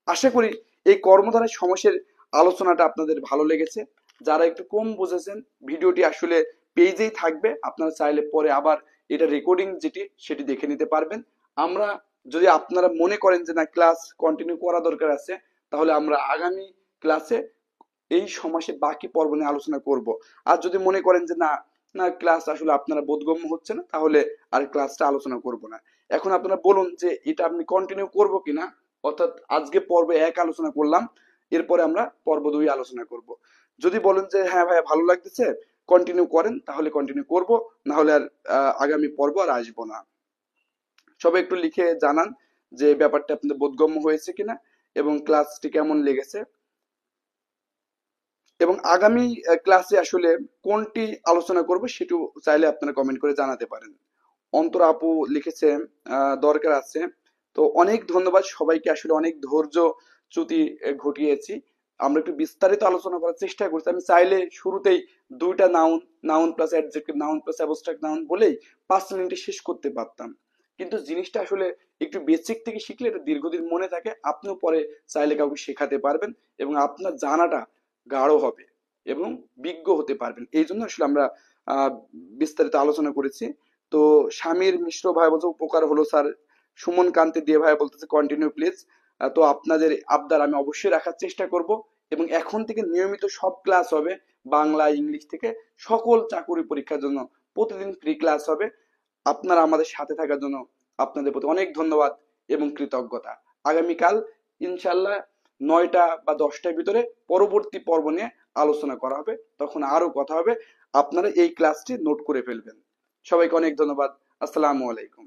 আশা করি এই কর্মধারায় সমাসের আলোচনাটা আপনাদের ভালো লেগেছে। যারা একটু কম বুঝেছেন, ভিডিওটি আসলে পেজেই থাকবে, আপনারা চাইলে পরে আবার এটা রেকর্ডিং যেটি সেটি দেখে নিতে পারবেন। আমরা যদি আপনারা মনে করেন যে না ক্লাস কন্টিনিউ করা দরকার আছে, তাহলে আমরা আগামী ক্লাসে এই সমাসের বাকি পর্ব নিয়ে আলোচনা করব। আর যদি মনে করেন যে না না ক্লাস আসলে আপনারা বোধগম্য হচ্ছে না, তাহলে আর ক্লাসটা আলোচনা করব না। এখন আপনারা বলুন যে এটা আপনি কন্টিনিউ করব কিনা, অর্থাৎ আজকে পর্ব 1 আলোচনা করলাম, এরপরে আমরা পর্ব 2 আলোচনা করব। যদি বলেন যে হ্যাঁ ভাই ভালো লাগতেছে কন্টিনিউ করেন, তাহলে কন্টিনিউ করব, না হলে আর আগামী পর্ব আর আসবো না। সবাই একটু লিখে জানান যে ব্যাপারটা আপনাদের বোধগম্য হয়েছে কিনা এবং ক্লাসটি কেমন লেগেছে, এবং আগামী ক্লাসে আসলে কোনটি আলোচনা করব সেটিও চাইলে আপনারা কমেন্ট করে জানাতে পারেন। অন্তর আপু লিখেছে দরকার আছে। তো অনেক ধন্যবাদ সবাইকে, আসলে অনেক ধৈর্য চ্যুতি ঘটিয়েছি। আমরা একটু বিস্তারিত আলোচনা করার চেষ্টা করছি। আমি চাইলে শুরুতেই দুইটা noun, noun plus adjective, noun plus abstract noun বলেই 5 মিনিটে শেষ করতে পারতাম, কিন্তু জিনিসটা আসলে একটু বেসিক থেকে শিখলে এটা দীর্ঘদিন মনে থাকে, আপনিও পরে চাইলে কাউকে শেখাতে পারবেন এবং আপনার জানাটা গাঢ় হবে এবং বিজ্ঞ হতে পারবেন। এই জন্য আসলে আমরা আহ বিস্তারিত আলোচনা করেছি। তো স্বামীর মিশ্র ভাই বলছে উপকার হলো স্যার। সুমন কান্তি দিয়ে ভাই বলতেছে কন্টিনিউ প্লিজ। তো আপনাদের আবদার আমি অবশ্যই রাখার চেষ্টা করব, এবং এখন থেকে নিয়মিত সব ক্লাস হবে। বাংলা, ইংলিশ থেকে সকল চাকরি পরীক্ষার জন্য প্রতিদিন ফ্রি ক্লাস হবে। আপনারা আমাদের সাথে থাকার জন্য আপনাদের প্রতি অনেক ধন্যবাদ এবং কৃতজ্ঞতা। আগামীকাল ইনশাল্লাহ 9টা বা 10টার ভিতরে পরবর্তী পর্ব নিয়ে আলোচনা করা হবে, তখন আরো কথা হবে। আপনারা এই ক্লাসটি নোট করে ফেলবেন। সবাইকে অনেক ধন্যবাদ। আসসালামু আলাইকুম।